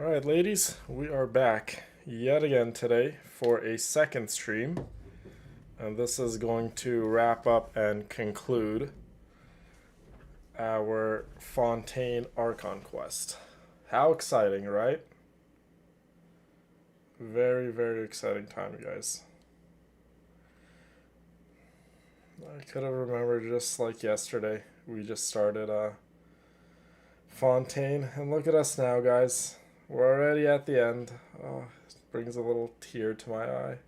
Alright, ladies, we are back yet again today for a second stream. And this is going to wrap up and conclude our Fontaine Archon quest. How exciting, right? Very, very exciting time, you guys. I could have remembered just like yesterday. We just started Fontaine, and look at us now, guys. We're already at the end. Oh, it brings a little tear to my eye.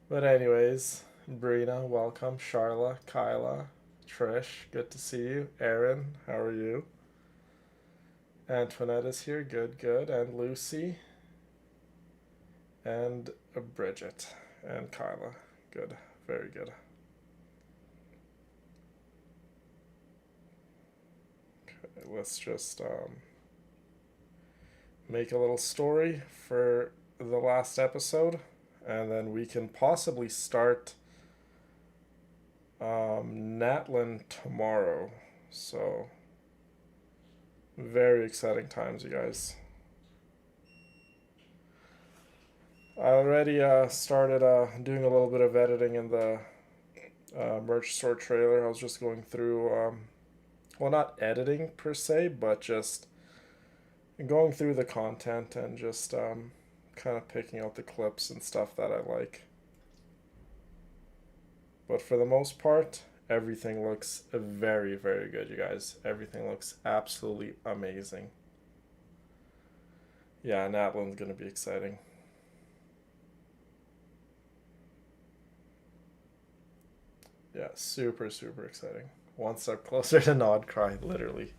But anyways, Brina, welcome. Charla, Kyla, Trish, good to see you. Aaron, how are you? Antoinette is here, good, good. And Lucy. And Bridget. And Kyla, good, very good. Okay, let's just make a little story for the last episode, and then we can possibly start Natlin tomorrow. So very exciting times, you guys. I already started doing a little bit of editing in the merch store trailer. I was just going through well, not editing per se, but just going through the content and just kind of picking out the clips and stuff that I like. But for the most part, everything looks very, very good, you guys. Everything looks absolutely amazing. Yeah, Natlin's going to be exciting. Yeah, super, super exciting. One step closer to Nod Cry, literally.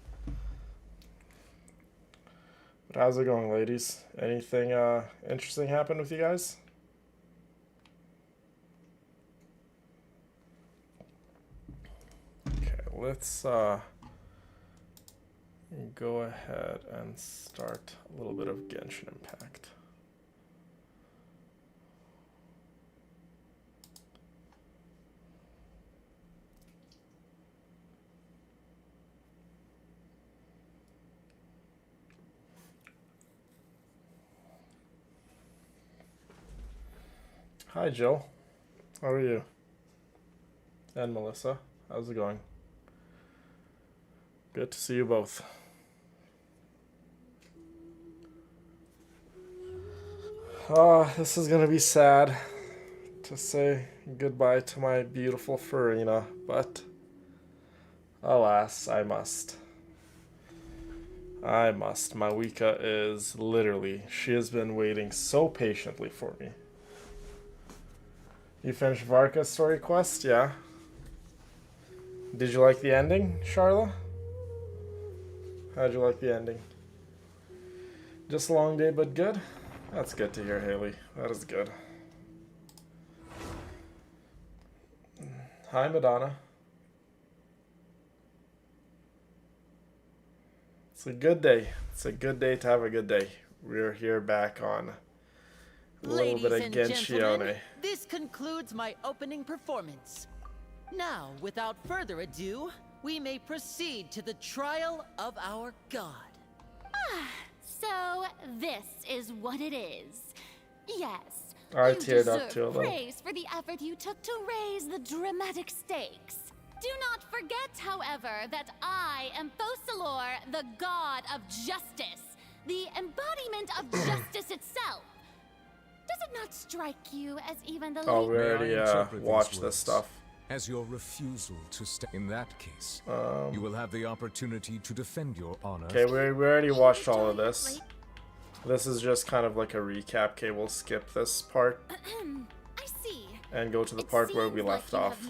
But how's it going, ladies? Anything interesting happened with you guys? Okay, let's go ahead and start a little bit of Genshin Impact. Hi, Jill. How are you? And Melissa. How's it going? Good to see you both. This is gonna be sad to say goodbye to my beautiful Farina, but alas, I must. Mawika is literally, she has been waiting so patiently for me. You finished Varka's story quest? Yeah. Did you like the ending, Charla? How'd you like the ending? Just a long day, but good? That's good to hear, Haley. That is good. Hi, Madonna. It's a good day. It's a good day to have a good day. We're here back on a little bit of Genshin. This concludes my opening performance. Now, without further ado, we may proceed to the trial of our god. So this is what it is. Yes, I you teared up deserve too a little. praise for the effort you took to raise the dramatic stakes. Do not forget, however, that I am Focalor, the god of justice, the embodiment of justice itself. Does it not strike you as even the Oh, we already watched this stuff. As your refusal to stay. In that case, you will have the opportunity to defend your honor. Okay, we already watched all of this. This is just kind of like a recap. Okay, we'll skip this part. I see. And go to the part where we left off.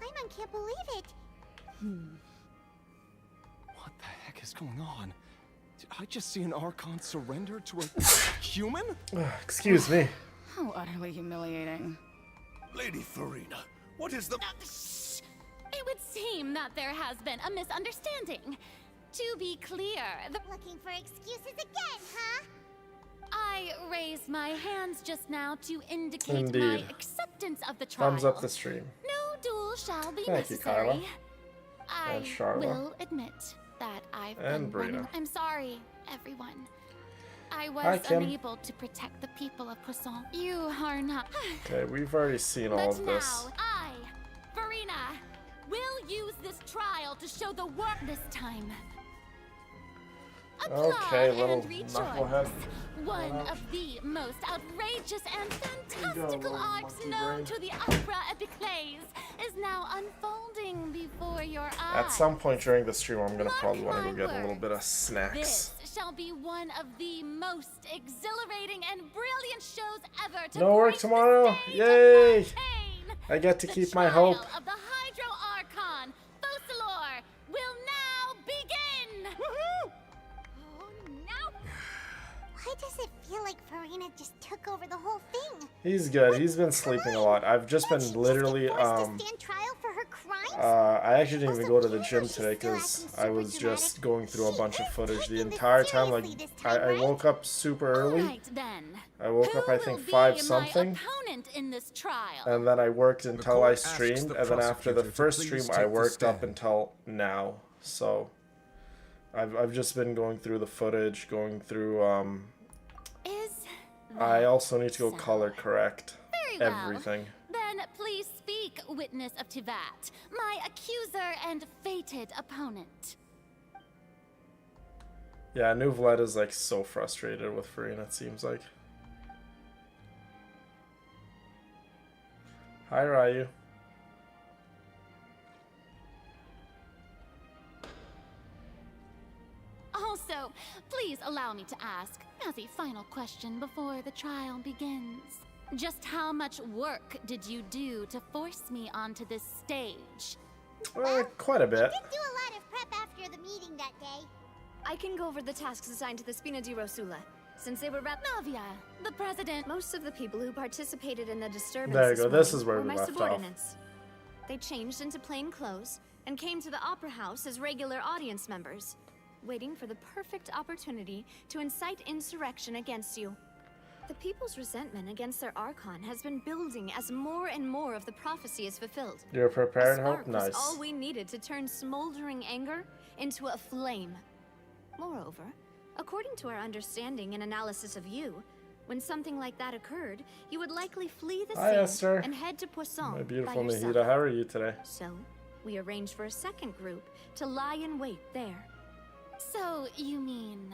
I can't believe it. What the heck is going on? Did I just see an Archon surrender to a human? Excuse me. How utterly humiliating. Lady Farina, what is the... Shh. It would seem that there has been a misunderstanding. To be clear, the... Looking for excuses again, huh? I raised my hands just now to indicate my Indeed. acceptance of the trial. Thumbs up the stream. No duel shall be Thank you, necessary. Kyla. I And Charla. will admit that I've And been running. Brina. I'm sorry, everyone. I Hi, was Kim. unable to protect the people of Poisson. You are not. Okay, we've already seen all But of this. now, I, Farina, will use this trial to show the work this time. Applaud Okay, little and rejoice. knucklehead. One Ouch. of the most outrageous and you go, fantastical little arcs monkey known brain. to the opera epiclese is now unfolding before your eyes. At some point during the stream, I'm gonna Mark probably want to my go get a little bit of words. snacks. This shall be one of the most exhilarating and brilliant shows ever to No work grace the tomorrow? stage Yay! of Arcane. I get to The keep my hope. trial of the Hydro Archon, Focalor, will now begin. Oh no! Why does it feel like Farina just took over the whole thing? He's good. He's been sleeping a lot. I've just Can't been she literally just get forced to stand trial for her crimes? I actually didn't even Also, go to the do you gym know she's today still because acting I super was just dramatic? going through a She bunch of is footage the taking this entire time. Like seriously this time, I right? woke up super early. All right then. I woke up I Who think will be 5 my something, opponent in this trial? and then I worked until court I asks streamed, the and then after the prosecutor to first please stream take I the worked up stand. until now. So I've just been going through the footage, going through Is I that also need to go so? color correct Very well. everything. Then please speak, witness of Tivat, my accuser and fated opponent. Yeah, Nouvlet is like so frustrated with Farina, it seems like. Hi, Ryu. Also, please allow me to ask, as a final question before the trial begins, just how much work did you do to force me onto this stage? Quite a bit. Did do a lot of prep after the meeting that day. I can go over the tasks assigned to the Spina di Rosula, since they were Navia, the president. most of the people who participated in the disturbance There you go, this morning is where were we my left off. subordinates. They changed into plain clothes and came to the Opera House as regular audience members, waiting for the perfect opportunity to incite insurrection against you. The people's resentment against their Archon has been building as more and more of the prophecy is fulfilled. You're A prepared, spark Hope? was Nice. all we needed to turn smoldering anger into a flame. Moreover, according to our understanding and analysis of you, when something like that occurred, you would likely flee the Hi, scene Esther. and head to Poisson My by beautiful yourself. Nahida, how are you today? So, we arranged for a second group to lie in wait there. So, you mean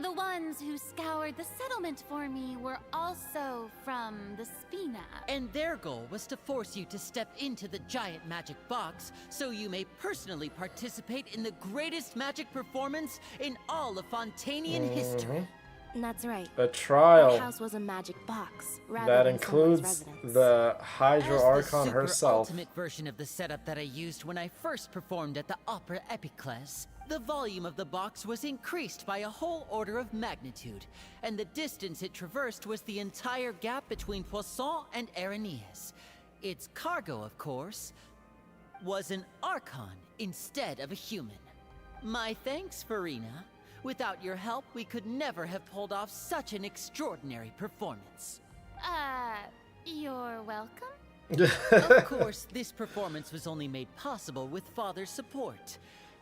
the ones who scoured the settlement for me were also from the Spina? And their goal was to force you to step into the giant magic box so you may personally participate in the greatest magic performance in all of Fontanian history. That's right. A Our trial house was a magic box, rather that than someone's includes residence. the Hydro As Archon the super herself. ultimate version of the setup that I used when I first performed at the Opera Epiclese, the volume of the box was increased by a whole order of magnitude, and the distance it traversed was the entire gap between Poisson and Areneas. Its cargo, of course, was an Archon instead of a human. My thanks, Farina. Without your help, we could never have pulled off such an extraordinary performance. You're welcome? Of course, this performance was only made possible with Father's support.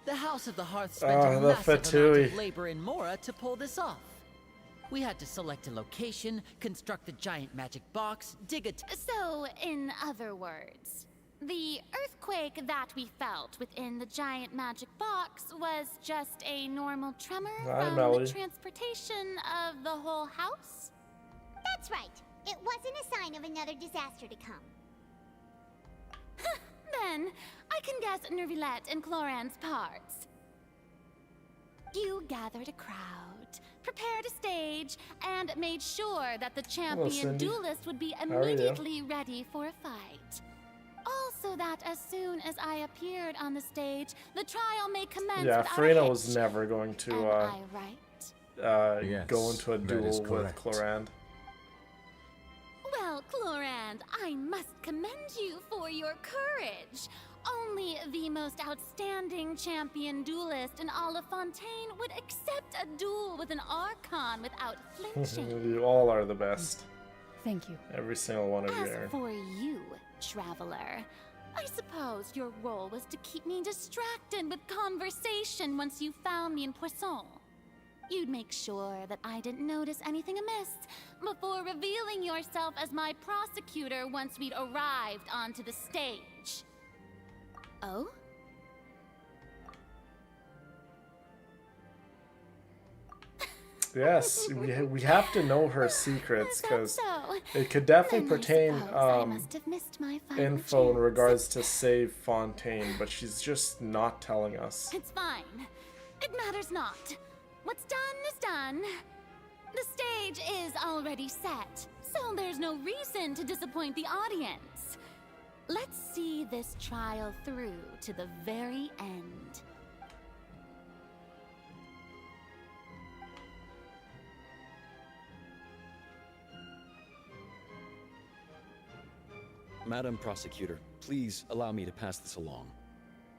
The House of the Hearth spent a the massive amount Fatui. of labor in Mora to pull this off. We had to select a location, construct the giant magic box, dig a So, in other words, the earthquake that we felt within the giant magic box was just a normal tremor Hi, from Melly. the transportation of the whole house? That's right. It wasn't a sign of another disaster to come. Then, I can guess Nervilette and Cloran's parts. You gathered a crowd, prepared a stage, and made sure that the champion Cindy. duelist would be are you? immediately ready for a fight. Also that as soon as I appeared on the stage, the trial may commence Yeah, without a Farina hitch. was never going to Am I right? go Yes, into a that is duel with correct. Clorand. Well, Well, Clorand, I must commend you for your courage. Only the most outstanding champion duelist in all of Fontaine would accept a duel with an Archon without flinching. You all are the best. Thank you. Every single one of you. As Aaron. for you, Traveler, I suppose your role was to keep me distracted with conversation once you found me in Poisson. You'd make sure that I didn't notice anything amiss before revealing yourself as my prosecutor once we'd arrived onto the stage. Oh? Yes, we have to know her secrets because So, it could definitely then I pertain suppose I must have missed my final info in chance. regards to save Fontaine, but she's just not telling us. It's fine. It matters not. What's done is done. The stage is already set, so there's no reason to disappoint the audience. Let's see this trial through to the very end. Madam Prosecutor, please allow me to pass this along.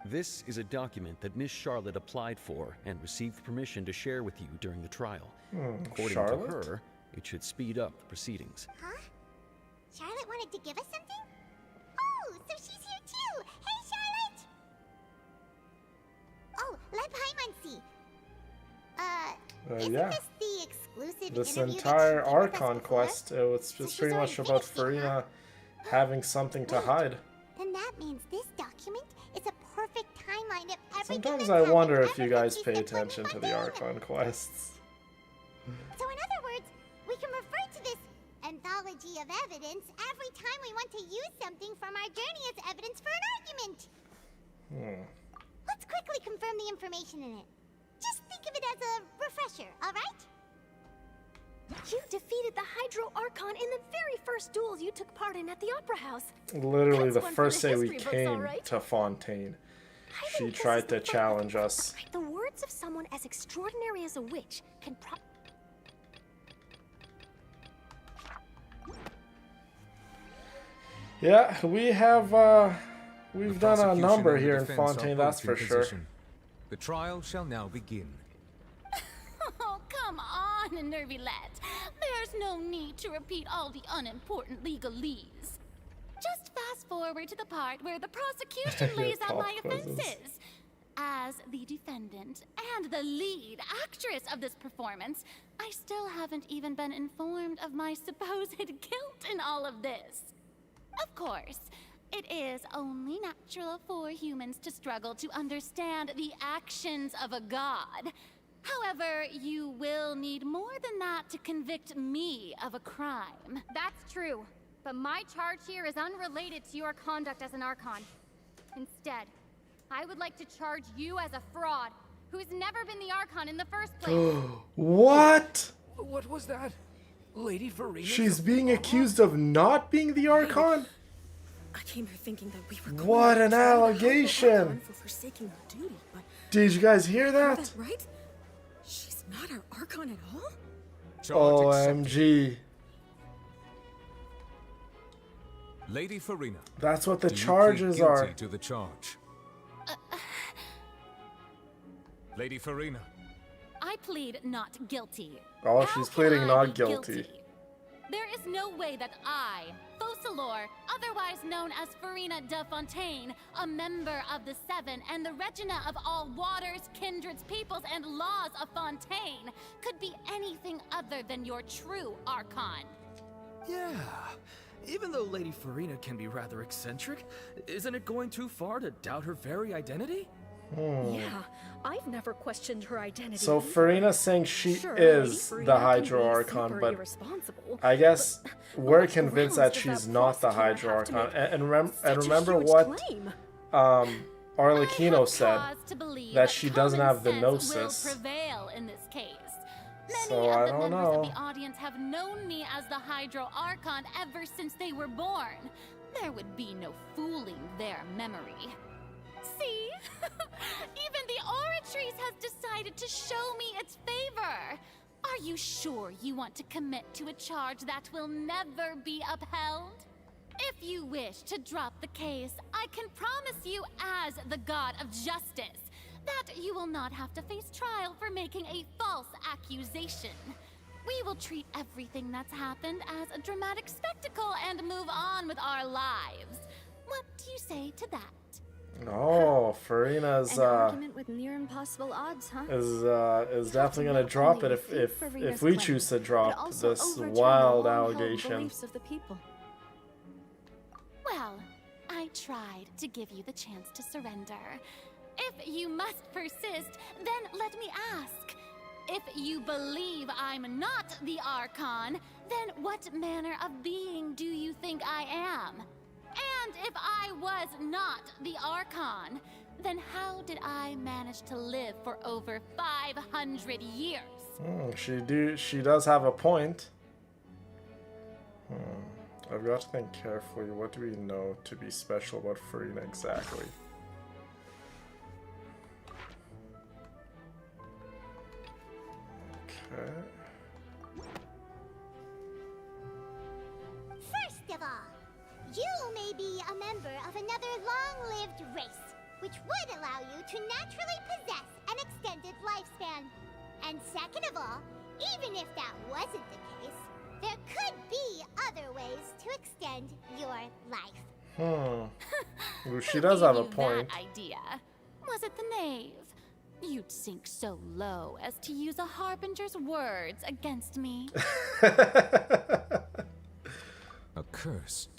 This is a document that Miss Charlotte applied for and received permission to share with you during the trial. According Charlotte? to her, it should speed up the proceedings. Huh? Charlotte wanted to give us something? Oh, so she's here too! Hey, Charlotte! Oh, let Paimon see. Isn't Yeah. this the exclusive This interview entire that she did with us Archon before? quest, it's So she's pretty much already about finished it, huh? Farina having something to hide. Then that means this document is a perfect timeline of everything Sometimes that's I wonder happened if you ever guys since pay she's been attention to the Fontaine. Archon quests. So in other words, we can refer to this anthology of evidence every time we want to use something from our journey as evidence for an argument. Let's quickly confirm the information in it. Just think of it as a refresher, alright? You defeated the Hydro Archon in the very first duels you took part in at the Opera House. Literally That's the one for first the day we history books, came alright. to Fontaine, I she think this tried is to the challenge us. The words of someone as extraordinary as a witch can Yeah, we have we've The done a prosecution number and the here in defense are Fontaine, both that's in for sure. position. The trial shall now begin. Oh, come on, Nervylette. There's no need to repeat all the unimportant legalese. Just fast forward to the part where the prosecution Your lays out pop my quizzes. offenses. As the defendant and the lead actress of this performance, I still haven't even been informed of my supposed guilt in all of this. Of course, it is only natural for humans to struggle to understand the actions of a god. However, you will need more than that to convict me of a crime. That's true, but my charge here is unrelated to your conduct as an Archon. Instead, I would like to charge you as a fraud who's never been the Archon in the first place. What? What was that? Lady Farina? She's being accused of not being the Archon? I came here thinking that we were What going an to try to help the allegation! Archon for forsaking her duty, but Did you guys hear is that? that right? She's not our Archon at all? Charge accepted. OMG. Lady Farina, That's what the do you plead charges guilty are. to the charge? Lady Farina, I plead not guilty. Oh, How she's can pleading I not be guilty. There is no way that I, Focalor, otherwise known as Farina de Fontaine, a member of the Seven and the Regina of all waters, kindreds, peoples, and laws of Fontaine, could be anything other than your true Archon. Yeah. Even though Lady Farina can be rather eccentric, isn't it going too far to doubt her very identity? Yeah, I've never questioned her identity. So Farina's saying she Sure, is Lady Farina the can Hydro be Archon, super but irresponsible, I guess we're what convinced grounds that does she's that not the prosecutor Hydro have to Archon. make And such a remember huge what claim? I have Arlecchino said, cause to believe that she doesn't common have the sense gnosis. will prevail in this case. Many So of I the don't members know. of the audience have known me as the Hydro Archon ever since they were born. There would be no fooling their memory. See? Even the Oratrice has decided to show me its favor. Are you sure you want to commit to a charge that will never be upheld? If you wish to drop the case, I can promise you as the God of Justice that you will not have to face trial for making a false accusation. We will treat everything that's happened as a dramatic spectacle and move on with our lives. What do you say to that? Oh, Farina's An argument with near impossible odds, huh? is definitely gonna drop it if we choose to drop this wild allegation. Beliefs of the people. Well, I tried to give you the chance to surrender. If you must persist, then let me ask. If you believe I'm not the Archon, then what manner of being do you think I am? And if I was not the Archon, then how did I manage to live for over 500 years? She does have a point. I've got to think carefully. What do we know to be special about Farina exactly? Okay. First of all, you may be a member of another long-lived race, which would allow you to naturally possess an extended lifespan. And second of all, even if that wasn't the case, there could be other ways to extend your life. Well, she does have a point. That idea? Was it the knave? You'd sink so low as to use a harbinger's words against me. A curse?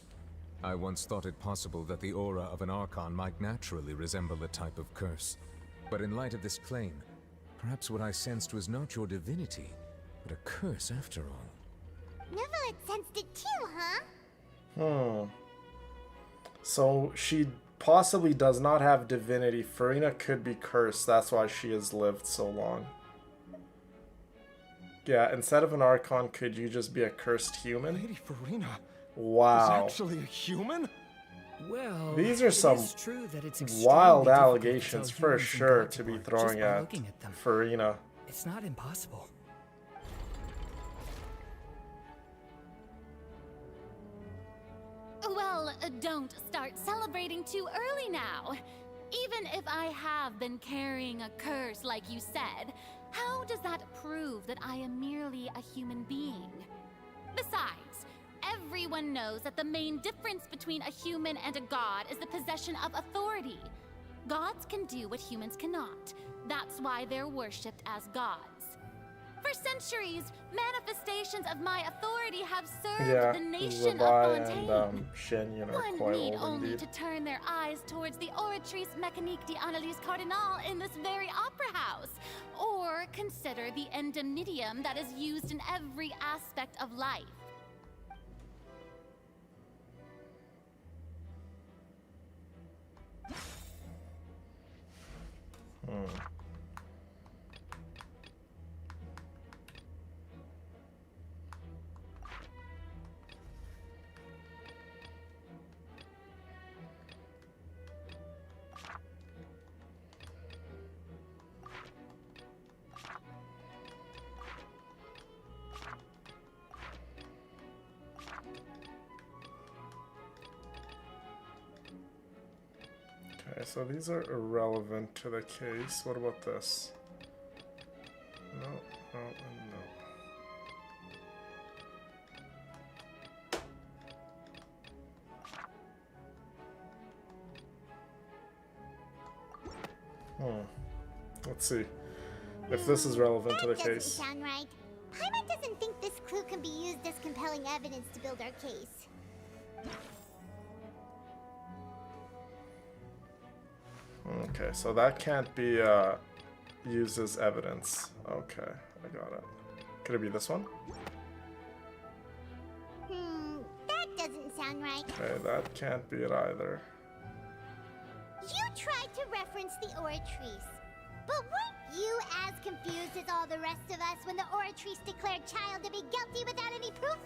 I once thought it possible that the aura of an Archon might naturally resemble a type of curse. But in light of this claim, perhaps what I sensed was not your divinity, but a curse after all. Neverlet sensed it too, huh? So she possibly does not have divinity. Farina could be cursed. That's why she has lived so long. Yeah, instead of an Archon, could you just be a cursed human? Lady Farina Wow. is actually a human? Well, These are some true that it's wild extremely allegations difficult to tell for humans and sure gods to be apart throwing just by at looking at them. Farina. It's not impossible. Well, don't start celebrating too early now. Even if I have been carrying a curse like you said, how does that prove that I am merely a human being? Besides, everyone knows that the main difference between a human and a god is the possession of authority. Gods can do what humans cannot. That's why they're worshipped as gods. For centuries, manifestations of my authority have served the nation of Levi Fontaine. and Shen are One quite need old only indeed. to turn their eyes towards the Oratrice Mécanique d'Analyse Cardinal in this very opera house, or consider the endemnitium that is used in every aspect of life. Okay, so these are irrelevant to the case. What about this? No, no, and no. Let's see if this is relevant to the That case. doesn't sound right. Paimon doesn't think this clue can be used as compelling evidence to build our case. Okay, so that can't be used as evidence. Okay, I got it. Could it be this one? That doesn't sound right. Okay, that can't be it either. You tried to reference the Oratrice, but weren't you as confused as all the rest of us when the Oratrice declared Child to be guilty without any proof?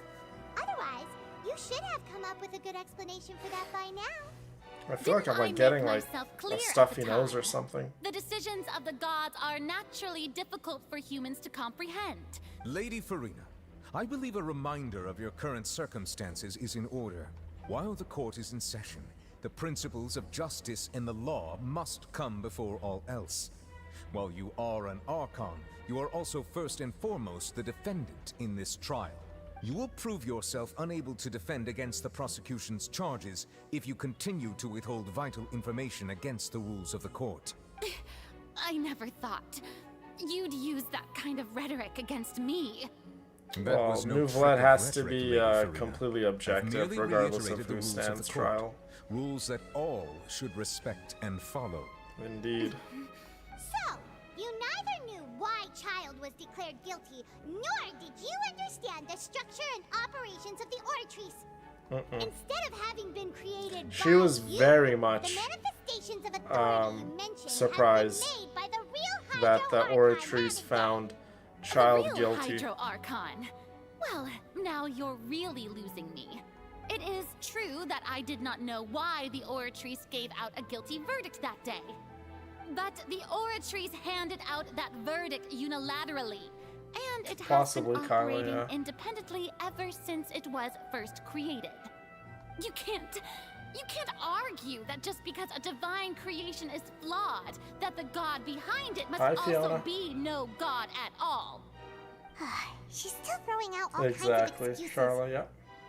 Otherwise, you should have come up with a good explanation for that by now. I feel like I'm like getting like a stuffy nose or something. The decisions of the gods are naturally difficult for humans to comprehend. Lady Farina, I believe a reminder of your current circumstances is in order. While the court is in session, the principles of justice and the law must come before all else. While you are an Archon, you are also first and foremost the defendant in this trial. You will prove yourself unable to defend against the prosecution's charges if you continue to withhold vital information against the rules of the court. I never thought you'd use that kind of rhetoric against me. Well, Nouvellette has to be completely objective, regardless of who stands trial. Rules that all should respect and follow. Indeed. So, you neither knew why Child was declared guilty, nor did you understand the structure and operations of the Oratrice. Instead of having been created she by was you, very much the manifestations of authority you mentioned surprised have been made by the real that the Hydro Oratrice found Child the real guilty. Hydro Archon. Well, now you're really losing me. It is true that I did not know why the Oratrice gave out a guilty verdict that day. But the Oratrice handed out that verdict unilaterally, and it has Possibly been Kyla, operating yeah. independently ever since it was first created. You can't argue that just because a divine creation is flawed, that the god behind it must Hi, also Fiona. be no god at all. She's still throwing out all Exactly, kinds of excuses. Charlotte, yeah.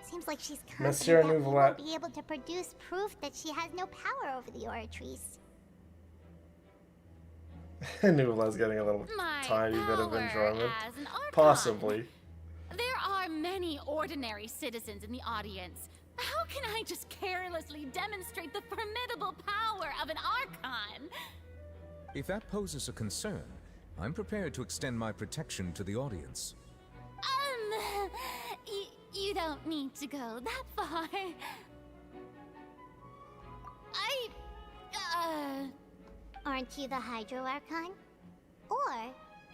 Seems like she's Monsieur confident that we Nouvellette. won't be able to produce proof that she has no power over the Oratrice. Nouvellette's getting a little My tiny bit of power enjoyment. as an Archon. Possibly. There are many ordinary citizens in the audience. How can I just carelessly demonstrate the formidable power of an Archon? If that poses a concern, I'm prepared to extend my protection to the audience. You don't need to go that far. Aren't you the Hydro Archon? Or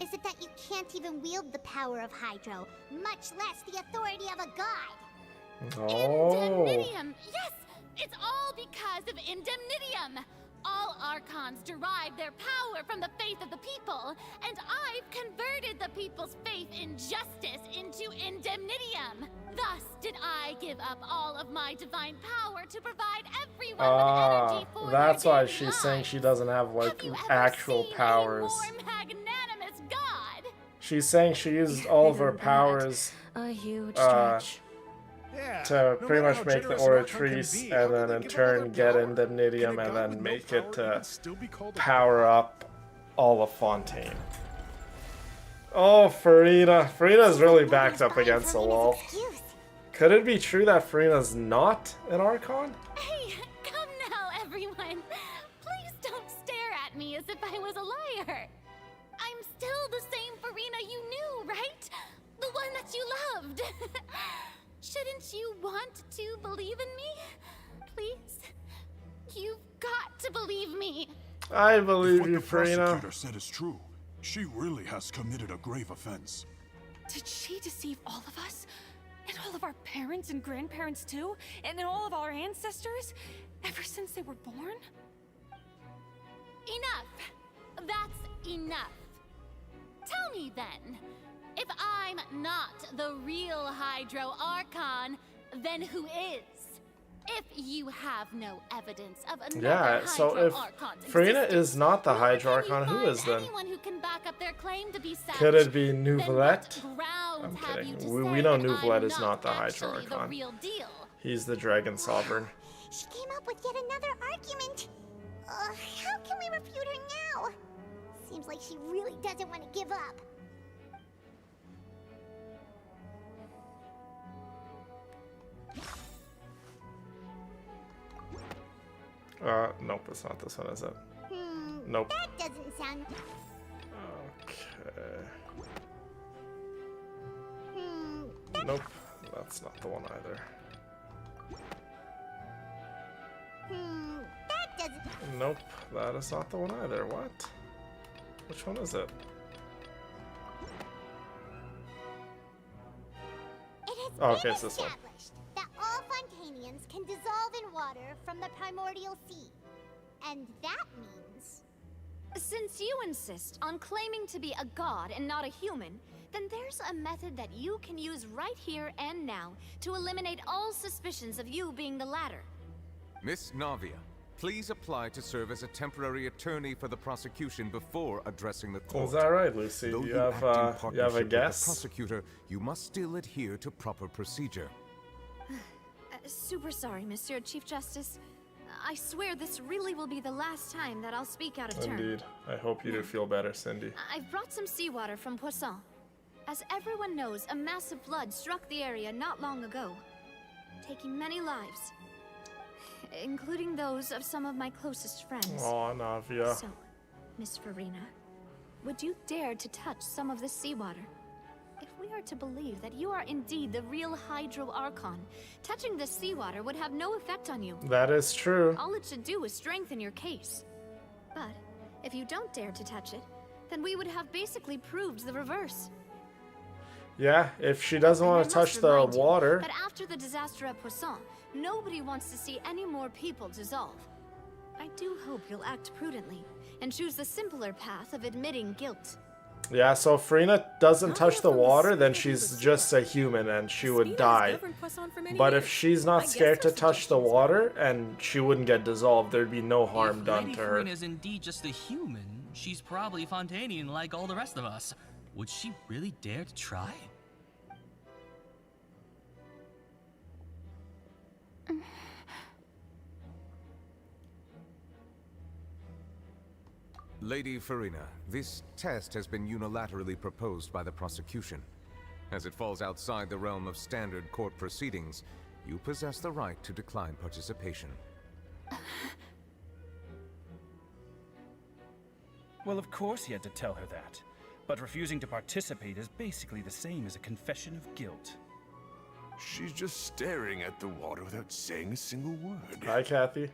is it that you can't even wield the power of Hydro, much less the authority of a god? Oh. Indemnitium! Yes! It's all because of Indemnitium! All Archons derive their power from the faith of the people, and I've converted the people's faith in justice into Indemnitium. Thus did I give up all of my divine power to provide everyone with energy for That's their why daily she's saying lives. she doesn't have like Have you ever actual seen powers. a more magnanimous god? She's saying she used all of her powers A huge uh, stretch. to pretty much make the Oratrice and then in turn get Indemnitium and then make it to power up all of Fontaine. Oh, Farina. Farina's really backed up against the wall. Could it be true that Farina's not an Archon? Hey, come now, everyone. Please don't stare at me as if I was a liar. I'm still the same Farina you knew, right? The one that you loved. Shouldn't you want to believe in me? Please? You've got to believe me. I believe What you, the Farina. prosecutor said is true. She really has committed a grave offense. Did she deceive all of us? And all of our parents and grandparents too? And all of our ancestors? Ever since they were born? Enough. That's enough. Tell me then, if I'm not the real Hydro Archon, then who is? If you have no evidence of another Yeah, so Hydro if Archon's Farina existence, is not the where Hydro can you Archon, who find is then? anyone who can back up their claim to be such? Could it be Then Nouvellette? what grounds I'm have you kidding. to We say know that Nouvellette I'm is not the Hydro actually the Archon. real deal? He's the Dragon Sovereign. She came up with yet another argument. How can we refute her now? Seems like she really doesn't want to give up. Nope, it's not this one, is it? Hmm, Nope. that doesn't sound... Okay. that... Nope, that's not the one either. that doesn't... Nope, that is not the one either. What? Which one is it? It has Oh, okay, been it's this one. established that all Fontanians Primordians can dissolve in water from the primordial sea. And that means... Since you insist on claiming to be a god and not a human, then there's a method that you can use right here and now to eliminate all suspicions of you being the latter. Miss Navia, please apply to serve as a temporary attorney for the prosecution before addressing the court. Is that right, Lucy? Though You have a with the guess? prosecutor, you must still adhere to proper procedure. Super sorry, Monsieur Chief Justice. I swear this really will be the last time that I'll speak out of turn. Indeed. I hope you do feel better, Cindy. I've brought some seawater from Poisson. As everyone knows, a massive flood struck the area not long ago, taking many lives, including those of some of my closest friends. Aw, Navia. So, Miss Farina, would you dare to touch some of the seawater? If we are to believe that you are indeed the real Hydro Archon, touching the seawater would have no effect on you. That is true. All it should do is strengthen your case. But if you don't dare to touch it, then we would have basically proved the reverse. Yeah, if she doesn't want to touch the water. But after the disaster at Poisson, nobody wants to see any more people dissolve. I do hope you'll act prudently and choose the simpler path of admitting guilt. Yeah, so if Farina doesn't touch the water, then she's just a human and she would die. But if she's not scared to touch the water and she wouldn't get dissolved, there'd be no harm done to her. Lady Farina's indeed just a human, she's probably Fontanian like all the rest of us. Would she really dare to try? Lady Farina, this test has been unilaterally proposed by the prosecution. As it falls outside the realm of standard court proceedings, you possess the right to decline participation. Well, of course he had to tell her that. But refusing to participate is basically the same as a confession of guilt. She's just staring at the water without saying a single word. Hi, Kathy. It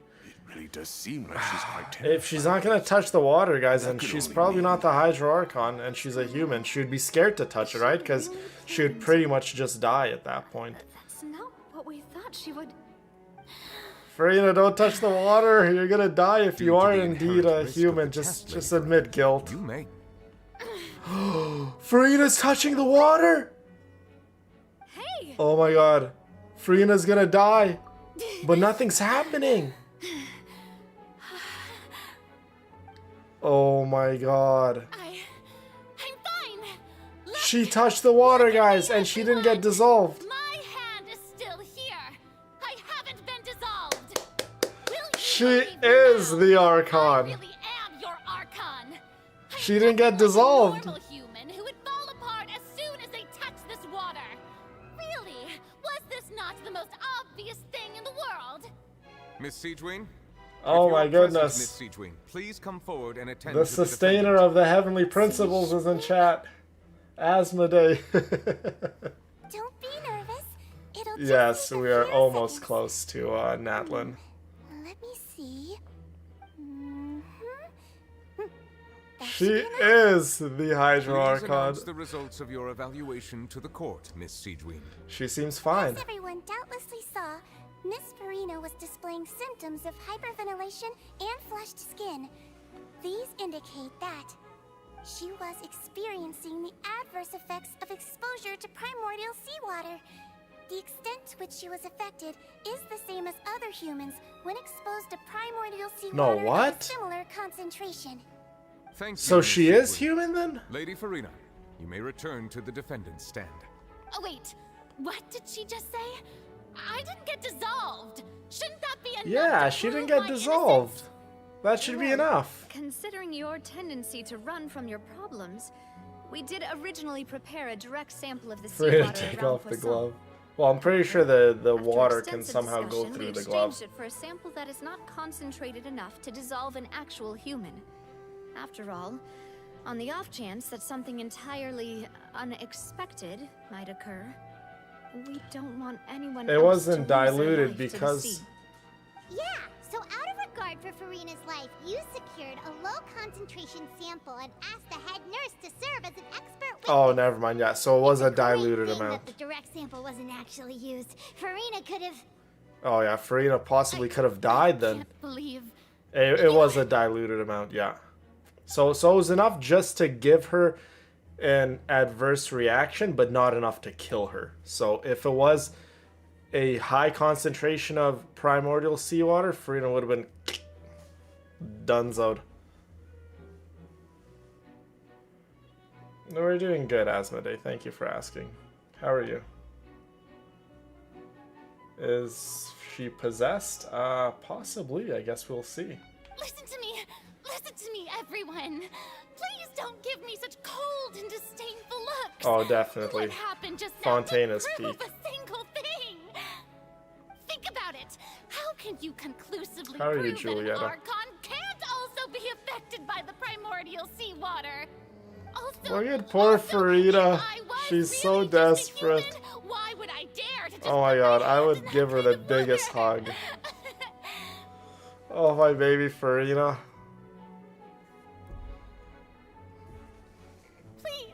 really does seem like she's quite tempted. If she's not going to touch the water, guys, That and could she's only probably mean- not the Hydro Archon, and she's a human, she would be scared to touch it, right? Because she would pretty much just die at that point. That's not what we thought she would... Farina, don't touch the water. You're going to die if Due you to are the indeed inherent a risk of human. the Just test, Lady admit guilt. You may. Farina's touching the water! Hey! Oh my god. Farina's gonna die. But nothing's happening. Oh my god. I'm fine. She touched the water, guys, and she didn't get dissolved. My hand is still here. I haven't been dissolved. Will you She believe me is now? the I Archon. really am your Archon. She didn't get dissolved. Normal human who would fall apart as soon as they touch this water. Really? Was this not the most obvious thing in the world? Miss Siegewin? Oh If my you're present, goodness. Miss Siegewin, please come forward and attend The to sustainer of the heavenly principles is in chat. Asmodee. Don't be nervous. It'll just Yes, take a we are few almost seconds. close to Natlin. Let me see. She is the Hydro Please Archon. announce the results of your evaluation to the court, Miss Siegewin. She seems fine. As everyone doubtlessly saw, Miss Farina was displaying symptoms of hyperventilation and flushed skin. These indicate that she was experiencing the adverse effects of exposure to primordial seawater. The extent to which she was affected is the same as other humans when exposed to primordial seawater what? at a similar concentration. Thank you, So Miss she is Siegewin. human then? Lady Farina, you may return to the defendant's stand. Oh, wait. What did she just say? I didn't get dissolved. Shouldn't that be enough? Yeah, to she didn't prove get my dissolved. innocence? That should be Well, enough. Considering your tendency to run from your problems, we did originally prepare a direct sample of the For her to seawater take around off the Poisson. glove. Well, I'm pretty sure the After water can extensive somehow go discussion, through we the glove. exchanged it for a sample that is not concentrated enough to dissolve an actual human. After all, on the off chance that something entirely unexpected might occur, we don't want anyone It else wasn't to lose their diluted life to the because sea. Yeah, so out of regard for Farina's life, you secured a low concentration sample and asked the head nurse to serve as an expert witness. Oh, never mind. Yeah, so it was a It's great diluted thing amount. that the direct sample wasn't actually used. Farina could have... Oh yeah, Farina possibly could have died then. Believe. It was a diluted amount, yeah. So it was enough just to give her an adverse reaction, but not enough to kill her. So if it was a high concentration of primordial seawater, Farina would have been donezoed. No, we're doing good, Asmodee. Thank you for asking. How are you? Is she possessed? Possibly. I guess we'll see. Listen to me. Listen to me, everyone. Please don't give me such cold and disdainful looks. Oh, definitely. What happened just Fontaine now is prove peak. a single thing. Think about it. How can you conclusively How are you, prove that an Julieta? Archon can't also be affected by the primordial seawater? Also, Look at poor Farina. She's so desperate. why would I dare to just Oh my god, I would give her the biggest hug. Oh, my baby Farina. Please,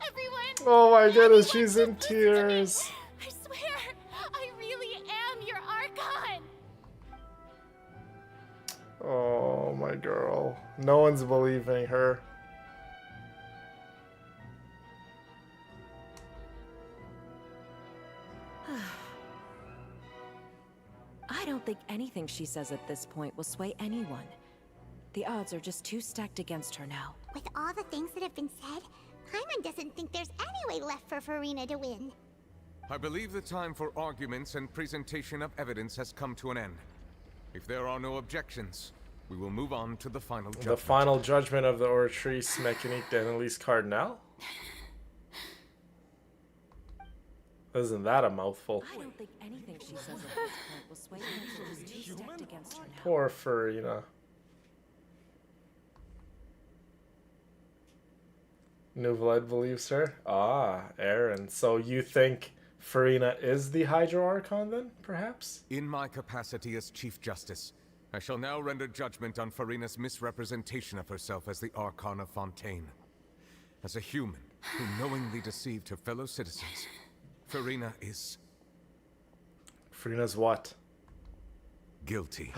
everyone. Oh my goodness, she's in tears. I swear, I really am your Archon. Oh, my girl. No one's believing her. I don't think anything she says at this point will sway anyone. The odds are just too stacked against her now. With all the things that have been said, Paimon doesn't think there's any way left for Farina to win. I believe the time for arguments and presentation of evidence has come to an end. If there are no objections, we will move on to the final judgment. The final judgment of the Oratrice Mécanique d'Annalise Cardinal? Isn't that a mouthful? I don't think anything she says at this point will sway anyone. She's just too stacked against her now. Poor Farina. Nouveled believes her? Ah, Aaron. So you think Farina is the Hydro Archon then, perhaps? In my capacity as Chief Justice, I shall now render judgment on Farina's misrepresentation of herself as the Archon of Fontaine. As a human who knowingly deceived her fellow citizens, Farina is... Farina's what? Guilty.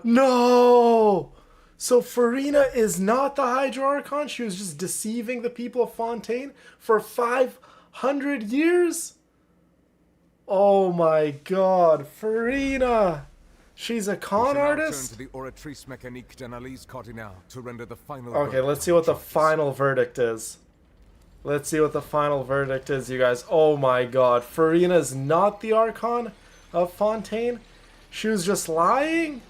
No! So Farina is not the Hydro Archon? She was just deceiving the people of Fontaine for 500 years? Oh my god, Farina! She's a con artist? Turn to the Oratrice Mécanique d'Annalise Cardinal to render the final Okay, verdict. let's see what the final verdict is. Let's see what the final verdict is, you guys. Oh my god, Farina's not the Archon of Fontaine? She was just lying?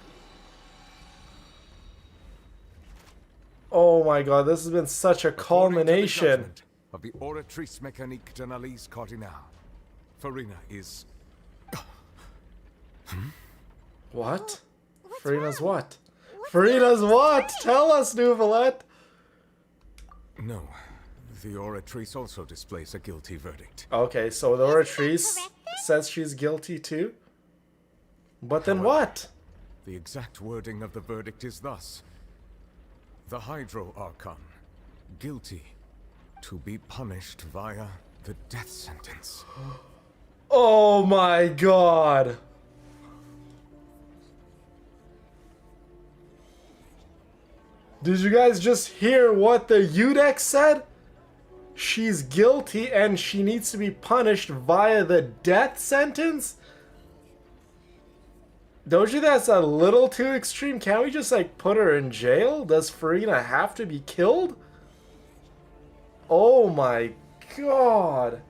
Oh my god, this has been such a culmination. Of the Oratrice Mécanique d'Annalise Cardinal, Farina is... What? Farina's what? Farina's what? Tell us, Nouvelette. No. The Oratrice also displays a guilty verdict. Okay, so the Oratrice says she's guilty too? But then what? The exact wording of the verdict is thus. The Hydro Archon, guilty to be punished via the death sentence. Oh my god. Did you guys just hear what the Udex said? She's guilty and she needs to be punished via the death sentence? Don't you think that's a little too extreme? Can't we just like put her in jail? Does Farina have to be killed? Oh my god.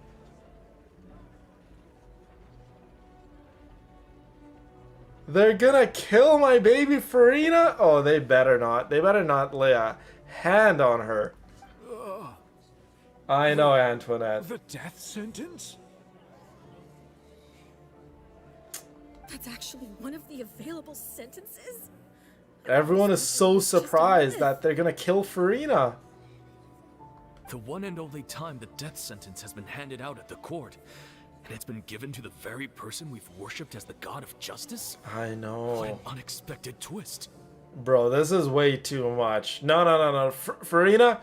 They're gonna kill my baby Farina? Oh, they better not. They better not lay a hand on her. I know, Antoinette. The death sentence? That's actually one of the available sentences? Everyone is so surprised that they're gonna kill Farina. The one and only time the death sentence has been handed out at the court, and it's been given to the very person we've worshipped as the god of justice? I know. What an unexpected twist. Bro, this is way too much. No. Farina,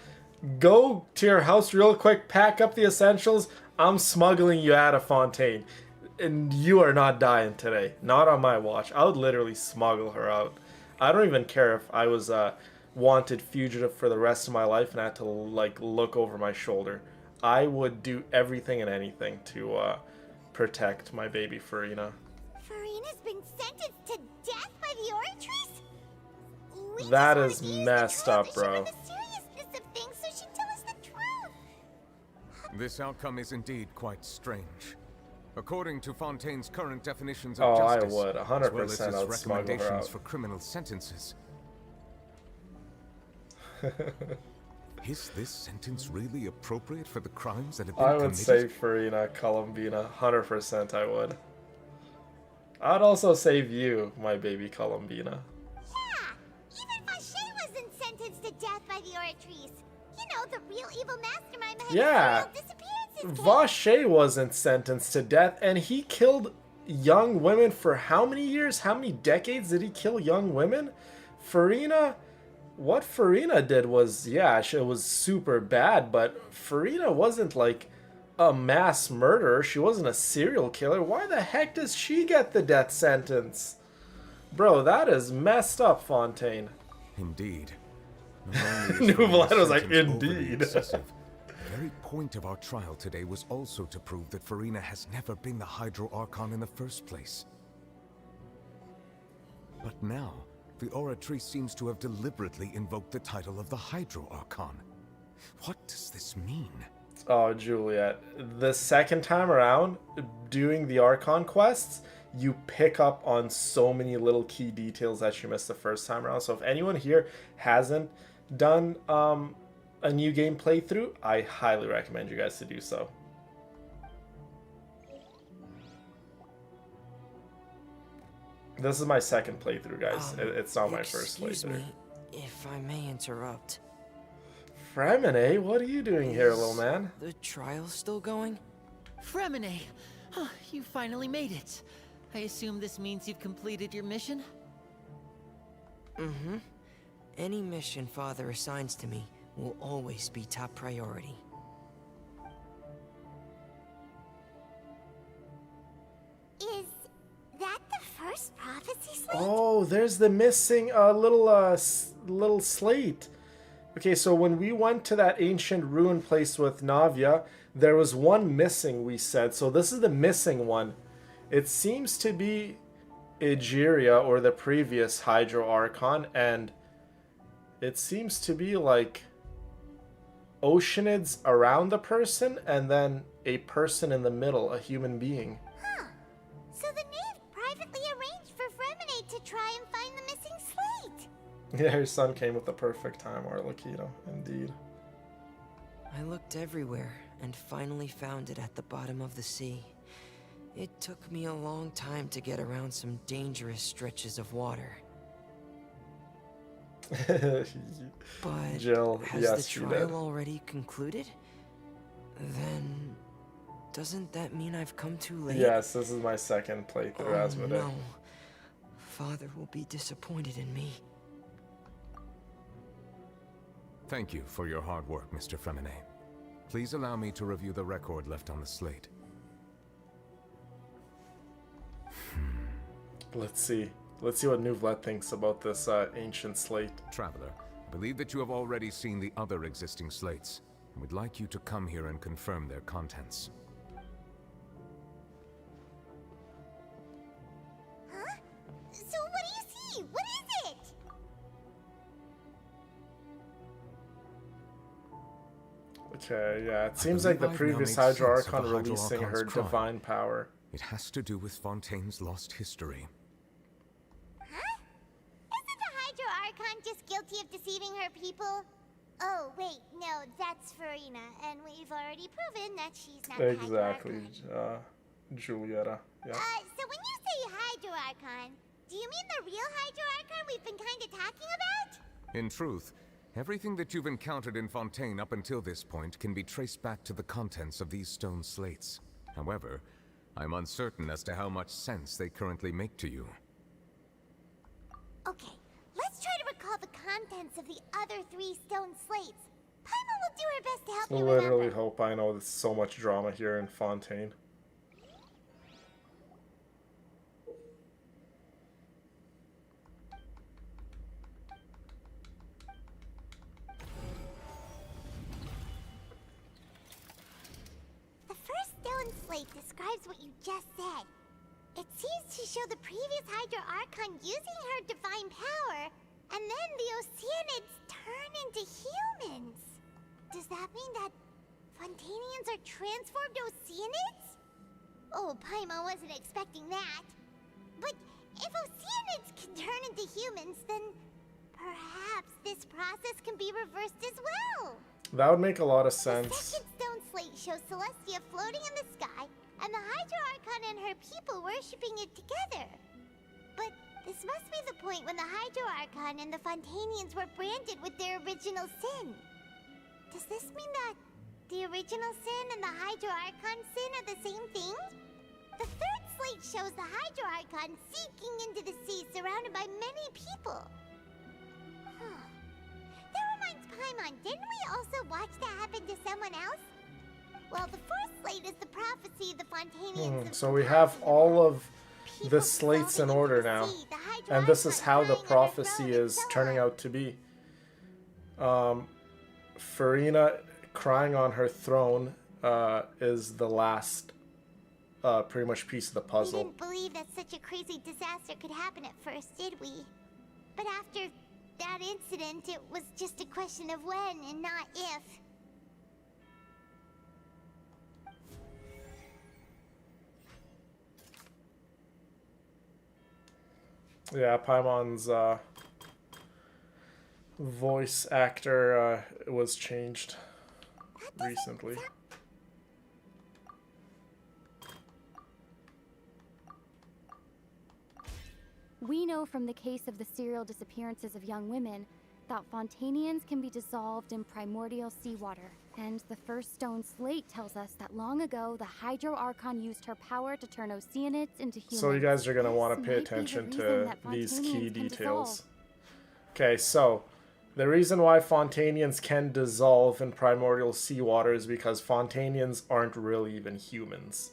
go to your house real quick, pack up the essentials. I'm smuggling you out of Fontaine. And you are not dying today. Not on my watch. I would literally smuggle her out. I don't even care if I was a wanted fugitive for the rest of my life and I had to like look over my shoulder. I would do everything and anything to protect my baby Farina. Farina's been sentenced to death by the Oratrice? That is messed up, bro. The seriousness of things, so she'd tell us the truth. This outcome is indeed quite strange. According to Fontaine's current definitions Oh, of I justice, would. as 100% well as his I'd smuggle her recommendations out. for criminal sentences. Is this sentence really appropriate for the crimes that have been I would committed? save Farina, Columbina. 100% I would. I'd also save you, my baby Columbina. Yeah, even Vache wasn't sentenced to death by the Oratrice. You know, the real evil mastermind behind Yeah. the disappearances. Vache wasn't sentenced to death, and he killed young women for how many years? How many decades did he kill young women? Farina, what Farina did was, yeah, it was super bad, but Farina wasn't like a mass murderer. She wasn't a serial killer. Why the heck does she get the death sentence? Bro, that is messed up, Fontaine. Indeed. New Vlad was like, indeed. The very point of our trial today was also to prove that Farina has never been the Hydro Archon in the first place. But now, the Oratrice seems to have deliberately invoked the title of the Hydro Archon. What does this mean? Oh, Juliet. The second time around, doing the Archon quests, you pick up on so many little key details that you missed the first time around. So if anyone here hasn't done a new game playthrough, I highly recommend you guys to do so. This is my second playthrough, guys. It's not my first playthrough. Excuse me, if I may interrupt. Fremine, what are you doing here, little man? The trial still going? Fremine! Oh, you finally made it. I assume this means you've completed your mission? Mm-hmm. Any mission Father assigns to me will always be top priority. Is that the first prophecy slate? Oh, there's the missing little slate. Okay, so when we went to that ancient ruin place with Navia, there was one missing, we said. So this is the missing one. It seems to be Egeria, or the previous Hydro Archon, and it seems to be like oceanids around the person, and then a person in the middle, a human being. Huh. So the knave privately arranged for Fremine to try and find the missing slate. Yeah, your son came with the perfect time, Arlecchino, indeed. I looked everywhere and finally found it at the bottom of the sea. It took me a long time to get around some dangerous stretches of water. But Jill, has yes, the you trial did. already concluded? Then doesn't that mean I've come too late? Yes, this is my second playthrough as with it. No. Father will be disappointed in me. Thank you for your hard work, Mr. Fremine. Please allow me to review the record left on the slate. Let's see. Let's see what Nuvlet thinks about this ancient slate. Traveler, I believe that you have already seen the other existing slates. I would like you to come here and confirm their contents. Huh? So what do you see? What is it? Okay, yeah, it I seems like the believe I've now previous made Hydro sense of Archon the Hydro releasing Archon's her crime. divine power. It has to do with Fontaine's lost history. Huh? Isn't the Hydro Archon just guilty of deceiving her people? Oh, wait, no, that's Farina, and we've already proven that she's not the Hydro Exactly, Archon. Julieta. Yeah. So when you say Hydro Archon, do you mean the real Hydro Archon we've been kind of talking about? In truth, everything that you've encountered in Fontaine up until this point can be traced back to the contents of these stone slates. However, I'm uncertain as to how much sense they currently make to you. Okay, let's try to recall the contents of the other 3 stone slates. Paimon will do her best to help I you literally remember. hope I know there's so much drama here in Fontaine. slate describes what you just said. It seems to show the previous Hydro Archon using her divine power, and then the Oceanids turn into humans. Does that mean that Fontanians are transformed Oceanids? Oh, Paimon wasn't expecting that. But if Oceanids can turn into humans, then perhaps this process can be reversed as well. That would make a lot of The sense. second stone slate shows Celestia floating in the sky, and the Hydro Archon and her people worshipping it together. But this must be the point when the Hydro Archon and the Fontanians were branded with their original sin. Does this mean that the original sin and the Hydro Archon sin are the same thing? The third slate shows the Hydro Archon sinking into the sea surrounded by many people. That reminds Paimon, didn't we also watch that happen to someone else? Well, the fourth slate is the prophecy of the Fontanians. So we have all of the slates in order now. And this is how the prophecy is turning out to be. Farina crying on her throne is the last pretty much piece of the puzzle. We didn't believe that such a crazy disaster could happen at first, did we? But after that incident, it was just a question of when and not if. Yeah, Paimon's voice actor was changed recently. We know from the case of the serial disappearances of young women that Fontanians can be dissolved in primordial seawater. And the first stone slate tells us that long ago, the Hydro Archon used her power to turn Oceanids into humans. So you guys are going to want to pay attention to these key details. Okay, so the reason why Fontanians can dissolve in primordial seawater is because Fontanians aren't really even humans.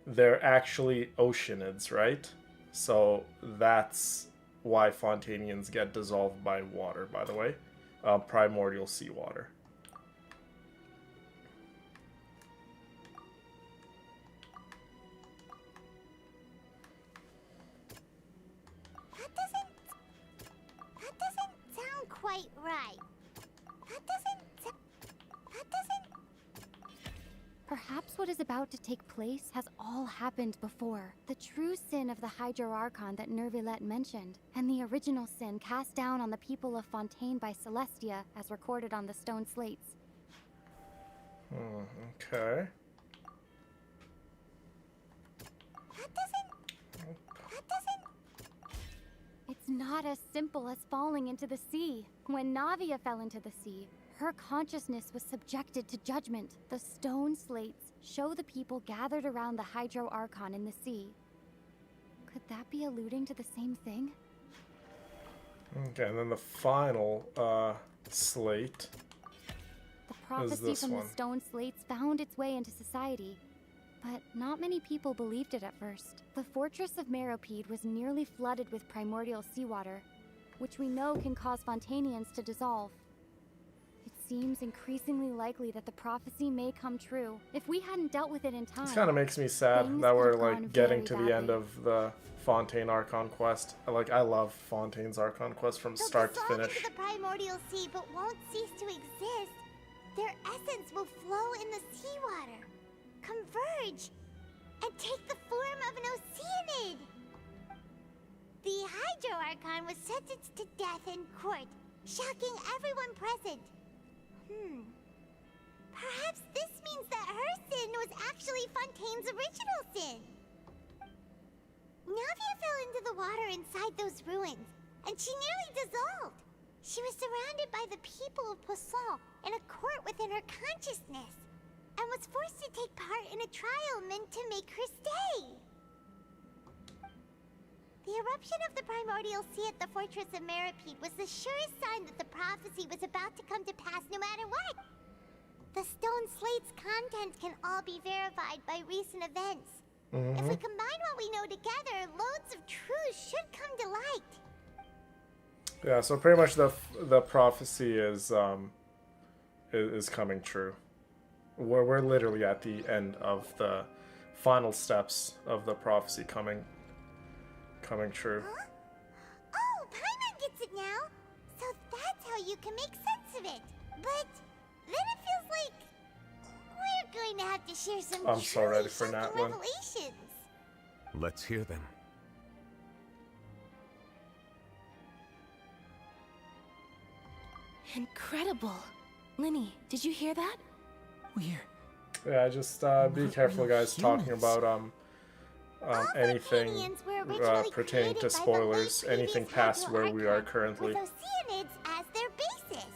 They're actually Oceanids, right? So that's why Fontanians get dissolved by water, by the way. Primordial seawater. That doesn't sound quite right. That doesn't. Perhaps what is about to take place has all happened before. The true sin of the Hydro Archon that Nervilette mentioned, and the original sin cast down on the people of Fontaine by Celestia, as recorded on the stone slates. Okay. It's not as simple as falling into the sea. When Navia fell into the sea, her consciousness was subjected to judgment. The stone slates show the people gathered around the Hydro Archon in the sea. Could that be alluding to the same thing? Okay, and then the final slate The prophecy this from one. the stone slates found its way into society, but not many people believed it at first. The fortress of Meropide was nearly flooded with primordial seawater, which we know can cause Fontanians to dissolve. It seems increasingly likely that the prophecy may come true. If we hadn't dealt with it in time, This kind of makes me sad things that could we're have like gone getting very to the end badly. of the Fontaine Archon quest. I love Fontaine's Archon quest from They'll start to dissolve finish. into the primordial sea, but won't cease to exist. Their essence will flow in the seawater, converge, and take the form of an Oceanid. The Hydro Archon was sentenced to death in court, shocking everyone present. Perhaps this means that her sin was actually Fontaine's original sin. Navia fell into the water inside those ruins, and she nearly dissolved. She was surrounded by the people of Poisson in a court within her consciousness, and was forced to take part in a trial meant to make her stay. The eruption of the primordial sea at the fortress of Meropide was the surest sign that the prophecy was about to come to pass no matter what. The stone slate's contents can all be verified by recent events. If we combine what we know together, loads of truths should come to light. Yeah, so pretty much the prophecy is coming true. We're literally at the end of the final steps of the prophecy coming true. Huh? Oh, Paimon gets it now. So that's how you can make sense of it. But then it feels like we're going to have to share some I'm so ready for shocking that one. revelations. Let's hear them. Incredible. Linny, did you hear that? Yeah, just be careful, guys, talking about anything pertaining to spoilers, anything past where we are currently. With Oceanids as their basis.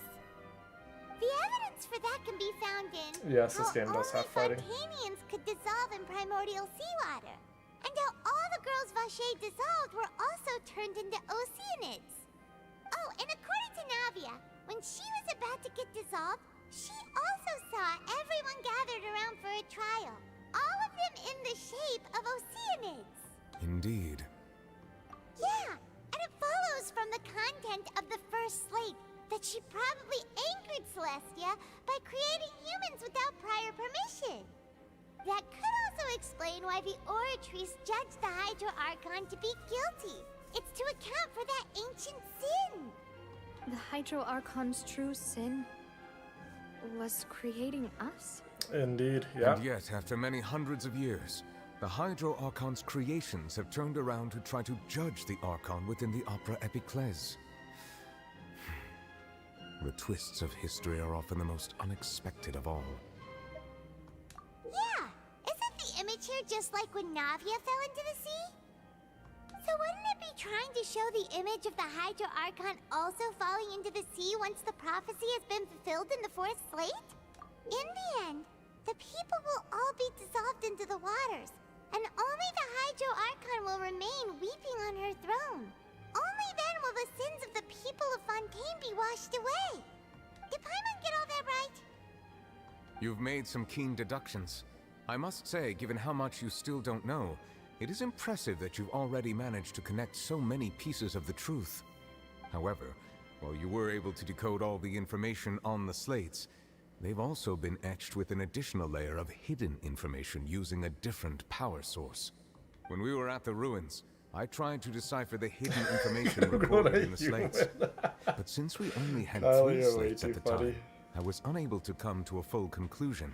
The evidence for that can be found in Yes, this how game does have fighting. Fontanians could dissolve in primordial seawater, and how all the girls Vache dissolved were also turned into Oceanids. Oh, and according to Navia, when she was about to get dissolved, she also saw everyone gathered around for a trial. All of them in the shape of Oceanids. Indeed. Yeah, and it follows from the content of the first slate that she probably angered Celestia by creating humans without prior permission. That could also explain why the Oratrice judged the Hydro Archon to be guilty. It's to account for that ancient sin. The Hydro Archon's true sin was creating us? Indeed, yeah. And yet, after many hundreds of years, the Hydro Archon's creations have turned around to try to judge the Archon within the Opera Epiclese. The twists of history are often the most unexpected of all. Yeah, isn't the image here just like when Navia fell into the sea? So wouldn't it be trying to show the image of the Hydro Archon also falling into the sea once the prophecy has been fulfilled in the fourth slate? In the end, the people will all be dissolved into the waters, and only the Hydro Archon will remain weeping on her throne. Only then will the sins of the people of Fontaine be washed away. Did Paimon get all that right? You've made some keen deductions. I must say, given how much you still don't know, it is impressive that you've already managed to connect so many pieces of the truth. However, while you were able to decode all the information on the slates, they've also been etched with an additional layer of hidden information using a different power source. When we were at the ruins, I tried to decipher the hidden information recorded in the slates. But since we only had three slates at the time, I was unable to come to a full conclusion.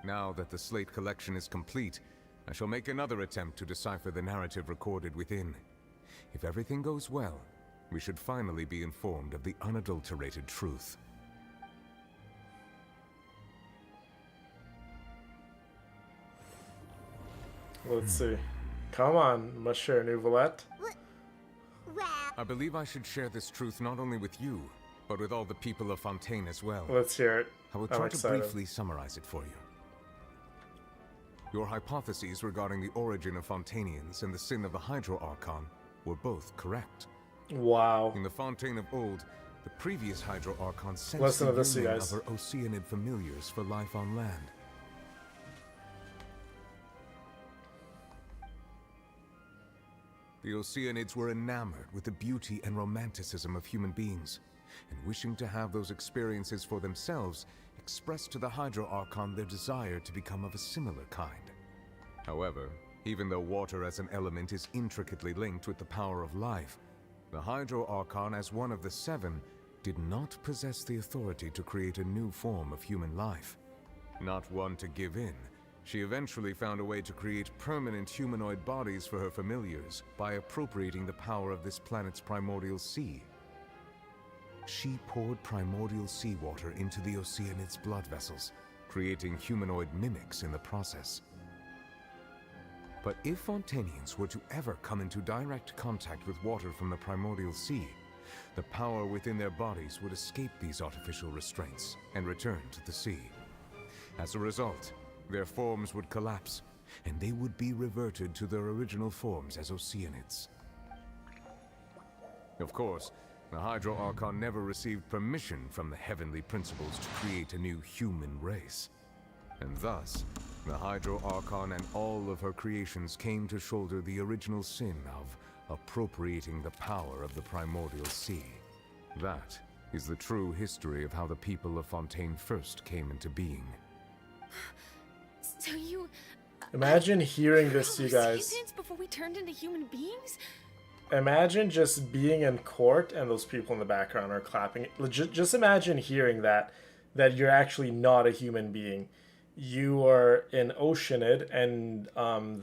Now that the slate collection is complete, I shall make another attempt to decipher the narrative recorded within. If everything goes well, we should finally be informed of the unadulterated truth. Let's see. Come on, Monsieur Nouvelette. Well, I believe I should share this truth not only with you, but with all the people of Fontaine as well. Let's hear it. I will try to briefly summarize it for you. Your hypotheses regarding the origin of Fontainians and the sin of the Hydro Archon were both correct. Wow. In the Fontaine of old, the previous Hydro Archon sensed Listen the to this, you union guys. of her Oceanid familiars for life on land. The Oceanids were enamored with the beauty and romanticism of human beings, and wishing to have those experiences for themselves, expressed to the Hydro Archon their desire to become of a similar kind. However, even though water as an element is intricately linked with the power of life, the Hydro Archon, as one of the seven, did not possess the authority to create a new form of human life. Not one to give in, she eventually found a way to create permanent humanoid bodies for her familiars by appropriating the power of this planet's primordial sea. She poured primordial seawater into the Oceanids' blood vessels, creating humanoid mimics in the process. But if Fontainians were to ever come into direct contact with water from the primordial sea, the power within their bodies would escape these artificial restraints and return to the sea. As a result, their forms would collapse, and they would be reverted to their original forms as Oceanids. Of course, the Hydro Archon never received permission from the heavenly principles to create a new human race. And thus, the Hydro Archon and all of her creations came to shoulder the original sin of appropriating the power of the primordial sea. That is the true history of how the people of Fontaine first came into being. So you... Imagine hearing this, you Were we guys. sentients before we turned into human beings? Imagine just being in court and those people in the background are clapping. Just imagine hearing that you're actually not a human being. You are in Oceanid, and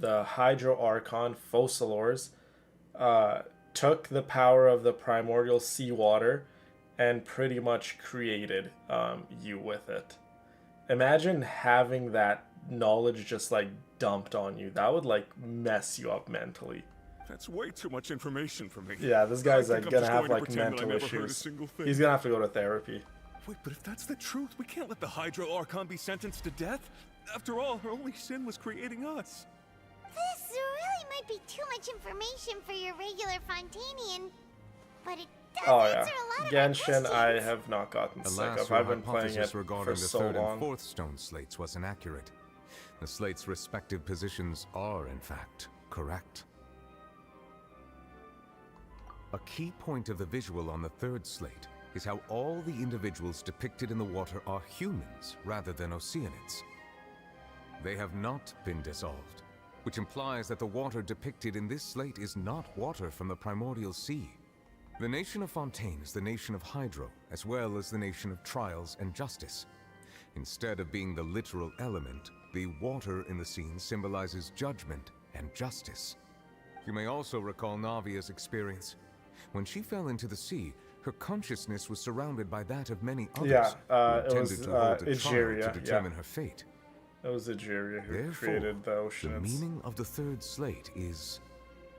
the Hydro Archon Focalors took the power of the primordial seawater and pretty much created you with it. Imagine having that knowledge just like dumped on you. That would like mess you up mentally. That's way too much information for me. Yeah, this guy's I like think I'm gonna just have going to like pretend that I mental never heard a issues. single thing. He's gonna have to go to therapy. Wait, but if that's the truth, we can't let the Hydro Archon be sentenced to death. After all, her only sin was creating us. This really might be too much information for your regular Fontanian, but it does answer a lot of our Genshin, I questions. have not gotten sick Alas, of. your I've been playing hypothesis it regarding for the so third long. and fourth stone slates was inaccurate. The slates' respective positions are, in fact, correct. A key point of the visual on the third slate is how all the individuals depicted in the water are humans rather than Oceanids. They have not been dissolved, which implies that the water depicted in this slate is not water from the primordial sea. The nation of Fontaine is the nation of Hydro, as well as the nation of Trials and Justice. Instead of being the literal element, the water in the scene symbolizes judgment and justice. You may also recall Navia's experience. When she fell into the sea, her consciousness was surrounded by that of many others who it intended was to hold a trial Egeria, to determine her fate. It was Egeria who Therefore, created the the Oceanids. meaning of the third slate is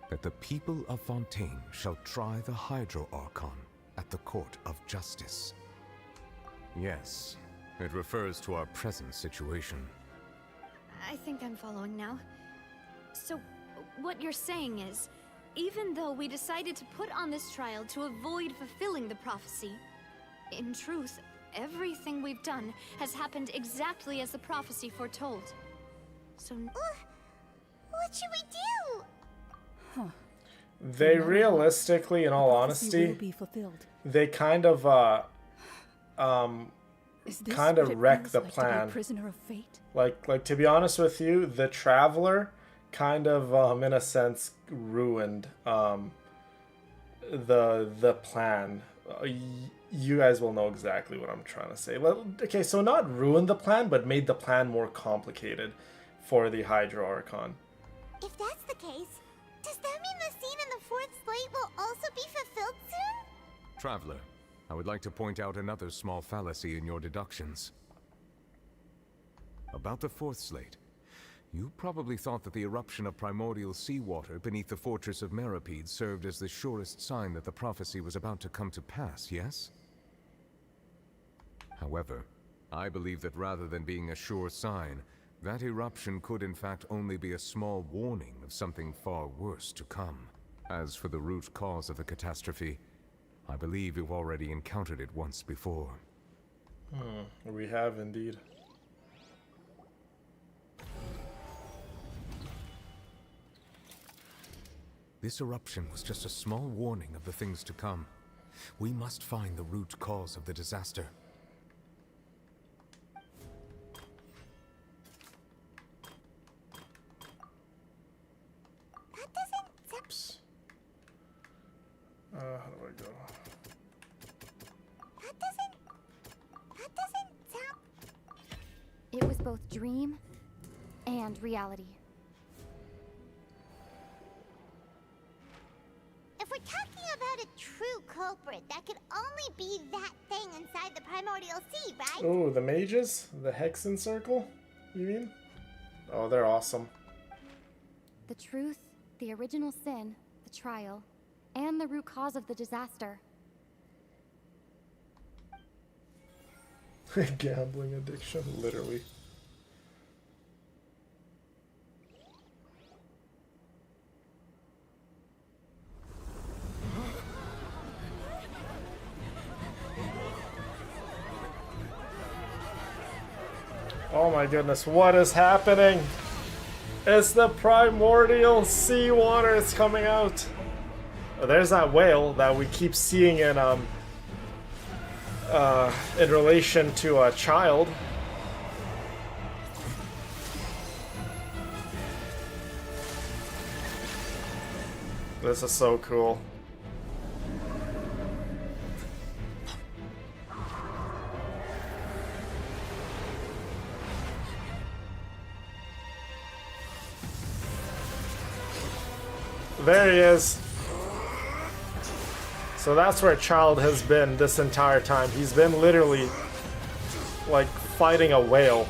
that the people of Fontaine shall try the Hydro Archon at the court of justice. Yes, it refers to our present situation. I think I'm following now. So, what you're saying is, even though we decided to put on this trial to avoid fulfilling the prophecy, in truth, everything we've done has happened exactly as the prophecy foretold. So... What should we do? They realistically, in all honesty, will be fulfilled. they kind of Is this kind what of it wreck feels the like to be a plan. prisoner of fate? Like to be honest with you, the Traveler kind of in a sense ruined the plan. You guys will know exactly what I'm trying to say. Well, okay, so not ruined the plan, but made the plan more complicated for the Hydro Archon. If that's the case, does that mean the scene in the fourth slate will also be fulfilled soon? Traveler, I would like to point out another small fallacy in your deductions. About the fourth slate, you probably thought that the eruption of primordial seawater beneath the fortress of Meropide served as the surest sign that the prophecy was about to come to pass, yes? However, I believe that rather than being a sure sign, that eruption could in fact only be a small warning of something far worse to come. As for the root cause of the catastrophe, I believe you've already encountered it once before. We have indeed. This eruption was just a small warning of the things to come. We must find the root cause of the disaster. That doesn't sound... How do I go? That doesn't sound... It was both dream and reality. If we're talking about a true culprit, that could only be that thing inside the primordial sea, right? Oh, the mages? The Hexen Circle, you mean? Oh, they're awesome. The truth, the original sin, the trial, and the root cause of the disaster. Gambling addiction, literally. Oh my goodness, what is happening? It's the primordial seawater, it's coming out. Oh, there's that whale that we keep seeing in relation to a child. This is so cool. There he is. So that's where Child has been this entire time. He's been literally, like, fighting a whale.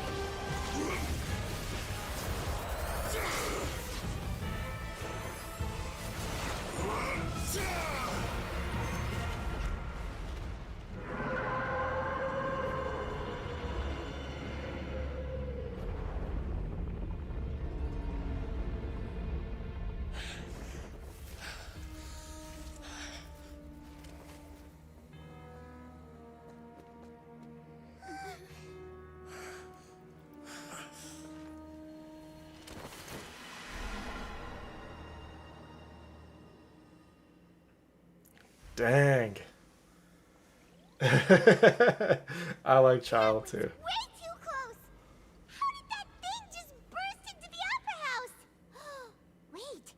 Dang. I like Child too. Way too close! How did that thing just burst into the Opera House? Wait,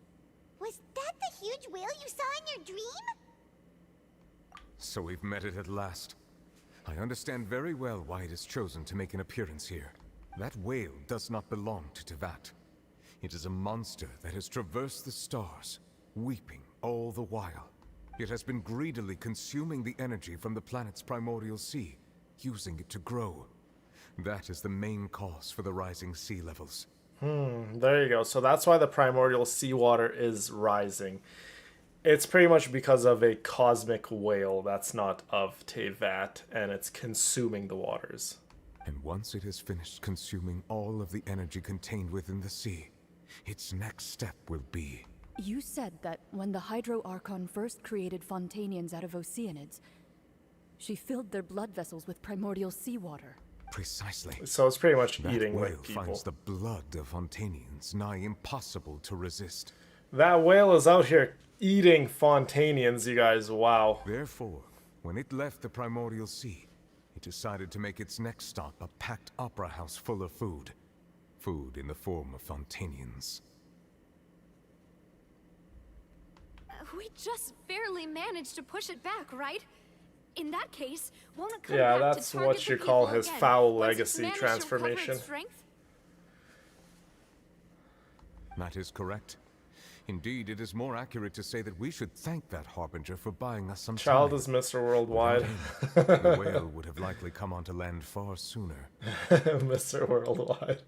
was that the huge whale you saw in your dream? So we've met it at last. I understand very well why it has chosen to make an appearance here. That whale does not belong to Tevat. It is a monster that has traversed the stars, weeping all the while. It has been greedily consuming the energy from the planet's primordial sea, using it to grow. That is the main cause for the rising sea levels. There you go. So that's why the primordial seawater is rising. It's pretty much because of a cosmic whale that's not of Tevat, and it's consuming the waters. And once it has finished consuming all of the energy contained within the sea, its next step will be... You said that when the Hydro Archon first created Fontanians out of Oceanids, she filled their blood vessels with primordial seawater. Precisely. So it's pretty much that eating whale like people. finds the blood of Fontanians nigh impossible to resist. That whale is out here eating Fontanians, you guys. Wow. Therefore, when it left the primordial sea, it decided to make its next stop a packed opera house full of food. Food in the form of Fontanians. We just barely managed to push it back, right? In that case, won't it come Yeah, back that's to target what you the call people his again foul once it's legacy managed to recover its transformation. strength? That is correct. Indeed, it is more accurate to say that we should thank that Harbinger for buying us some Child time. is Mr. Worldwide. The whale would have likely come onto land far sooner. Mr. Worldwide.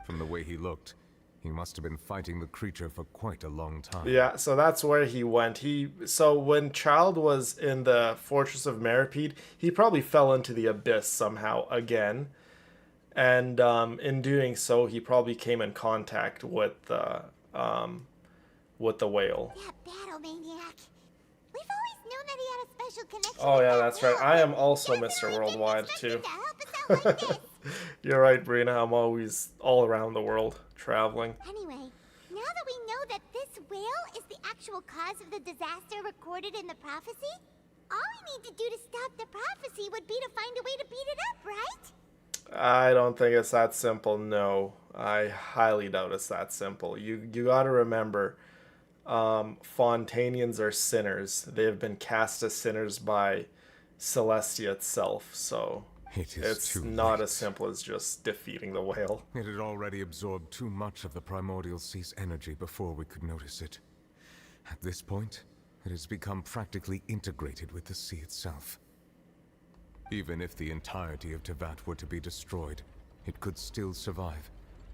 From the way he looked, he must have been fighting the creature for quite a long time. Yeah, so that's where he went. So when Child was in the Fortress of Meripede, he probably fell into the abyss somehow again. And in doing so, he probably came in contact with the whale. That battle maniac. We've always known that he had a special connection. Oh with yeah, that that's right. whale, I am but also definitely Mr. didn't Worldwide expect too. him to help us out like this. You're right, Brina. I'm always all around the world traveling. Anyway, now that we know that this whale is the actual cause of the disaster recorded in the prophecy, all we need to do to stop the prophecy would be to find a way to beat it up, right? I don't think it's that simple. No, I highly doubt it's that simple. You got to remember, Fontanians are sinners. They have been cast as sinners by Celestia itself, so it's not as simple as just defeating the whale. It had already absorbed too much of the primordial sea's energy before we could notice it. At this point, it has become practically integrated with the sea itself. Even if the entirety of Tevat were to be destroyed, it could still survive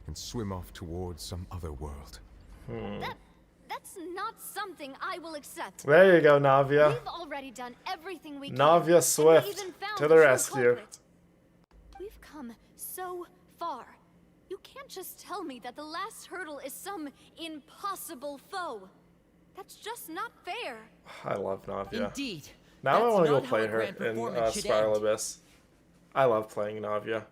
and swim off towards some other world. That's not something I will accept. There you go, Navia. We've already done everything we can. Navia and we Swift even found to the true rescue. culprit. We've come so far. You can't just tell me that the last hurdle is some impossible foe. That's just not fair. I love Navia. Indeed. Now I That's want to go not how play a her grand in performance should Spiral end. Abyss. I love playing Navia.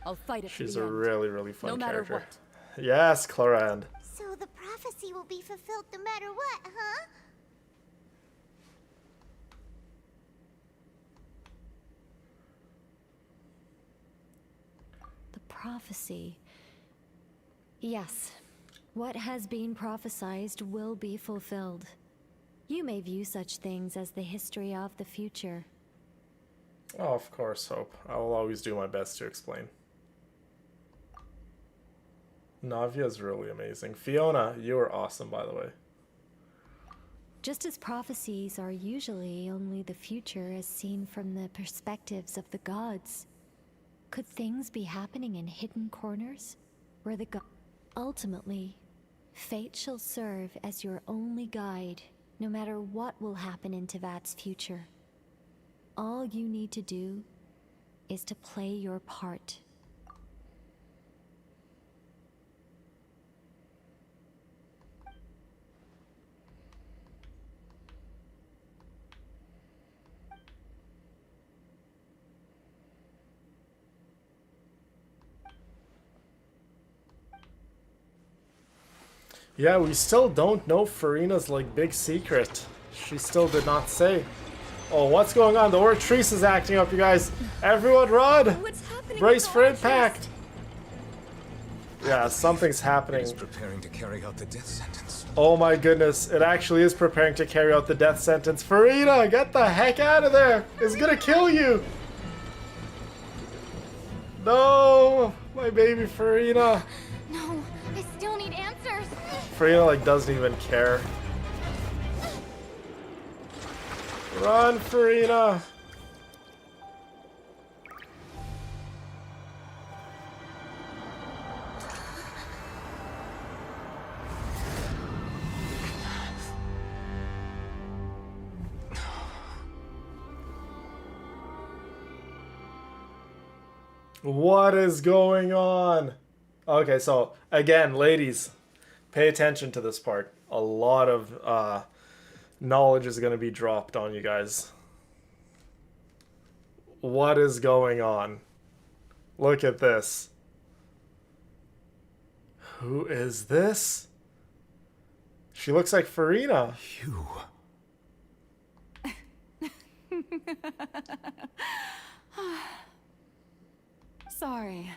I'll fight it She's to a the end, really, really fun no matter character. what. Yes, Clorand. So the prophecy will be fulfilled no matter what, huh? The prophecy. Yes. What has been prophesied will be fulfilled. You may view such things as the history of the future. Oh, of course, Hope. I will always do my best to explain. Navia's really amazing. Fiona, you are awesome, by the way. Just as prophecies are usually only the future as seen from the perspectives of the gods, could things be happening in hidden corners where the ultimately, fate shall serve as your only guide, no matter what will happen in Tevat's future. All you need to do is to play your part. Yeah, we still don't know Farina's like big secret. She still did not say. Oh, what's going on? The Oratrice is acting up, you guys. Everyone run! What's happening? Brace for impact! Yeah, something's happening. It's preparing to carry out the death sentence. Oh my goodness, it actually is preparing to carry out the death sentence. Farina, get the heck out of there! It's gonna kill you! No! My baby Farina! No, I still need answers. Farina like doesn't even care. Run, Farina! What is going on? Okay, so again, ladies, pay attention to this part. A lot of knowledge is going to be dropped on you guys. What is going on? Look at this. Who is this? She looks like Farina. You. Sorry.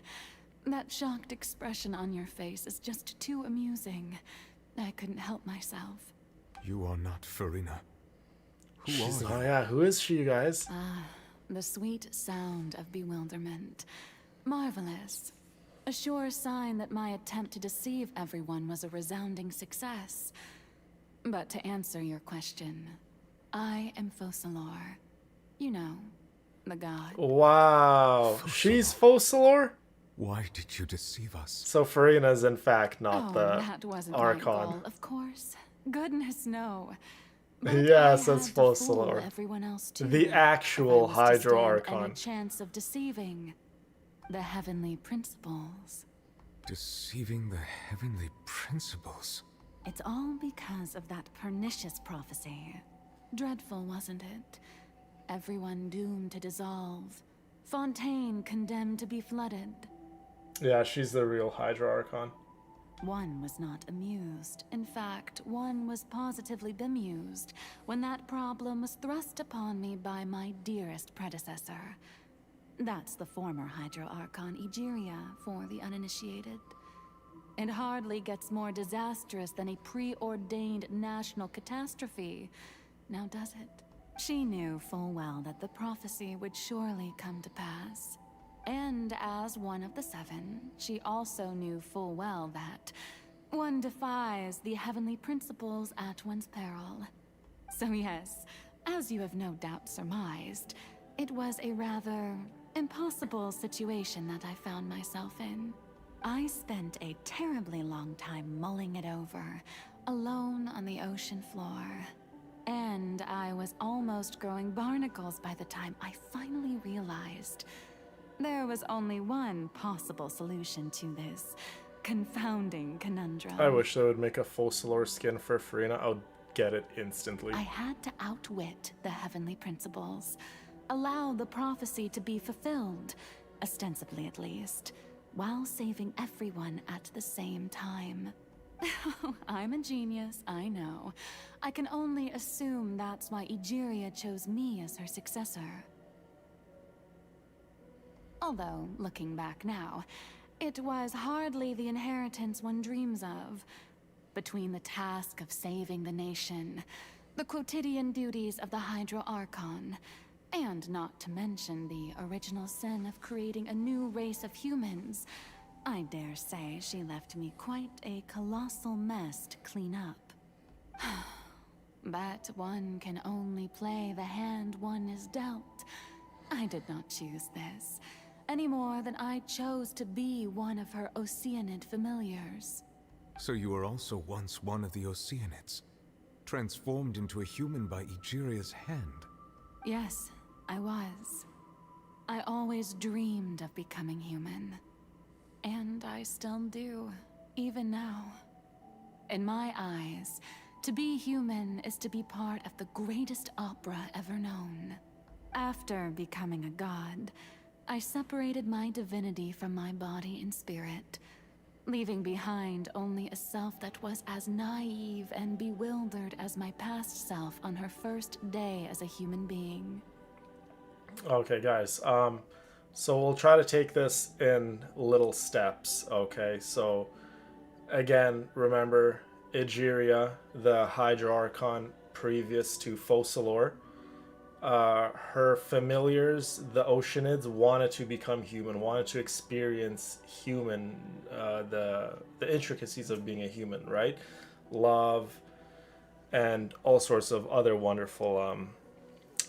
That shocked expression on your face is just too amusing. I couldn't help myself. You are not Farina. Who She's, are you? oh yeah, who is she, you guys? The sweet sound of bewilderment. Marvelous. A sure sign that my attempt to deceive everyone was a resounding success. But to answer your question, I am Focalor. You know, the god. Wow. She's Focalor? Why did you deceive us? So Farina is in fact not the that wasn't Archon. my goal, of course. Goodness, no. But Yes, I that's had to fool Focalor. everyone else too, The actual if I was to Hydro stand Archon. any chance of deceiving the heavenly principles. Deceiving the heavenly principles. It's all because of that pernicious prophecy. Dreadful, wasn't it? Everyone doomed to dissolve. Fontaine condemned to be flooded. Yeah, she's the real Hydro Archon. One was not amused. In fact, one was positively bemused when that problem was thrust upon me by my dearest predecessor. That's the former Hydro Archon Egeria, for the uninitiated. It hardly gets more disastrous than a preordained national catastrophe, now does it? She knew full well that the prophecy would surely come to pass. And as one of the seven, she also knew full well that one defies the heavenly principles at one's peril. So yes, as you have no doubt surmised, it was a rather impossible situation that I found myself in. I spent a terribly long time mulling it over, alone on the ocean floor. And I was almost growing barnacles by the time I finally realized there was only one possible solution to this confounding conundrum. I wish they would make a Focalor skin for Farina. I would get it instantly. I had to outwit the heavenly principles, allow the prophecy to be fulfilled, ostensibly at least, while saving everyone at the same time. I'm a genius, I know. I can only assume that's why Egeria chose me as her successor. Although, looking back now, it was hardly the inheritance one dreams of. Between the task of saving the nation, the quotidian duties of the Hydro Archon, and not to mention the original sin of creating a new race of humans, I dare say she left me quite a colossal mess to clean up. But one can only play the hand one is dealt. I did not choose this, any more than I chose to be one of her Oceanid familiars. So you were also once one of the Oceanids, transformed into a human by Egeria's hand. Yes, I was. I always dreamed of becoming human. And I still do, even now. In my eyes, to be human is to be part of the greatest opera ever known. After becoming a god, I separated my divinity from my body and spirit, leaving behind only a self that was as naive and bewildered as my past self on her first day as a human being. Okay, guys. So we'll try to take this in little steps. Okay, so again, remember Egeria, the Hydro Archon previous to Focalor. Her familiars, the Oceanids, wanted to become human, wanted to experience human, the intricacies of being a human, right? Love, and all sorts of other wonderful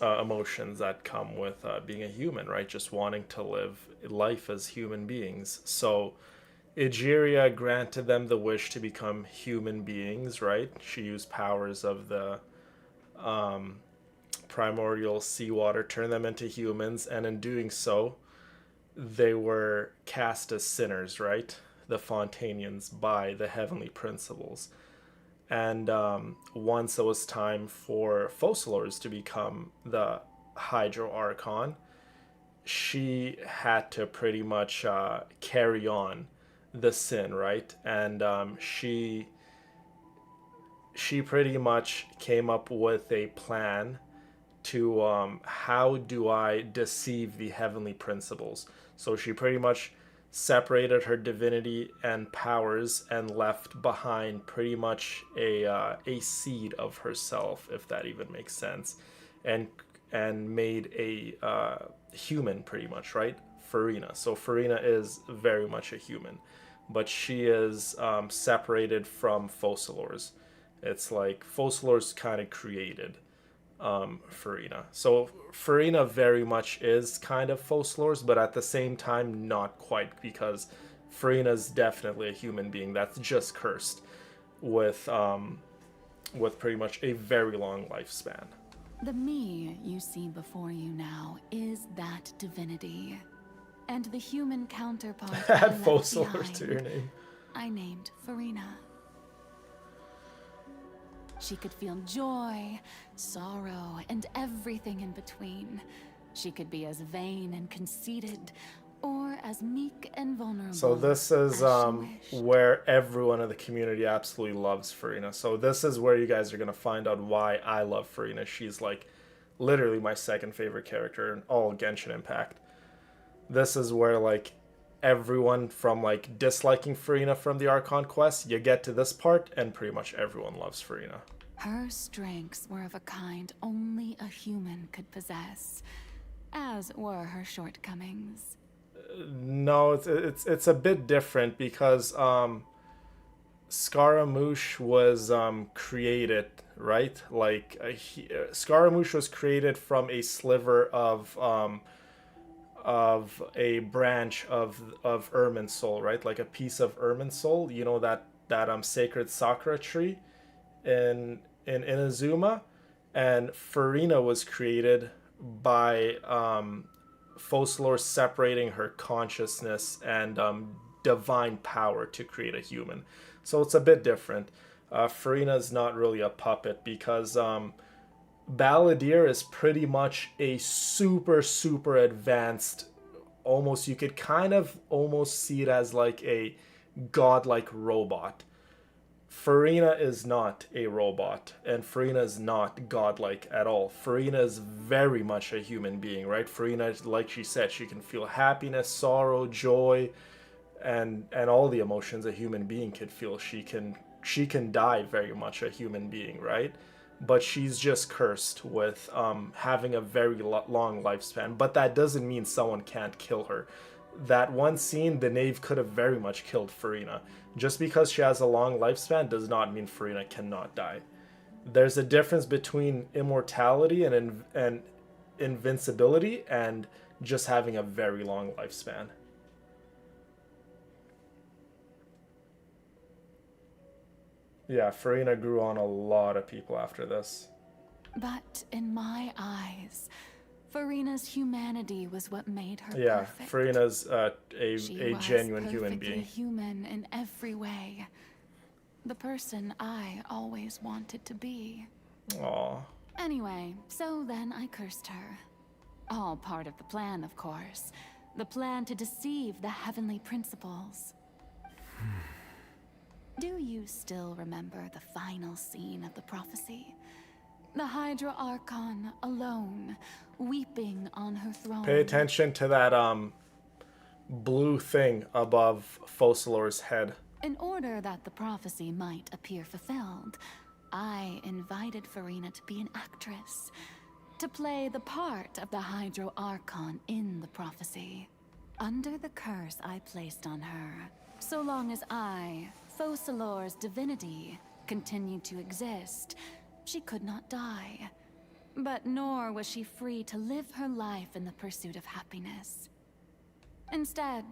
emotions that come with being a human, right? Just wanting to live life as human beings. So Egeria granted them the wish to become human beings, right? She used powers of the primordial seawater, turned them into humans, and in doing so, they were cast as sinners, right? The Fontanians by the heavenly principles. And once it was time for Focalors to become the Hydro Archon, she had to pretty much carry on the sin, right? And she pretty much came up with a plan to how do I deceive the heavenly principles. So she pretty much separated her divinity and powers and left behind pretty much a seed of herself, if that even makes sense, and made a human pretty much, right? Farina. So Farina is very much a human, but she is separated from Focalors. It's like Focalors kind of created Farina. So Farina very much is kind of Focalors, but at the same time not quite, because Farina's definitely a human being that's just cursed with pretty much a very long lifespan. The me you see before you now is that divinity. And the human counterpart Add I left Focalors behind, to your name. I named Farina. She could feel joy, sorrow, and everything in between. She could be as vain and conceited, or as meek and vulnerable. So this is where everyone in the community absolutely loves Farina. So this is where you guys are going to find out why I love Farina. She's like literally my second favorite character in all Genshin Impact. This is where like everyone from like disliking Farina from the Archon quest, you get to this part and pretty much everyone loves Farina. Her strengths were of a kind only a human could possess, as were her shortcomings. No, it's a bit different because Scaramouche was created, right? Like Scaramouche was created from a sliver of a branch of Irminsul, right? Like a piece of Irminsul, you know, that sacred sakura tree in Inazuma, and Farina was created by Focalor separating her consciousness and divine power to create a human. So it's a bit different. Farina is not really a puppet because Balladeer is pretty much a super advanced, almost, you could kind of almost see it as like a godlike robot. Farina is not a robot, and Farina is not godlike at all. Farina is very much a human being, right? Farina, like she said, she can feel happiness, sorrow, joy, and all the emotions a human being could feel. She can die very much a human being, right? but she's just cursed with having a very long lifespan. But that doesn't mean someone can't kill her. That one scene, the knave could have very much killed Farina. Just because she has a long lifespan does not mean Farina cannot die. There's a difference between immortality and invincibility and just having a very long lifespan. Yeah, Farina grew on a lot of people after this. But in my eyes, Farina's humanity was what made her perfect. Farina's a genuine human perfectly being. Human in every way. The person I always wanted to be. Aww. Anyway, so then I cursed her. All part of the plan, of course. The plan to deceive the heavenly principles. Do you still remember the final scene of the prophecy? The Hydra Archon, alone, weeping on her throne. Pay attention to that blue thing above Focalor's head. In order that the prophecy might appear fulfilled, I invited Farina to be an actress, to play the part of the Hydro Archon in the prophecy. Under the curse I placed on her, so long as I, Focalor's divinity, continued to exist, she could not die. But nor was she free to live her life in the pursuit of happiness. Instead,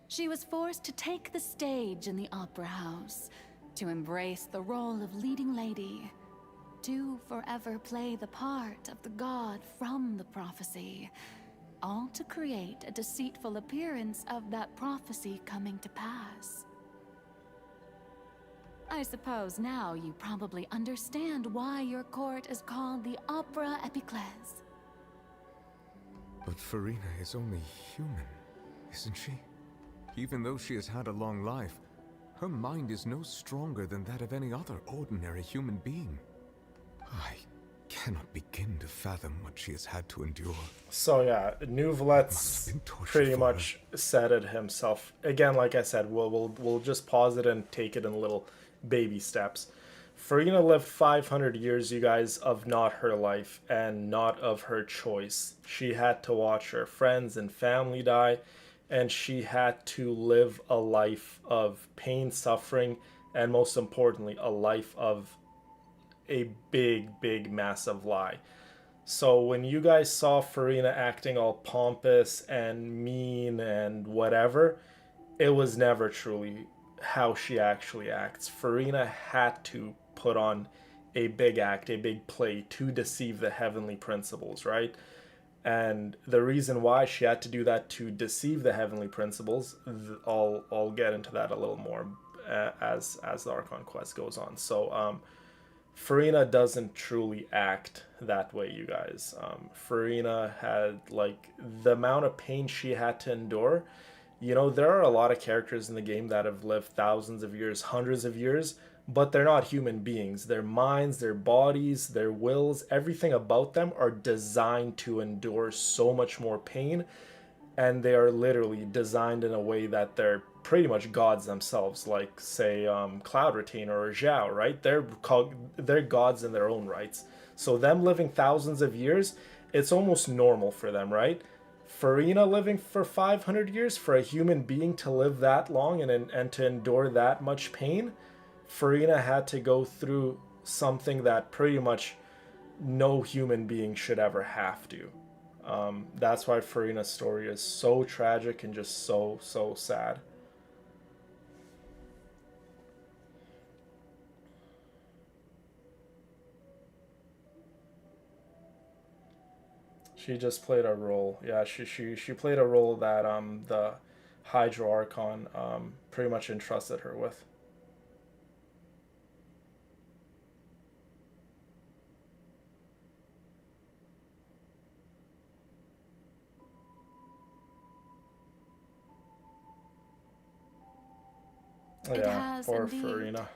she was forced to take the stage in the opera house, to embrace the role of leading lady, to forever play the part of the god from the prophecy, all to create a deceitful appearance of that prophecy coming to pass. I suppose now you probably understand why your court is called the Opera Epiclese. But Farina is only human, isn't she? Even though she has had a long life, her mind is no stronger than that of any other ordinary human being. I cannot begin to fathom what she has had to endure. So yeah, Nuvelet's pretty much said it himself. Again, like I said, we'll just pause it and take it in little baby steps. Farina lived 500 years, you guys, of not her life and not of her choice. She had to watch her friends and family die, and she had to live a life of pain, suffering, and most importantly, a life of a big, massive lie. So when you guys saw Farina acting all pompous and mean and whatever, it was never truly how she actually acts. Farina had to put on a big act, a big play to deceive the heavenly principles, right? And the reason why she had to do that to deceive the heavenly principles, I'll get into that a little more as the Archon quest goes on. So Farina doesn't truly act that way, you guys. Farina had, like, the amount of pain she had to endure. You know, there are a lot of characters in the game that have lived thousands of years, hundreds of years, but they're not human beings. Their minds, their bodies, their wills, everything about them are designed to endure so much more pain, and they are literally designed in a way that they're pretty much gods themselves, like, say, Cloud Retainer or Zhao, right? They're gods in their own rights. So them living thousands of years, it's almost normal for them, right? Farina living for 500 years, for a human being to live that long and to endure that much pain, Farina had to go through something that pretty much no human being should ever have to. That's why Farina's story is so tragic and just so sad. She just played a role. Yeah, she played a role that the Hydro Archon pretty much entrusted her with. It has poor indeed. Farina.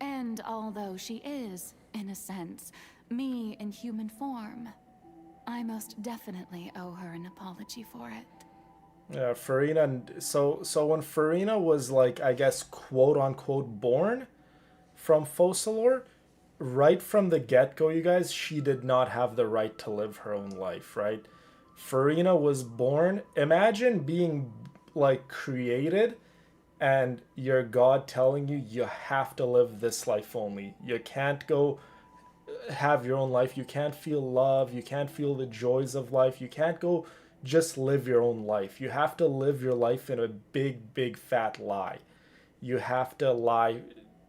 And although she is, in a sense, me in human form, I most definitely owe her an apology for it. Yeah, Farina. So when Farina was, like, I guess, quote unquote born from Focalor, right from the get-go, you guys, she did not have the right to live her own life, right? Farina was born. Imagine being like created and your God telling you you have to live this life only. You can't go have your own life. You can't feel love. You can't feel the joys of life. You can't go just live your own life. You have to live your life in a big, big fat lie. You have to lie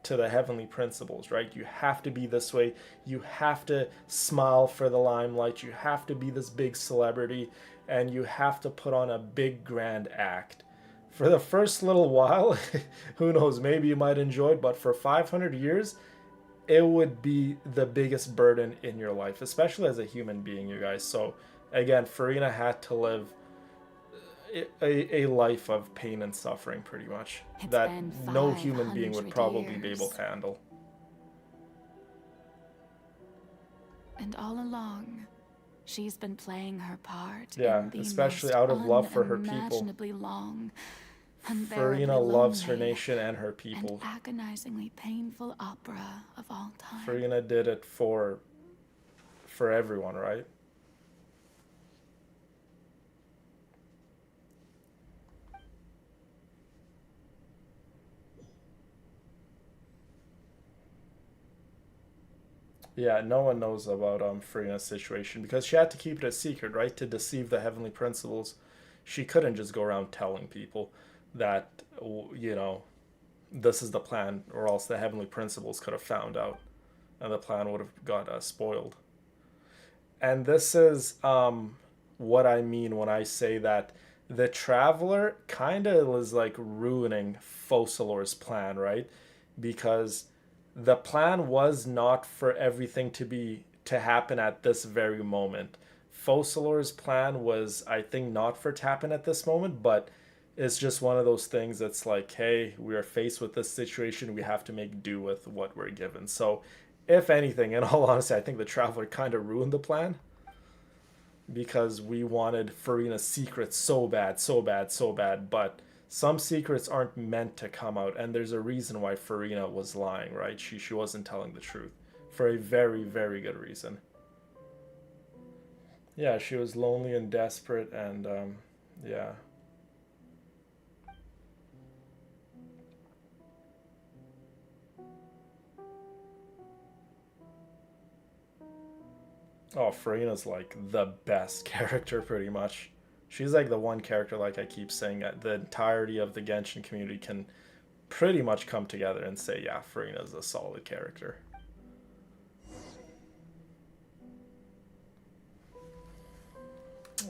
to the heavenly principles, right? You have to be this way. You have to smile for the limelight. You have to be this big celebrity, and you have to put on a big grand act. For the first little while, who knows, maybe you might enjoy it, but for 500 years, it would be the biggest burden in your life, especially as a human being, you guys. So again, Farina had to live a life of pain and suffering, pretty much, that no human being would probably be able to handle. And all along, she's been playing her part. Yeah, in the especially most out of love for her people. unimaginably long, Farina loves her nation and her people. and agonizingly painful opera of all time. Farina did it for everyone, right? Yeah, no one knows about Farina's situation because she had to keep it a secret, right? To deceive the heavenly principles. She couldn't just go around telling people that, you know, this is the plan, or else the heavenly principles could have found out and the plan would have got spoiled. And this is what I mean when I say that the Traveler kind of is like ruining Focalor's plan, right? Because the plan was not for everything to happen at this very moment. Focalor's plan was, I think, not for it to happen at this moment, but it's just one of those things that's like, hey, we are faced with this situation, we have to make do with what we're given. So, if anything, in all honesty, I think the Traveler kind of ruined the plan because we wanted Farina's secrets so bad, so bad, so bad, but some secrets aren't meant to come out, and there's a reason why Farina was lying, right? She wasn't telling the truth for a very, very good reason. Yeah, she was lonely and desperate, and yeah. Oh, Farina's like the best character, pretty much. She's like the one character, like I keep saying, that the entirety of the Genshin community can pretty much come together and say, yeah, Farina's a solid character.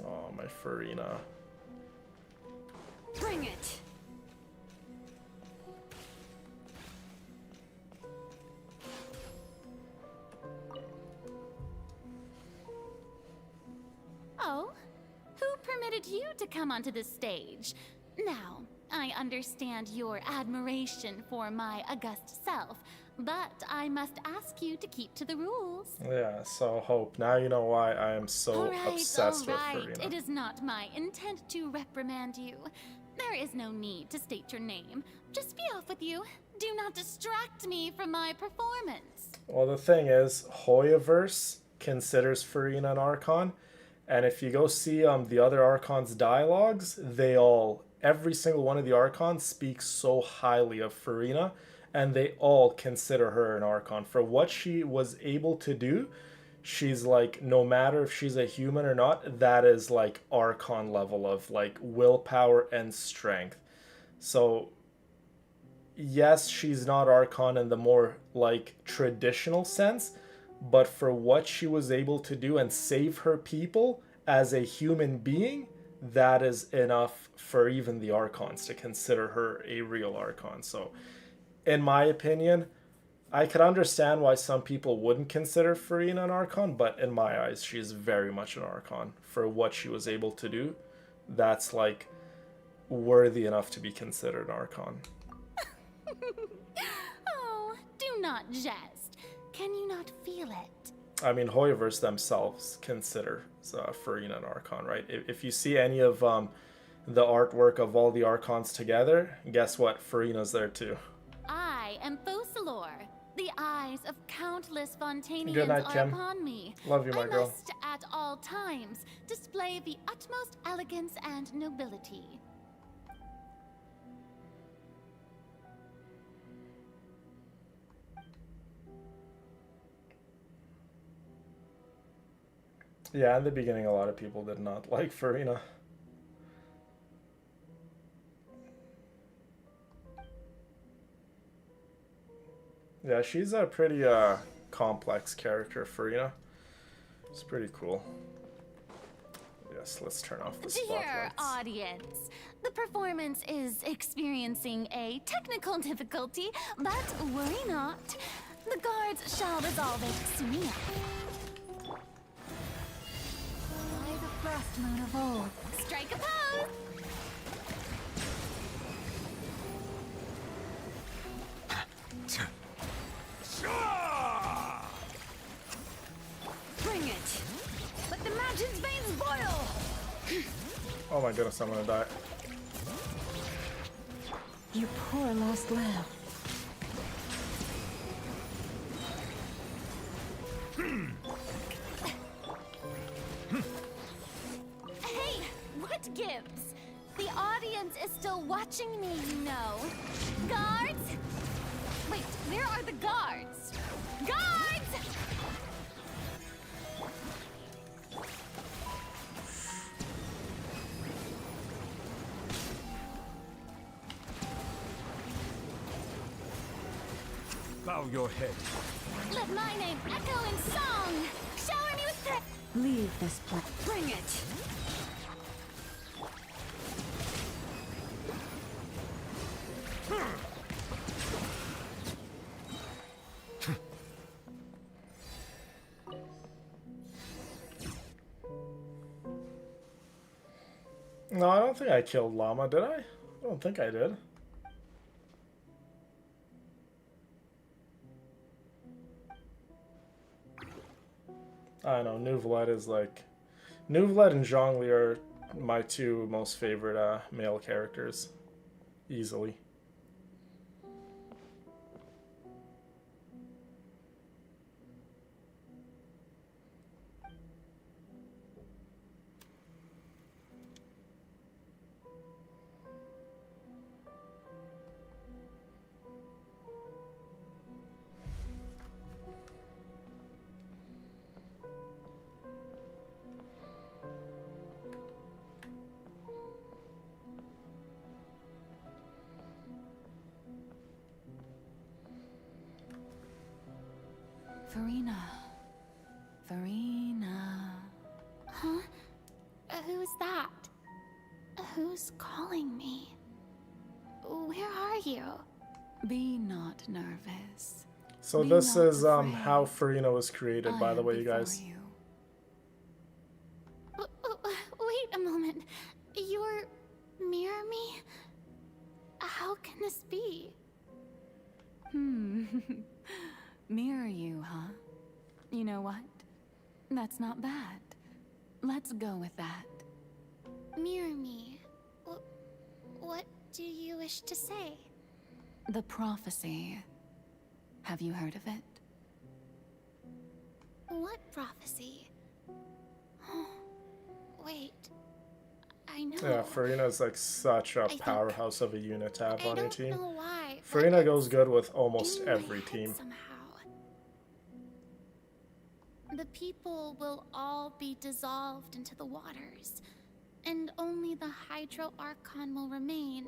Oh, my Farina. Bring it! Oh, who permitted you to come onto the stage? Now, I understand your admiration for my august self, but I must ask you to keep to the rules. Yeah, so Hope, now you know why I am so obsessed with all right. Farina. It is not my intent to reprimand you. There is no need to state your name. Just be off with you. Do not distract me from my performance. Well, the thing is, Hoyoverse considers Farina an Archon, and if you go see the other Archons' dialogues, every single one of the Archons speaks so highly of Farina, and they all consider her an Archon. For what she was able to do, she's like, no matter if she's a human or not, that is like Archon level of like willpower and strength. So yes, she's not Archon in the more like traditional sense, but for what she was able to do and save her people as a human being, that is enough for even the Archons to consider her a real Archon. So in my opinion, I could understand why some people wouldn't consider Farina an Archon, but in my eyes, she is very much an Archon. For what she was able to do, that's like worthy enough to be considered an Archon. Oh, do not jest. Can you not feel it? I mean, Hoyoverse themselves consider Farina an Archon, right? If you see any of the artwork of all the Archons together, guess what? Farina's there too. I am Focalor, the eyes of countless Fontanians Good night, are Kim. upon me. Love you, my I girl. must, at all times, display the utmost elegance and nobility. Yeah, in the beginning, a lot of people did not like Farina. Yeah, she's a pretty complex character, Farina. It's pretty cool. Yes, let's turn off the Dear spotlights. audience, the performance is experiencing a technical difficulty, but worry not. The guards shall resolve it soon enough. By the frost moon of old, strike a pose! Bring it! Let the Magic's veins boil! Oh my goodness, I'm gonna die. You poor lost lamb. Hey, what gives? The audience is still watching me, you know. Guards? Wait, where are the guards? Guards! Bow your head. Let my name echo in song! Shower me with threat! Leave this place. Bring it! No, I don't think I killed Llama, did I? I don't think I did. I know, Neuvillette is like... Neuvillette and Zhongli are my two most favorite male characters. Easily. Farina. Farina. Huh? Who's that? Who's calling me? Where are you? Be not nervous. So Be this not is afraid. how Farina was created, by the way, you guys. Wait a moment. You're mirror me? How can this be? Mirror you, huh? You know what? That's not bad. Let's go with that. Mirror me. What do you wish to say? The prophecy. Have you heard of it? What prophecy? Wait. I know. Yeah, Farina's like such a think- powerhouse of a unit to have I on your don't team. know why, but Farina goes good with almost in my every head team. somehow. The people will all be dissolved into the waters, and only the Hydro Archon will remain,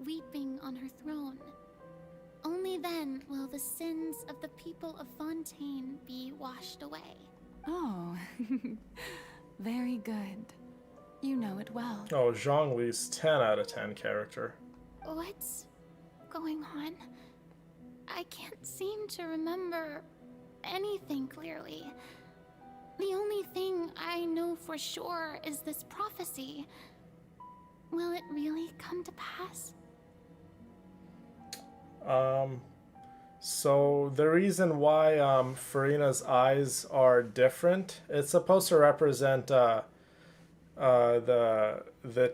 weeping on her throne. Only then will the sins of the people of Fontaine be washed away. Oh, very good. You know it well. Oh, Zhongli's 10 out of 10 character. What's going on? I can't seem to remember anything clearly. The only thing I know for sure is this prophecy. Will it really come to pass? So the reason why Farina's eyes are different, it's supposed to represent the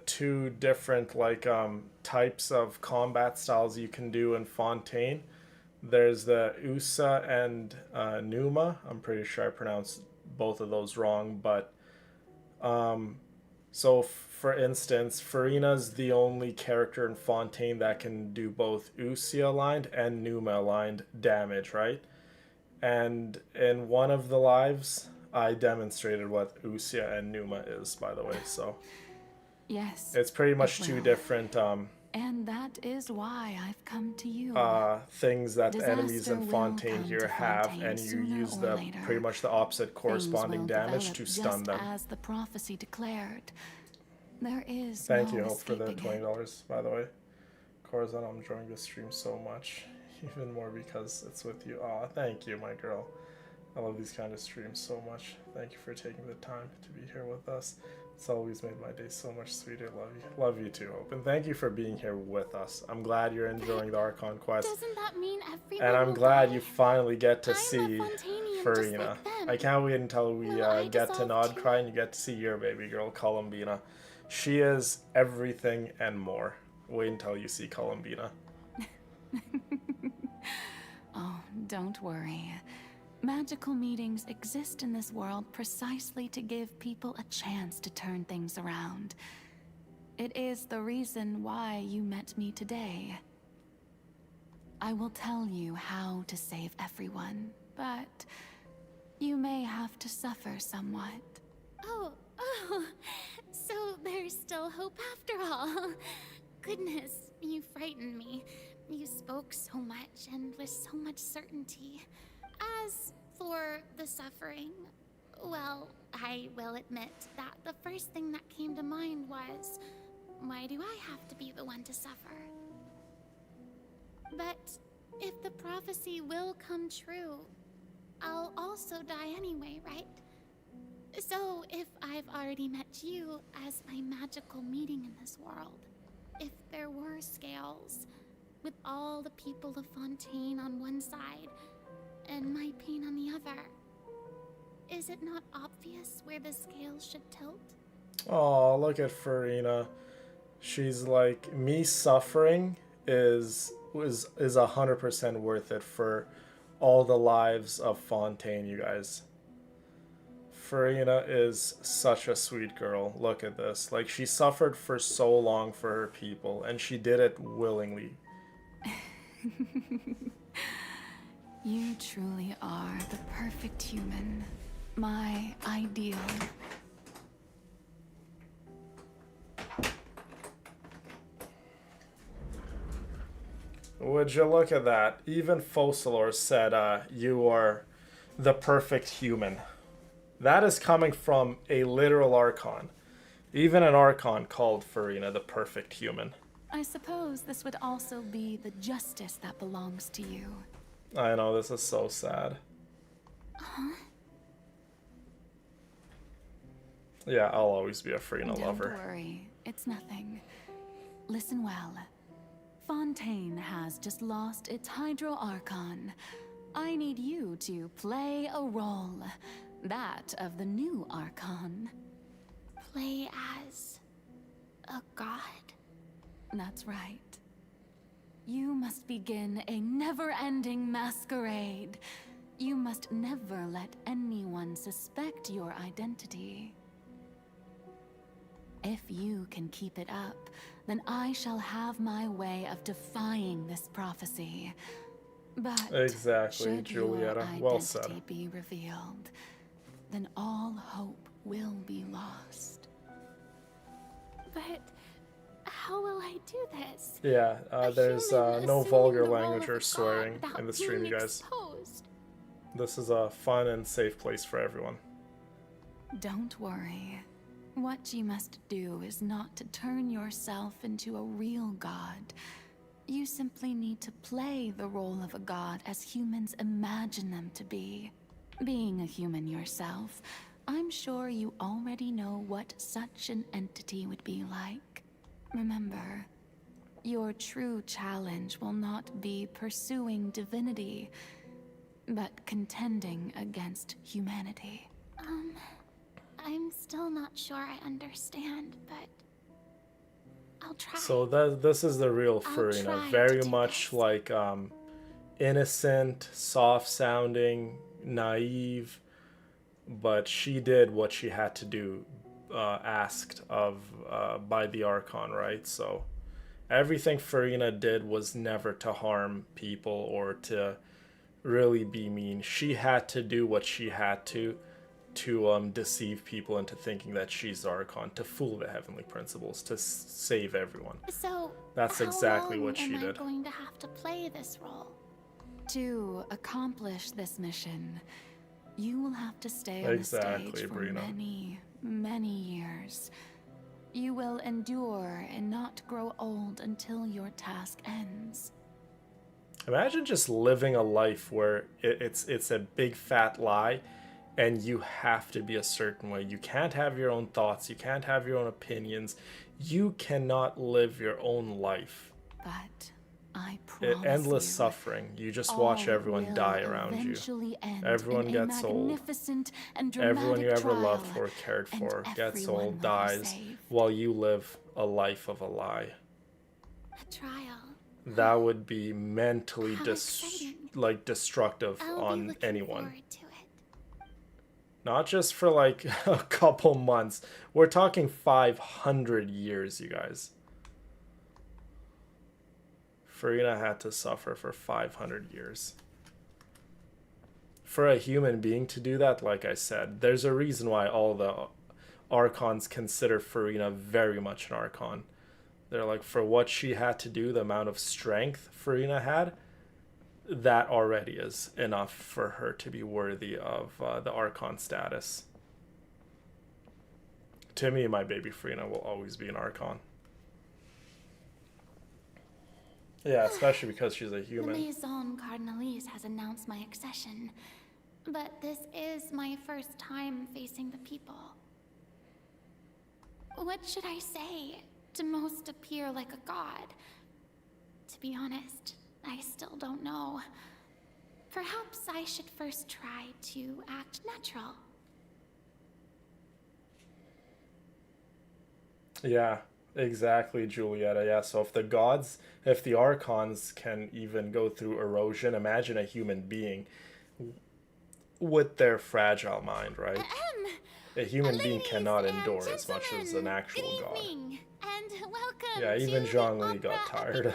two different like types of combat styles you can do in Fontaine. There's the Usa and Numa. I'm pretty sure I pronounced both of those wrong, but so for instance, Farina's the only character in Fontaine that can do both Usia aligned and Numa aligned damage, right? And in one of the lives, I demonstrated what Usia and Numa is, by the way, so Yes. it's pretty much it two will. different And that is why I've come to you. things that the Disaster enemies in will Fontaine come here to have, Fontaine and you sooner use or the later. pretty much the opposite corresponding Things will damage develop to stun just them. as the prophecy declared. There is Thank no you, Hope, for the escaping it. $20, by the way. Corazon, I'm enjoying this stream so much. Even more because it's with you. Aw, thank you, my girl. I love these kind of streams so much. Thank you for taking the time to be here with us. It's always made my day so much sweeter. Love you. Love you too, Hope. And thank you for being here with us. I'm glad you're enjoying the Archon quest. Doesn't that mean everyone And I'm will glad die? you finally get to I'm a see Fontanian, just Farina. like them. I can't wait until we Will I get to dissolve Nodcry and you get to see your baby girl, Columbina. She is everything and more. Wait until you see Columbina. Oh, don't worry. Magical meetings exist in this world precisely to give people a chance to turn things around. It is the reason why you met me today. I will tell you how to save everyone, but you may have to suffer somewhat. Oh, so there's still hope after all. Goodness, you frightened me. You spoke so much and with so much certainty. As for the suffering, well, I will admit that the first thing that came to mind was, why do I have to be the one to suffer? But if the prophecy will come true, I'll also die anyway, right? So if I've already met you as my magical meeting in this world, if there were scales, with all the people of Fontaine on one side, and my pain on the other, is it not obvious where the scales should tilt? Oh, look at Farina. She's like, me suffering is 100% worth it for all the lives of Fontaine, you guys. Farina is such a sweet girl. Look at this. Like, she suffered for so long for her people, and she did it willingly. You truly are the perfect human. My ideal. Would you look at that? Even Focalor said you are the perfect human. That is coming from a literal Archon. Even an Archon called Farina the perfect human. I suppose this would also be the justice that belongs to you. I know, this is so sad. Huh? Yeah, I'll always be a Farina lover. Don't worry, it's nothing. Listen well. Fontaine has just lost its Hydro Archon. I need you to play a role. That of the new Archon. Play as a god? That's right. You must begin a never-ending masquerade. You must never let anyone suspect your identity. If you can keep it up, then I shall have my way of defying this prophecy. But exactly, should Julieta. your Well said. identity be revealed, then all hope will be lost. But how will I do this? Yeah, there's human no assuming vulgar the role language of or a god swearing without in the stream, being you guys. exposed. This is a fun and safe place for everyone. Don't worry. What you must do is not to turn yourself into a real god. You simply need to play the role of a god as humans imagine them to be. Being a human yourself, I'm sure you already know what such an entity would be like. Remember, your true challenge will not be pursuing divinity, but contending against humanity. I'm still not sure I understand, but I'll try. So this is the real Farina, try to very do much like innocent, soft-sounding, naive, but she did what she had to do, asked of by the Archon, right? So everything Farina did was never to harm people or to really be mean. She had to do what she had to deceive people into thinking that she's the Archon, to fool the heavenly principles, to save everyone. So That's exactly what she am did. I going to have to play this role? To accomplish this mission, you will have to stay on the stage for many, many years. You will endure and not grow old until your task ends. Imagine just living a life where it's a big fat lie and you have to be a certain way. You can't have your own thoughts. You can't have your own opinions. You cannot live your own life. But I promise endless you, suffering. You just watch everyone die around you. Everyone gets old. Everyone you ever loved or cared for gets old, dies, while you live a life of a lie. A trial. That would be mentally destructive on anyone. Not just for like a couple months. We're talking 500 years, you guys. Farina had to suffer for 500 years. For a human being to do that, like I said, there's a reason why all the Archons consider Farina very much an Archon. They're like, for what she had to do, the amount of strength Farina had, that already is enough for her to be worthy of the Archon status. To me, my baby Farina will always be an Archon. Yeah, especially because she's a human. The Maison Cardinalise has announced my accession, but this is my first time facing the people. What should I say to most appear like a god? To be honest, I still don't know. Perhaps I should first try to act natural. Yeah, exactly, Julieta. Yeah, so if the Archons can even go through erosion, imagine a human being with their fragile mind, right? A human being cannot endure as much as an actual god. And welcome. Yeah, even Zhongli got tired.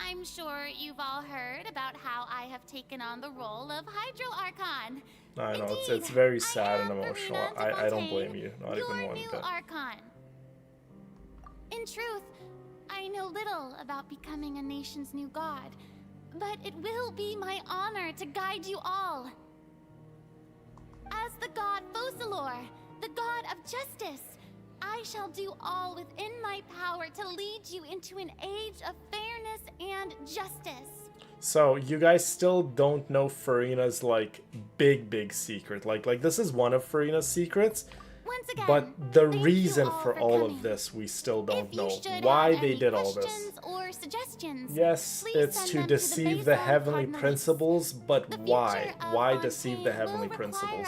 I'm sure you've all heard about how I have taken on the role of Hydro Archon. I know, it's very sad and emotional. I don't blame you, not even one bit. Archon. In truth, I know little about becoming a nation's new god, but it will be my honor to guide you all. As the god Focalor, the god of justice, I shall do all within my power to lead you into an age of fairness and justice. So you guys still don't know Farina's like big secret. Like this is one of Farina's secrets. Once again, but the reason for all of this we still don't know. Why they did all this. Or suggestions, yes, it's to deceive the heavenly principles, but why? Why deceive the heavenly principles?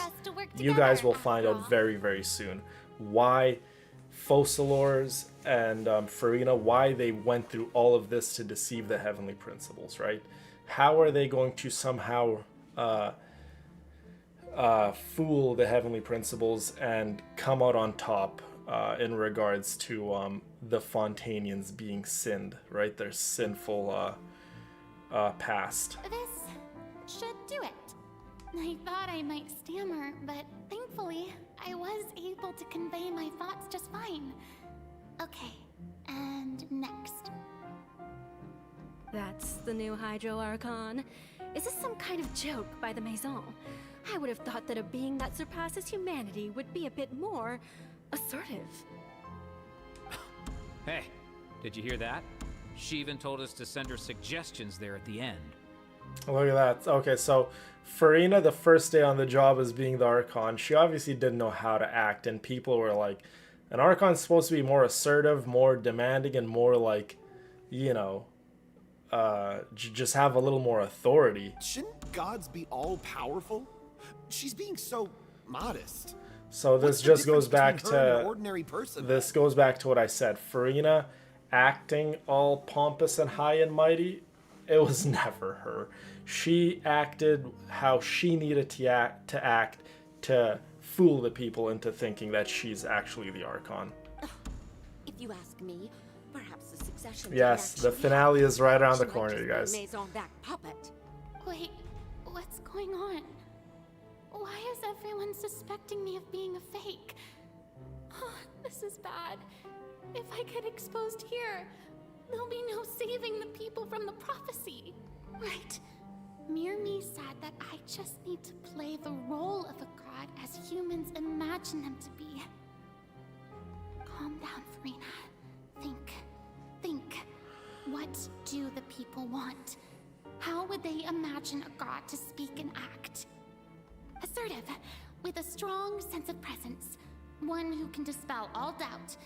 You guys will find out very soon. Why Focalors and Farina, why they went through all of this to deceive the heavenly principles, right? How are they going to somehow fool the heavenly principles and come out on top in regards to the Fontanians being sinned, right? Their sinful past. This should do it. I thought I might stammer, but thankfully I was able to convey my thoughts just fine. Okay, and next. That's the new Hydro Archon. Is this some kind of joke by the Maison? I would have thought that a being that surpasses humanity would be a bit more assertive. Hey, did you hear that? She even told us to send her suggestions there at the end. Look at that. Okay, so Farina, the first day on the job as being the Archon, she obviously didn't know how to act, and people were like, an Archon's supposed to be more assertive, more demanding, and more like, you know, just have a little more authority. Shouldn't gods be all-powerful? She's being so modest. So this just goes back to ordinary person. This goes back to what I said. Farina acting all pompous and high and mighty It was never her. She acted how she needed to act to fool the people into thinking that she's actually the Archon. If you ask me, perhaps the succession. Yes, the finale is right around the corner, you guys. Wait, what's going on? Why is everyone suspecting me of being a fake? Oh, this is bad. If I get exposed here, there'll be no saving the people from the prophecy. Right. Mirmi said that I just need to play the role of a god as humans imagine them to be. Calm down, Farina. Think. What do the people want? How would they imagine a god to speak and act? Assertive, with a strong sense of presence. One who can dispel all doubt.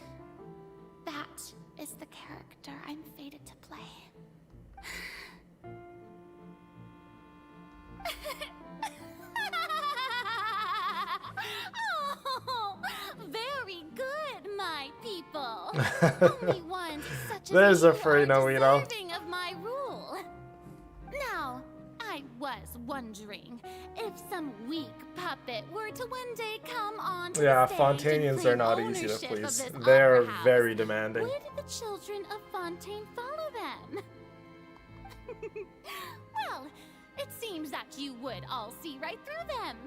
That is the character I'm fated to play. Oh, very good, my people. Only ones such as There's a you Farina are we know. deserving of my rule. Now, I was wondering if some weak puppet were to one day come on to Yeah, the stage and Fontanians claim are not easy to ownership of please. this They're opera house. very demanding. Would the children of Fontaine follow them? Well, it seems that you would all see right through them.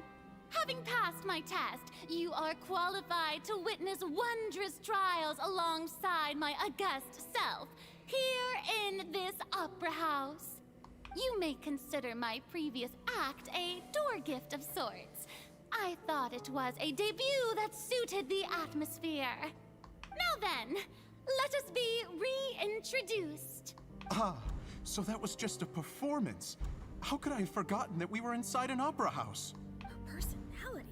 Having passed my test, you are qualified to witness wondrous trials alongside my august self, here in this opera house. You may consider my previous act a door gift of sorts. I thought it was a debut that suited the atmosphere. Now then, let us be reintroduced. Ah, so that was just a performance. How could I have forgotten that we were inside an opera house? A personality?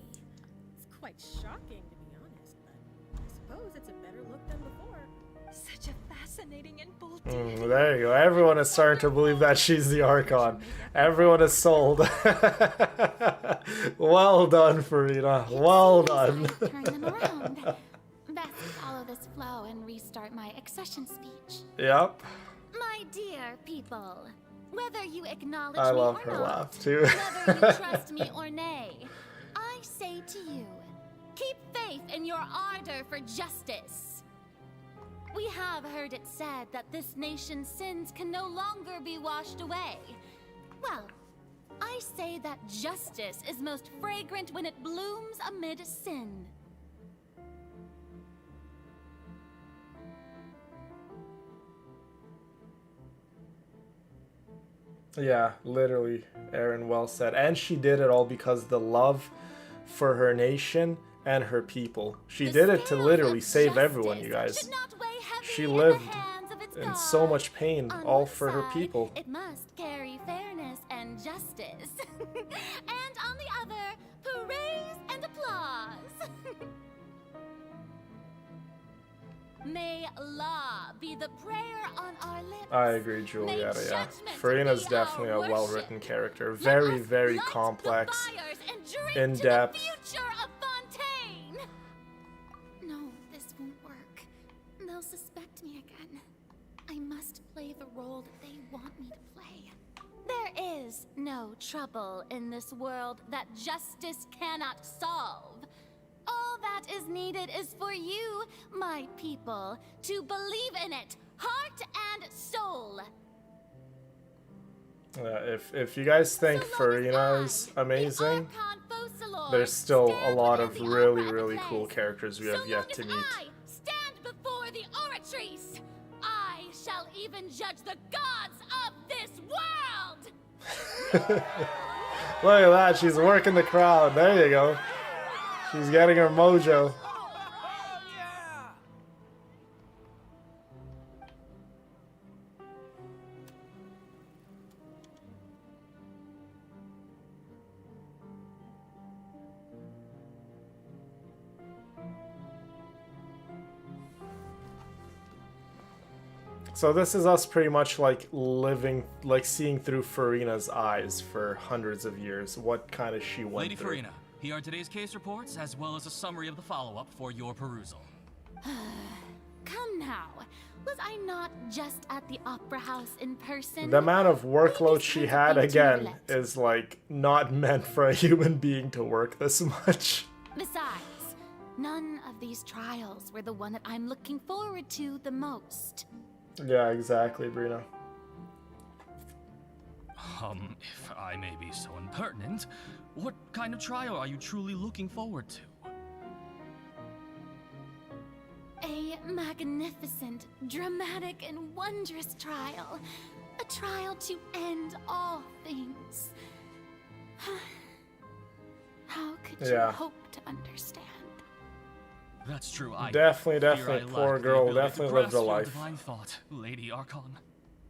It's quite shocking, to be honest, but I suppose it's a better look than before. Such a fascinating and bold There you go. Everyone is starting to believe that she's the Archon. Everyone is sold. Well done, Farina. Well done. Turn them around. Best follow this flow and restart my accession speech. Yep. My dear people, whether you acknowledge I me love or her not, laugh, too. whether you trust me or nay, I say to you, keep faith in your ardor for justice. We have heard it said that this nation's sins can no longer be washed away. Well, I say that justice is most fragrant when it blooms amid sin. Yeah, literally, Aaron, well said. And she did it all because the love for her nation and her people. She did it to literally save everyone, you guys. She lived in so much pain, all for her people. It must carry fairness and justice. And on the other, praise and applause. May law be the prayer on our lips. I agree, Julieta, yeah. Farina's definitely a well-written character. Very, very complex, in-depth. No, this won't work. They'll suspect me again. I must play the role that they want me to play. There is no trouble in this world that justice cannot solve. All that is needed is for you, my people, to believe in it, heart and soul. If you guys think Farina is amazing, there's still a lot of really, really cool characters we have yet to meet. Stand before the oratrice. I shall even judge the gods of this world. Look at that, she's working the crowd. There you go. She's getting her mojo. So this is us pretty much like living, like seeing through Farina's eyes for hundreds of years. What kind of she went Lady through. Farina, here are today's case reports, as well as a summary of the follow-up for your perusal. come now. Was I not just at the Opera House in person? The amount of workload she had, be too again, roulette. is like not meant for a human being to work this much. Besides, none of these trials were the one that I'm looking forward to the most. Yeah, exactly, Brina. If I may be so impertinent, what kind of trial are you truly looking forward to? A magnificent, dramatic, and wondrous trial. A trial to end all things. How could you hope to understand? That's true. I Definitely, fear I poor lack the girl, ability to definitely lived grasp a your life. divine thought, Lady Archon.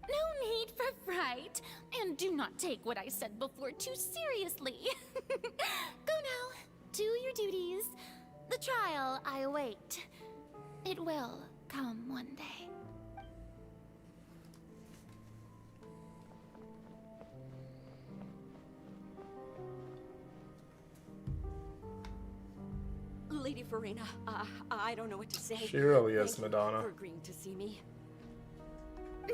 No need for fright, and do not take what I said before too seriously. Go now, do your duties. The trial I await. It will come one day. Lady Verena, I don't know what to say. She really is, Thank you Madonna. for agreeing to see me.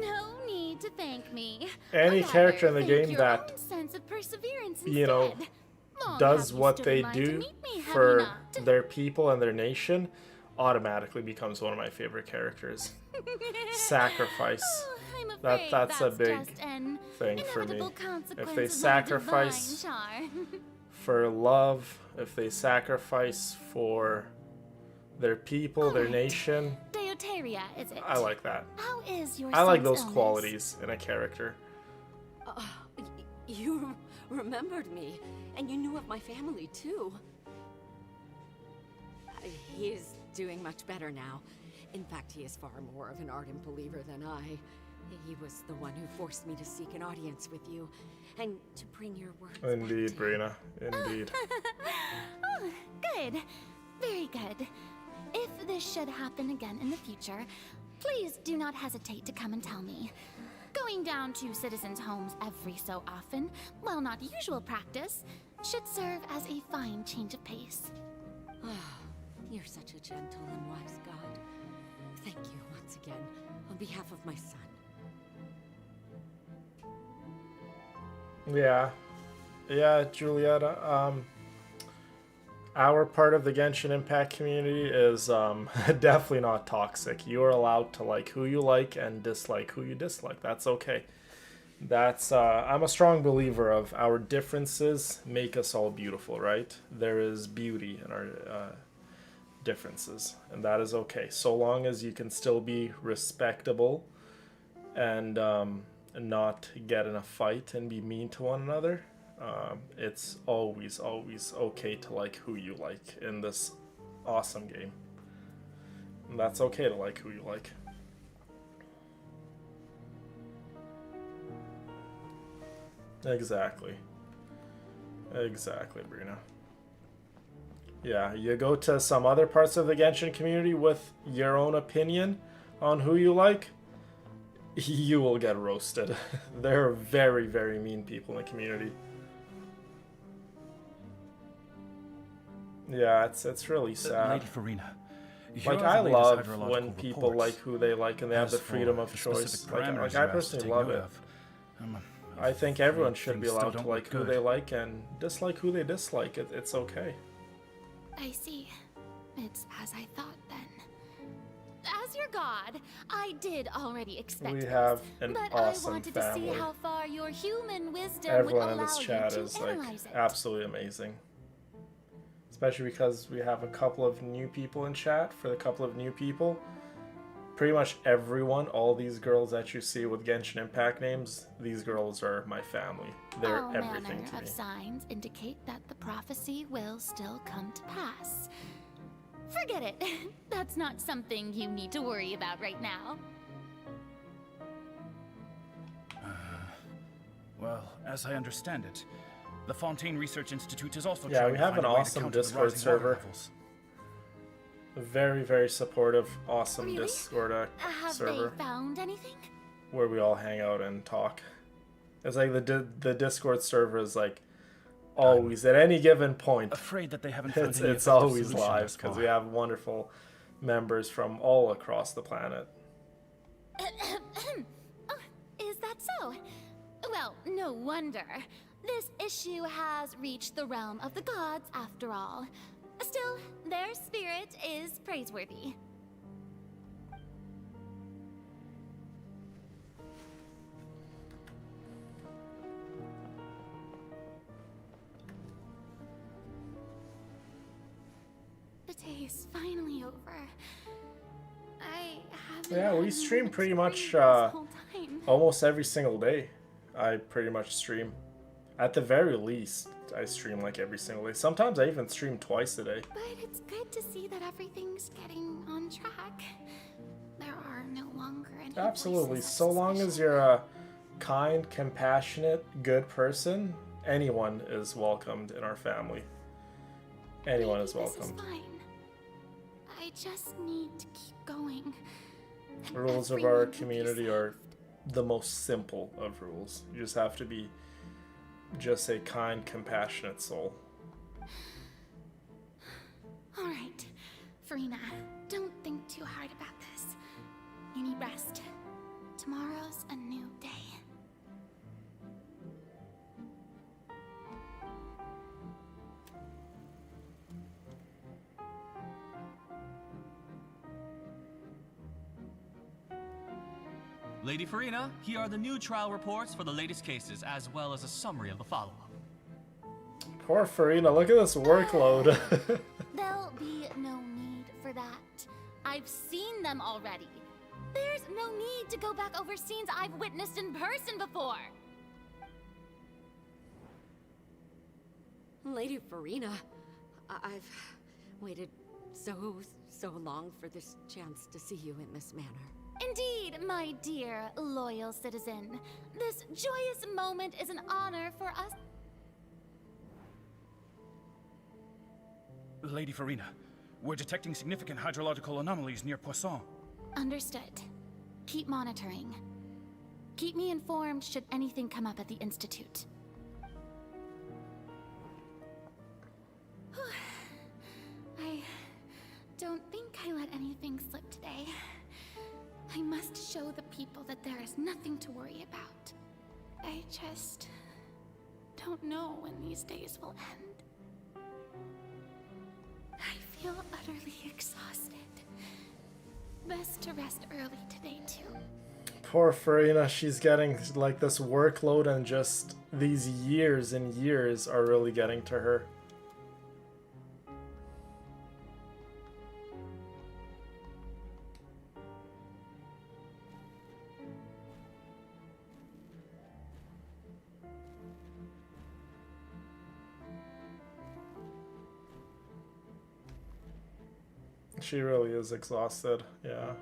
No need to thank me. Any Rather, character in the thank game your that, own sense of perseverance you know, instead. Long does have you what stood they in line to do meet me, have you for not? their people and their nation, automatically becomes one of my favorite characters. Sacrifice. I'm afraid That's a big just an thing for me. inevitable If consequence they of my sacrifice divine charm. for love, if they sacrifice for their people, their nation, Deoteria, is it? I like that. How is your I like son's those illness? qualities in a character. You remembered me, and you knew of my family too. He is doing much better now. In fact, he is far more of an ardent believer than I. He was the one who forced me to seek an audience with you, and to bring your words Indeed, Brina. Indeed. Oh, good. Very good. If this should happen again in the future, please do not hesitate to come and tell me. Going down to citizens' homes every so often, while not usual practice, should serve as a fine change of pace. You're such a gentle and wise god. Thank you once again, on behalf of my son. Yeah. Yeah, Julieta. Our part of the Genshin Impact community is definitely not toxic. You are allowed to like who you like and dislike who you dislike. That's okay. That's I'm a strong believer of our differences make us all beautiful, right? There is beauty in our differences, and that is okay. So long as you can still be respectable and not get in a fight and be mean to one another. It's always okay to like who you like in this awesome game. And that's okay to like who you like. Exactly. Exactly, Brina. Yeah, you go to some other parts of the Genshin community with your own opinion on who you like, you will get roasted. There are very, very mean people in the community. Yeah, it's really sad. Lady Verena, like, I love when people like who they like and they have the freedom of choice. Like I personally love it. I think everyone should be allowed to like who they like and dislike who they dislike. It's okay. I see. It's as I thought then. As your god, I did already expect We have an but awesome I wanted family. to see how far your human wisdom Everyone would in allow this you chat to is like analyze it. absolutely amazing. Especially because we have a couple of new people in chat. For the couple of new people, pretty much everyone, all these girls that you see with Genshin Impact names, these girls are my family. They're All everything manner to me. of signs indicate that the prophecy will still come to pass. Forget it. That's not something you need to worry about right now. Well, as I understand it, the Fontaine Research Institute is also Yeah, trying we to have find an a way to awesome counter the Discord rising water server. levels. A very, very supportive, awesome Really? Discord Have server they found anything? where we all hang out and talk. It's like the Discord server is like always at any given point. Afraid that they haven't found any It's effective always solution live thus because far. we have wonderful members from all across the planet. Oh, is that so? Well, no wonder. This issue has reached the realm of the gods, after all. Still, their spirit is praiseworthy. The day is finally over. I haven't Yeah, we had stream much pretty much break this whole time. almost every single day. I pretty much stream. At the very least, I stream like every single day. Sometimes I even stream twice a day. But it's good to see that everything's getting on track. There are no longer any Absolutely. voices of So long as you're a kind, compassionate, good person, anyone is welcomed in our family. Anyone is Maybe this welcomed. fine. I just need to keep going. The rules of our community are the most simple of rules. You just have to be just a kind, compassionate soul. All right, Farina, don't think too hard about this. You need rest. Tomorrow's a new day. Lady Farina, here are the new trial reports for the latest cases, as well as a summary of the follow-up. Poor Farina, look at this workload. There'll be no need for that. I've seen them already. There's no need to go back over scenes I've witnessed in person before. Lady Farina, I've waited so long for this chance to see you in this manner. Indeed, my dear, loyal citizen. This joyous moment is an honor for us. Lady Farina, we're detecting significant hydrological anomalies near Poisson. Understood. Keep monitoring. Keep me informed should anything come up at the Institute. I don't think I let anything slip today. I must show the people that there is nothing to worry about. I just don't know when these days will end. I feel utterly exhausted. Best to rest early today, too. Poor Farina, she's getting like this workload, and just these years and years are really getting to her. She really is exhausted, yeah.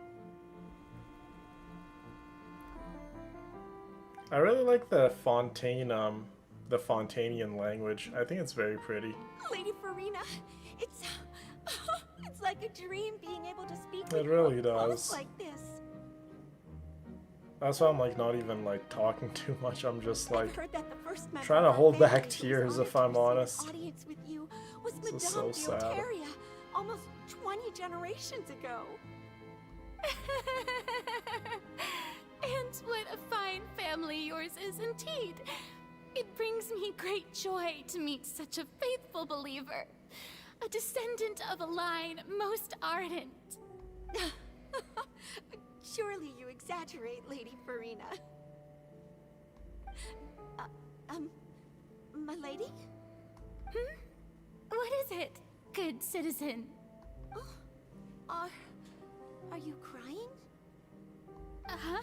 I really like the the Fontanian language. I think it's very pretty. Lady Farina, it's like a dream being able to speak It with really you does. like this. That's why I'm like not even like talking too much. I'm just like I've heard that the first member trying of to our hold family back who was tears honored if to I'm receive an honest. audience with you was This is Madame so sad. Deotaria, almost 20 generations ago. And what a fine family yours is indeed. It brings me great joy to meet such a faithful believer. A descendant of a line most ardent. Surely you exaggerate, Lady Farina. My lady? What is it, good citizen? Are you crying? Uh-huh.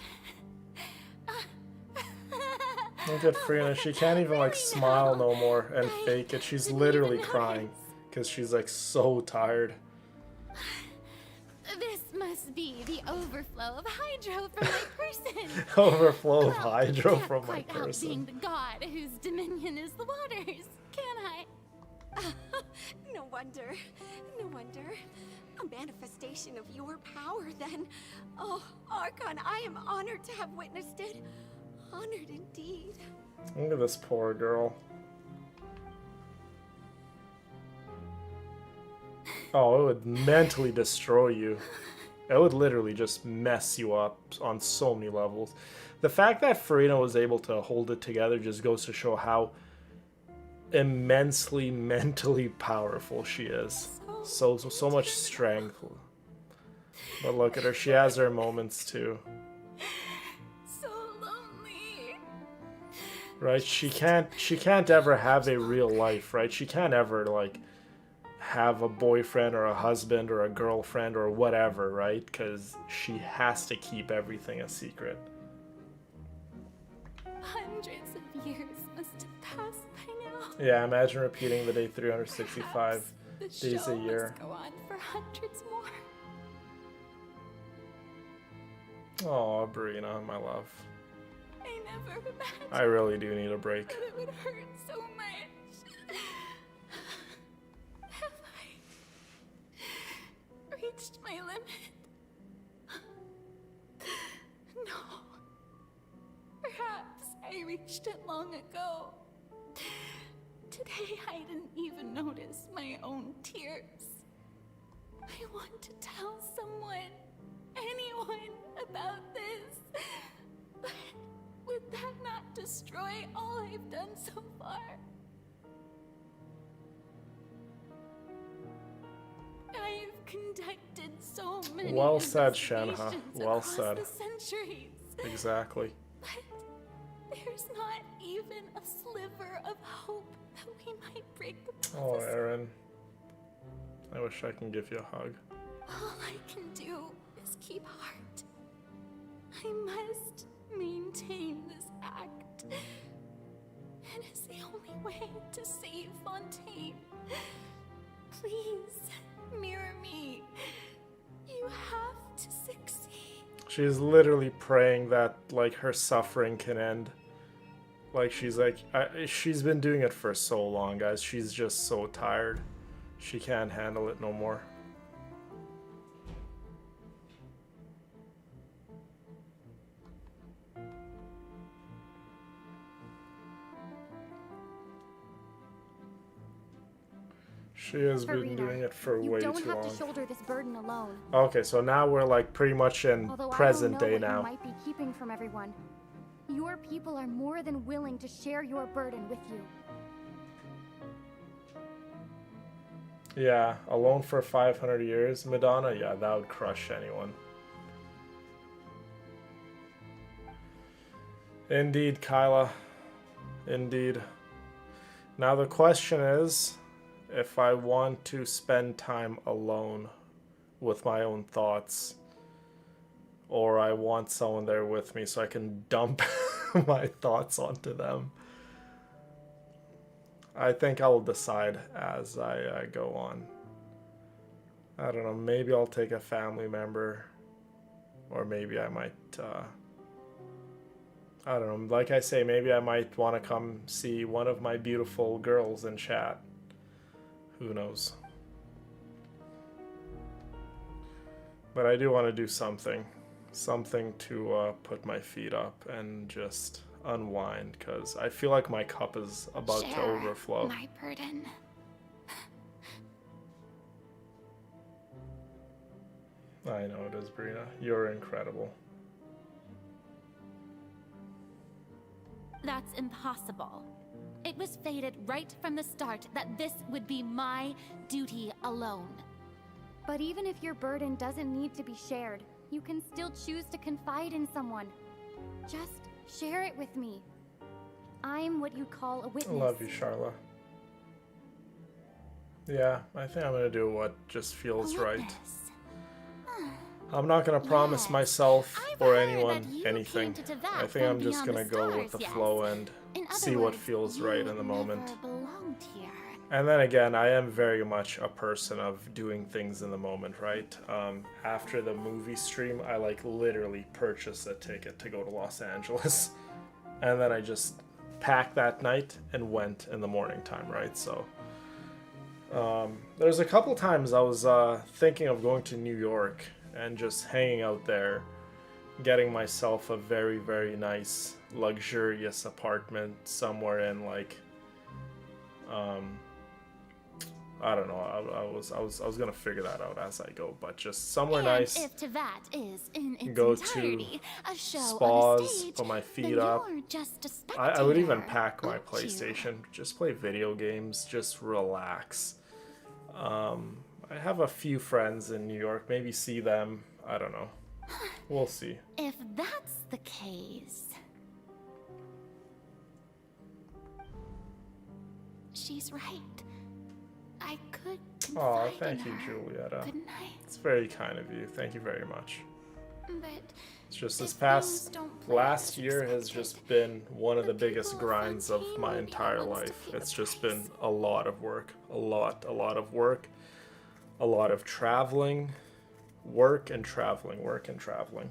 Look at Farina, she can't even like smile no more and fake it. She's literally crying because she's like so tired. This must be the overflow of hydro from my person. Overflow of hydro Can't from my quite help being person. the god whose dominion is the waters, can I? No wonder. No wonder. A manifestation of your power, then. Oh, Archon, I am honored to have witnessed it. Honored indeed. Look at this poor girl. Oh, it would mentally destroy you. It would literally just mess you up on so many levels. The fact that Farina was able to hold it together just goes to show how immensely mentally powerful she is. So much strength. But look at her, she has her moments too. So lonely. Right? She can't ever have a real life, right? She can't ever like have a boyfriend or a husband or a girlfriend or whatever, right? Because she has to keep everything a secret. Hundreds of years must have passed by now. Yeah, imagine repeating the day 365 Perhaps the days show a year. must go on for hundreds more. Oh, Brina, my love. I never imagined I really do need a break. that it would hurt so much. Have I reached my limit? No. Perhaps I reached it long ago. Today I didn't even notice my own tears. I want to tell someone, anyone, about this. But would that not destroy all I've done so far? I've conducted so many Well said, Shenhe. investigations Well across said. the centuries. Exactly. But there's not even a sliver of hope that we might break the Oh, prophecy. Aaron. I wish I can give you a hug. All I can do is keep heart. I must maintain this act. It is the only way to save Fontaine. Please, mirror me. You have to succeed. She's literally praying that like her suffering can end. Like she's she's been doing it for so long, guys. She's just so tired. She can't handle it no more. She has been Farina, doing it for you way don't too have long. to shoulder this burden alone. Okay, so now we're like pretty much in Although present I don't know day what now. you might be keeping from everyone. Your people are more than willing to share your burden with you. Yeah, alone for 500 years, Madonna. Yeah, that would crush anyone. Indeed, Kyla. Indeed. Now the question is, if I want to spend time alone with my own thoughts, or I want someone there with me so I can dump my thoughts onto them. I think I'll decide as I go on. I don't know, maybe I'll take a family member, or maybe I might, I don't know, like I say, maybe I might want to come see one of my beautiful girls in chat. Who knows? But I do want to do something to put my feet up and just unwind, because I feel like my cup is about to overflow. My burden. I know it is, Brina. You're incredible. That's impossible. It was fated right from the start that this would be my duty alone. But even if your burden doesn't need to be shared, you can still choose to confide in someone. Just share it with me. I'm what you'd call a I witness. love you, Charla. Yeah, I think I'm gonna do what just feels right. I'm not gonna promise myself or anyone anything. I think I'm just gonna go with the flow and see what feels right in the moment. And then again, I am very much a person of doing things in the moment, right? After the movie stream, I like literally purchased a ticket to go to Los Angeles. And then I just packed that night and went in the morning time, right? So there's a couple times I was thinking of going to New York and just hanging out there, getting myself a very, very nice, luxurious apartment somewhere in like, I don't know. I was gonna figure that out as I go, but just somewhere And nice. if to that is in its Go entirety to a show spas, on a stage, put my then feet up. you're just a I would even spectator, pack my aren't you? PlayStation, just play video games, just relax. I have a few friends in New York, maybe see them. I don't know. We'll see. If that's the case... She's right. I could Oh, confide thank in you, her, Julieta. couldn't I? It's very kind of you. Thank you very much. But It's just this if past things don't play last as year has just been one of the biggest grinds of my entire life. It's just been a lot of work, a lot of work, a lot of traveling, work and traveling, work and traveling.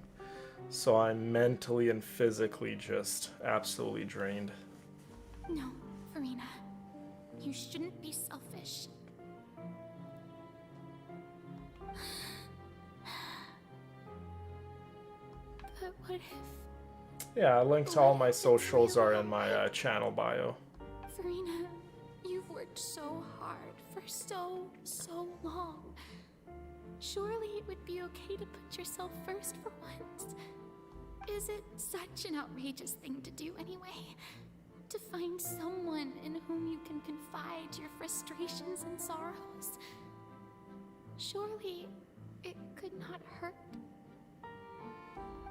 So I'm mentally and physically just absolutely drained. No, Farina. You shouldn't be selfish. But what if... Yeah, a link to all my socials are in my channel bio. Farina, you've worked so hard for so long. Surely it would be okay to put yourself first for once. Is it such an outrageous thing to do anyway? To find someone in whom you can confide your frustrations and sorrows? Surely it could not hurt.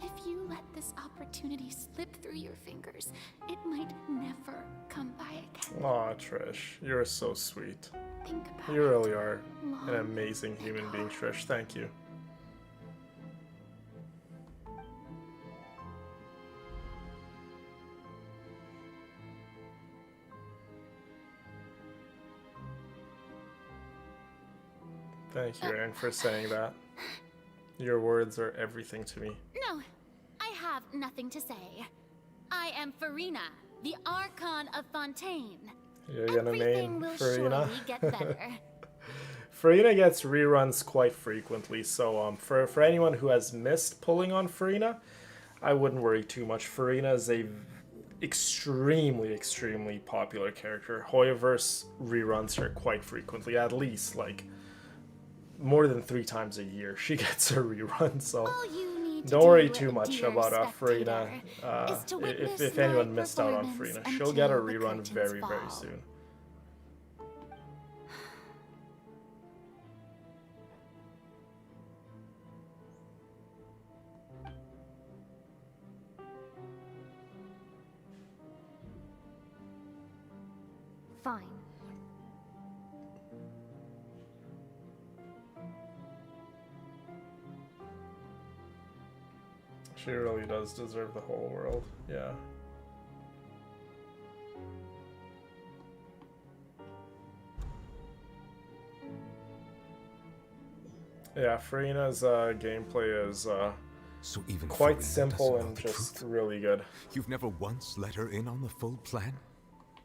If you let this opportunity slip through your fingers, it might never come by again. Aw, Trish, you're so sweet. Think about You really are long an amazing human being, Trish. Thank you. Thank you, Aaron, for saying that. Your words are everything to me. No, I have nothing to say. I am Farina, the Archon of Fontaine. You're gonna Everything name will Farina? surely get better. Farina gets reruns quite frequently, so for anyone who has missed pulling on Farina, I wouldn't worry too much. Farina is a extremely popular character. Hoyoverse reruns her quite frequently, at least like more than 3 times a year she gets a rerun, so don't worry too much about Farina. If anyone missed out on Farina, she'll get a rerun very soon. Fine. She really does deserve the whole world, yeah. Yeah, Farina's gameplay is So even quite Farina simple doesn't know and the just truth? really good. You've never once let her in on the full plan?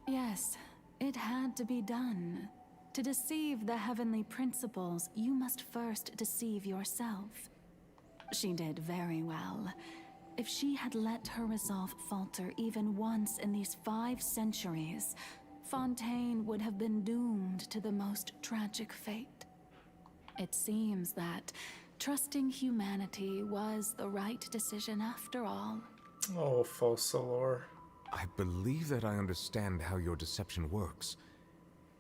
Yes, it had to be done. To deceive the heavenly principles, you must first deceive yourself. She did very well. If she had let her resolve falter even once in these 5 centuries, Fontaine would have been doomed to the most tragic fate. It seems that trusting humanity was the right decision after all. Oh, Focalor. I believe that I understand how your deception works,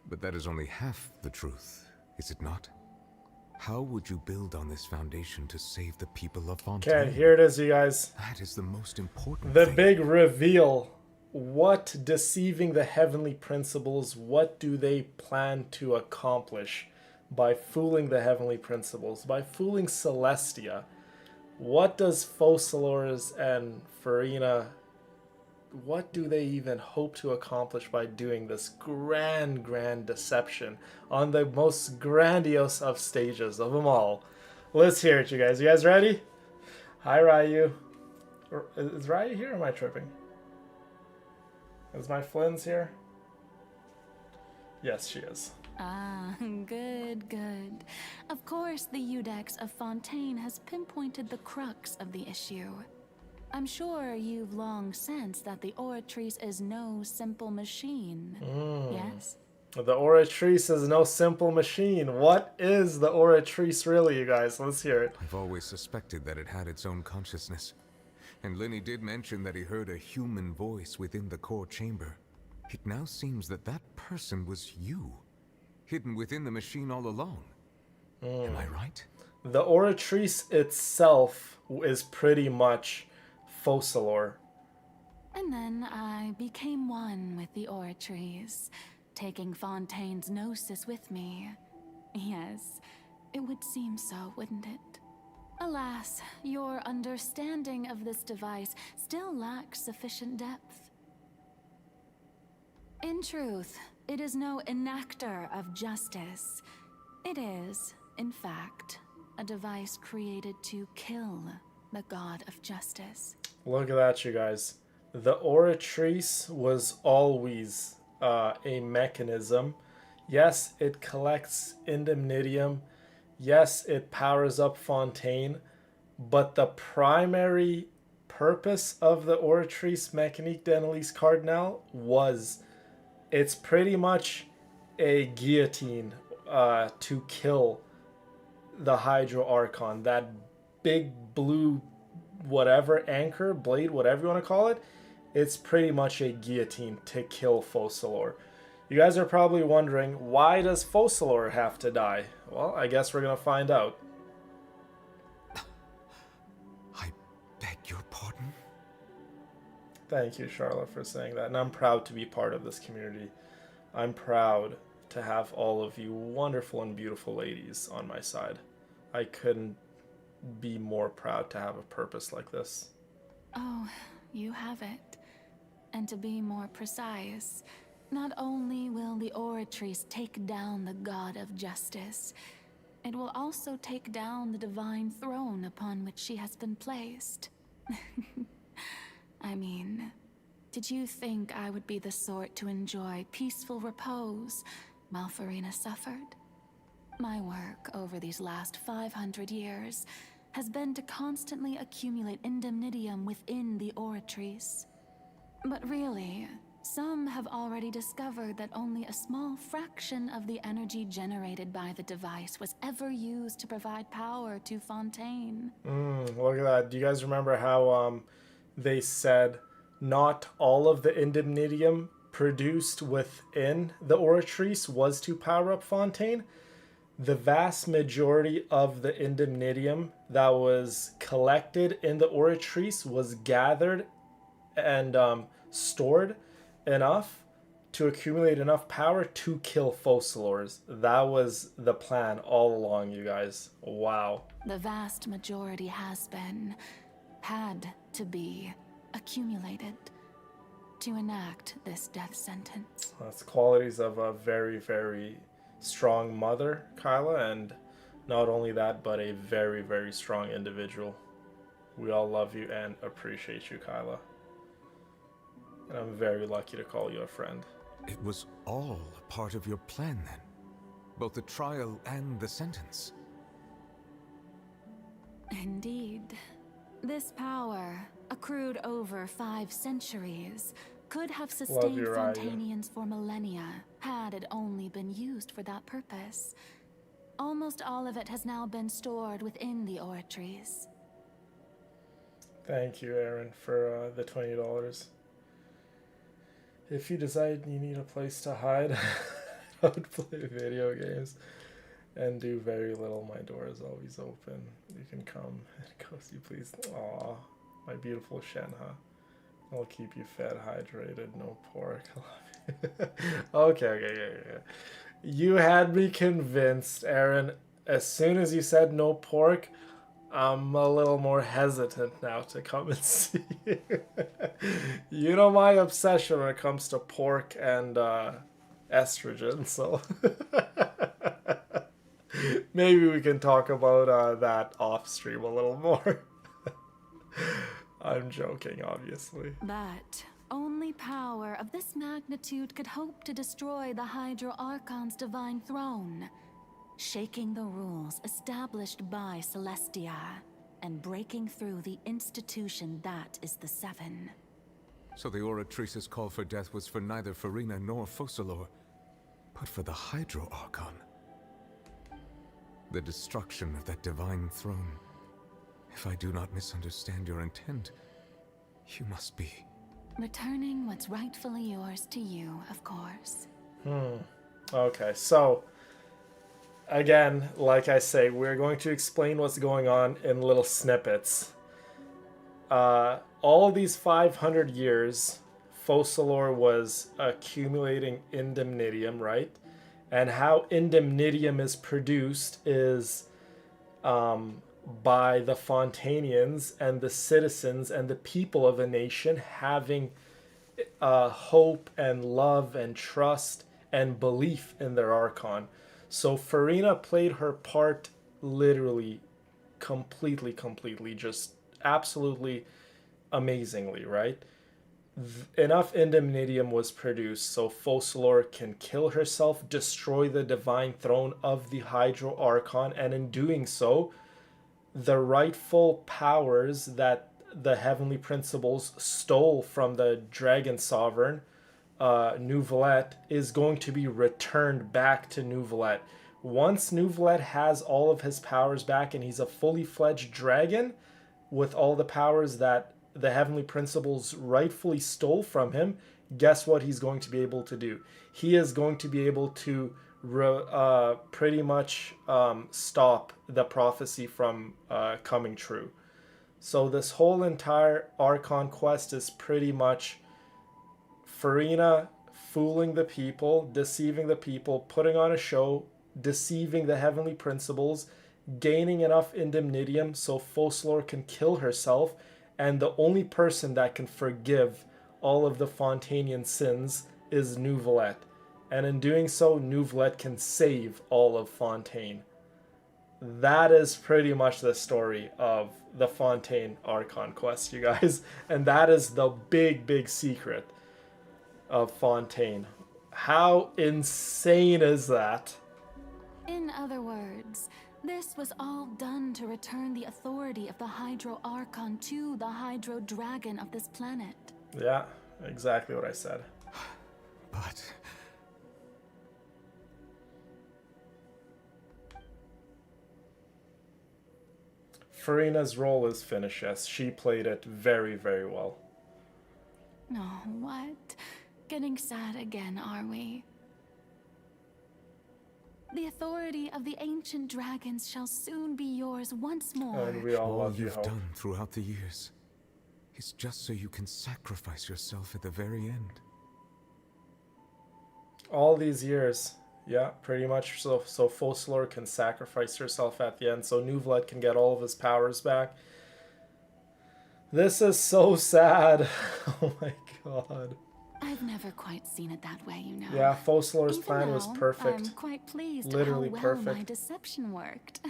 but that is only half the truth, is it not? How would you build on this foundation to save the people of Fontaine? Okay, here it is, you guys. That is the most important The thing. big reveal. What deceiving the heavenly principles, what do they plan to accomplish by fooling the heavenly principles, by fooling Celestia? What does Focalors and Farina, what do they even hope to accomplish by doing this grand deception on the most grandiose of stages of them all? Let's hear it, you guys. You guys ready? Hi, Ryu. Is Ryu here or am I tripping? Is my Flynn's here? Yes, she is. Ah, good. Of course, the Eudex of Fontaine has pinpointed the crux of the issue. I'm sure you've long sensed that the Oratrice is no simple machine, yes? The Oratrice is no simple machine. What is the Oratrice really, you guys? Let's hear it. I've always suspected that it had its own consciousness. And Lenny did mention that he heard a human voice within the core chamber. It now seems that that person was you, hidden within the machine all along. Am I right? The Oratrice itself is pretty much Focalor. And then I became one with the Oratrice, taking Fontaine's gnosis with me. Yes, it would seem so, wouldn't it? Alas, your understanding of this device still lacks sufficient depth. In truth, it is no enactor of justice. It is, in fact, a device created to kill the god of justice. Look at that, you guys. The Oratrice was always a mechanism. Yes, it collects indemnitium. Yes, it powers up Fontaine. But the primary purpose of the Oratrice Mécanique d'Annelise Cardinal was, it's pretty much a guillotine to kill the Hydro Archon. That big blue whatever anchor, blade, whatever you want to call it, it's pretty much a guillotine to kill Focalor. You guys are probably wondering, why does Focalor have to die? Well, I guess we're going to find out. I beg your pardon? Thank you, Charlotte, for saying that. And I'm proud to be part of this community. I'm proud to have all of you wonderful and beautiful ladies on my side. I couldn't be more proud to have a purpose like this. Oh, you have it. And to be more precise, not only will the Oratrice take down the god of justice, it will also take down the divine throne upon which she has been placed. I mean, did you think I would be the sort to enjoy peaceful repose while Farina suffered? My work over these last 500 years has been to constantly accumulate indemnitium within the Oratrice. But really, some have already discovered that only a small fraction of the energy generated by the device was ever used to provide power to Fontaine. Look at that. Do you guys remember how they said not all of the indemnitium produced within the Oratrice was to power up Fontaine? The vast majority of the indemnitium that was collected in the Oratrice was gathered and stored enough to accumulate enough power to kill Focalors. That was the plan all along, you guys. Wow. The vast majority had to be accumulated to enact this death sentence. That's qualities of a very, very strong mother, Kyla, and not only that, but a very, very strong individual. We all love you and appreciate you, Kyla. And I'm very lucky to call you a friend. It was all a part of your plan then? Both the trial and the sentence? Indeed. This power, accrued over 5 centuries, could have sustained Fontainians for millennia had it only been used for that purpose. Almost all of it has now been stored within the Oratrice. Thank you, Aaron, for the $20. If you decide you need a place to hide, I would play video games and do very little. My door is always open. You can come and go see, please. Aw, my beautiful Shenha. I'll keep you fed, hydrated, no pork. I love you. Okay. You had me convinced, Aaron. As soon as you said no pork, I'm a little more hesitant now to come and see you. You know my obsession when it comes to pork and estrogen, so maybe we can talk about that off stream a little more. I'm joking, obviously. But only power of this magnitude could hope to destroy the Hydro Archon's divine throne, shaking the rules established by Celestia, and breaking through the institution that is the Seven. So the Oratrice's call for death was for neither Farina nor Focalor. But for the Hydro Archon, the destruction of that divine throne. If I do not misunderstand your intent, you must be... Returning what's rightfully yours to you, of course. Okay, so again, like I say, we're going to explain what's going on in little snippets. All these 500 years, Focalors was accumulating indemnitium, right? And how indemnitium is produced is by the Fontanians and the citizens and the people of a nation having hope and love and trust and belief in their Archon. So Farina played her part literally, completely, just absolutely amazingly, right? Enough indemnitium was produced so Focalors can kill herself, destroy the divine throne of the Hydro Archon, and in doing so, the rightful powers that the heavenly principles stole from the dragon sovereign, Neuvillette, is going to be returned back to Neuvillette. Once Neuvillette has all of his powers back and he's a fully fledged dragon with all the powers that the heavenly principles rightfully stole from him, guess what he's going to be able to do? He is going to be able to pretty much stop the prophecy from coming true. So this whole entire Archon quest is pretty much Farina fooling the people, deceiving the people, putting on a show, deceiving the heavenly principles, gaining enough indemnitium so Focalors can kill herself, and the only person that can forgive all of the Fontanian sins is Neuvillette. And in doing so, Neuvillette can save all of Fontaine. That is pretty much the story of the Fontaine Archon quest, you guys. And that is the big secret of Fontaine. How insane is that? In other words, this was all done to return the authority of the Hydro Archon to the Hydro Dragon of this planet. Yeah, exactly what I said. But... Farina's role is finished, yes. She played it very well. No, what? Getting sad again, are we? The authority of the ancient dragons shall soon be yours once more. And we all love you, you've Hope. done throughout the years is just so you can sacrifice yourself at the very end. All these years, yeah, pretty much. So Focalors can sacrifice herself at the end, so Neuvillette can get all of his powers back. This is so sad. Oh my god. I've never quite seen it that way, you know. Yeah, Focalors' Even plan was now, perfect. I'm quite pleased Literally at how well perfect. my deception worked.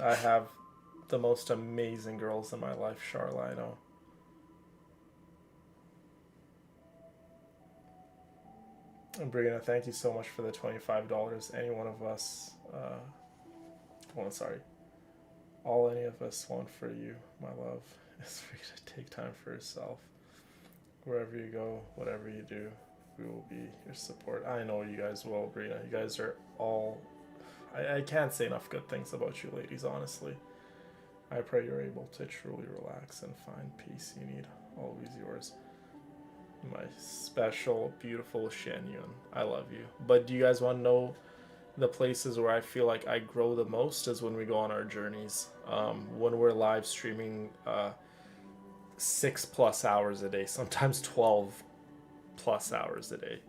I have the most amazing girls in my life, Charla, I know. And Brianna, thank you so much for the $25. Any one of us, all any of us want for you, my love, is for you to take time for yourself. Wherever you go, whatever you do, we will be your support. I know you guys will, Brianna. You guys are all... I can't say enough good things about you ladies, honestly. I pray you're able to truly relax and find peace you need. Always yours. My special, beautiful Shen Yun. I love you. But do you guys want to know the places where I feel like I grow the most is when we go on our journeys. When we're live streaming 6+ hours a day, sometimes 12+ hours a day.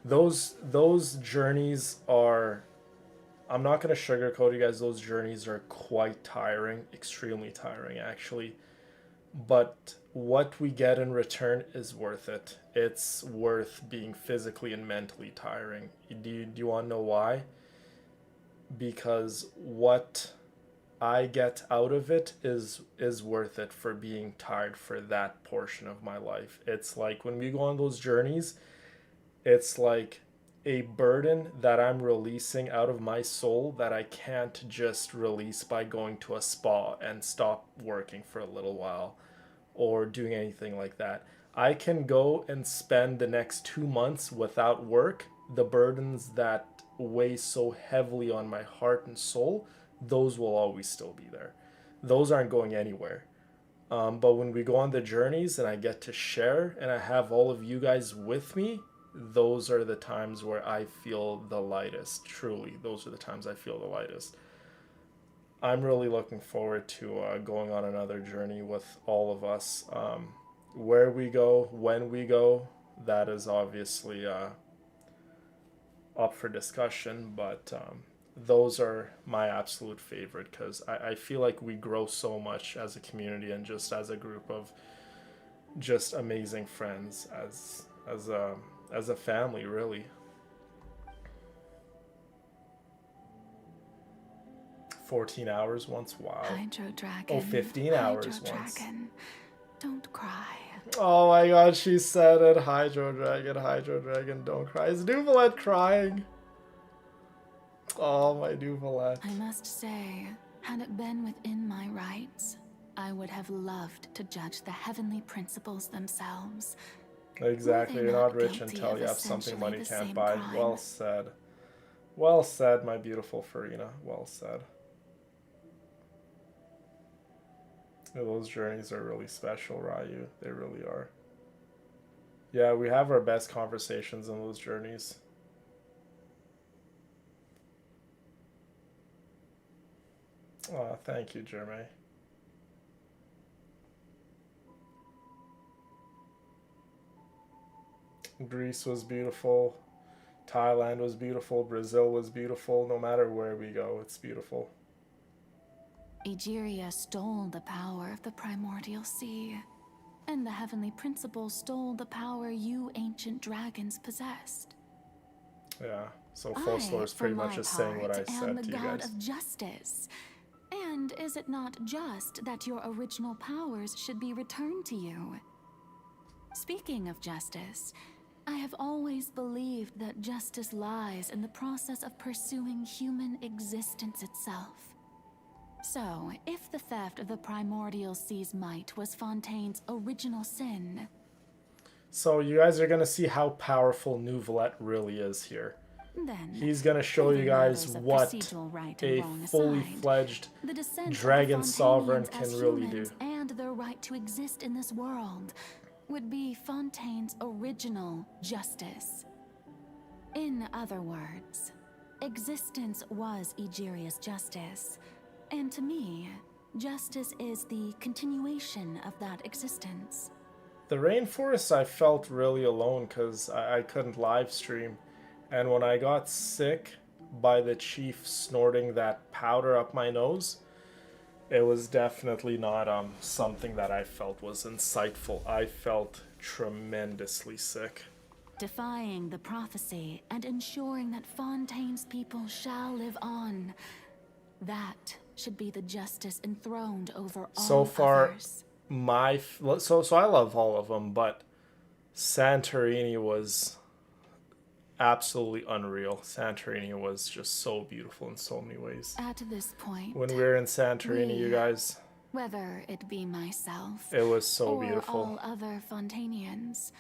Those journeys are... I'm not going to sugarcoat you guys, those journeys are quite tiring, extremely tiring actually. But what we get in return is worth it. It's worth being physically and mentally tiring. Do you want to know why? Because what I get out of it is worth it for being tired for that portion of my life. It's like when we go on those journeys, it's like a burden that I'm releasing out of my soul that I can't just release by going to a spa and stop working for a little while, or doing anything like that. I can go and spend the next 2 months without work. The burdens that weigh so heavily on my heart and soul, those will always still be there. Those aren't going anywhere. But when we go on the journeys and I get to share and I have all of you guys with me, those are the times where I feel the lightest. Truly, those are the times I feel the lightest. I'm really looking forward to going on another journey with all of us. Where we go, when we go, that is obviously up for discussion, but those are my absolute favorite because I feel like we grow so much as a community and just as a group of just amazing friends as a family, really. 14 hours once, wow. Hydro Dragon. Oh, 15 hours Hydro once. Dragon, don't cry. Oh my god, she said it. Hydro Dragon, don't cry. Is Nuvalet crying? Oh, my Nuvalet. I must say, had it been within my rights, I would have loved to judge the heavenly principles themselves. Exactly, you're not rich guilty until of you have something money essentially the can't same buy. crime? Well said. Well said, my beautiful Farina. Well said. Yeah, those journeys are really special, Ryu. They really are. Yeah, we have our best conversations in those journeys. Oh, thank you, Jermaine. Greece was beautiful. Thailand was beautiful. Brazil was beautiful. No matter where we go, it's beautiful. Egeria stole the power of the primordial sea, and the heavenly principles stole the power you ancient dragons possessed. Yeah, so Fosler is pretty much just saying what I am said the to you god guys. of justice. And is it not just that your original powers should be returned to you? Speaking of justice, I have always believed that justice lies in the process of pursuing human existence itself. So, if the theft of the primordial sea's might was Fontaine's original sin... So you guys are going to see how powerful Nuvalet really is here. Then, he's going to show you guys what a fully fledged dragon sovereign can really do. And their right to exist in this world would be Fontaine's original justice. In other words, existence was Egeria's justice. And to me, justice is the continuation of that existence. The rainforest, I felt really alone because I couldn't live stream. And when I got sick by the chief snorting that powder up my nose, it was definitely not something that I felt was insightful. I felt tremendously sick. Defying the prophecy and ensuring that Fontaine's people shall live on. That should be the justice enthroned over all so far, others. So I love all of them, but Santorini was absolutely unreal. Santorini was just so beautiful in so many ways. At this point, when we were in Santorini, you guys, whether it be myself, it was so or beautiful. All other Fontanians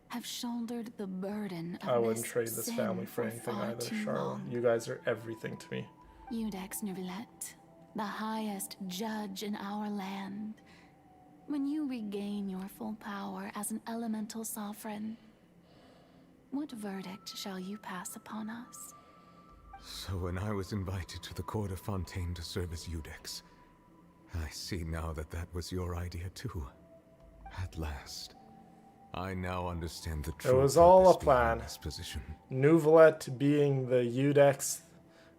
have shouldered the burden of I wouldn't trade this family for anything either, Charlotte. You guys are everything to me. Iudex Neuvillette, the highest judge in our land. When you regain your full power as an elemental sovereign, what verdict shall you pass upon us? So when I was invited to the court of Fontaine to serve as Iudex, I see now that that was your idea too. At last. I now understand the truth. It was all a plan. This position. Neuvillette being the Iudex,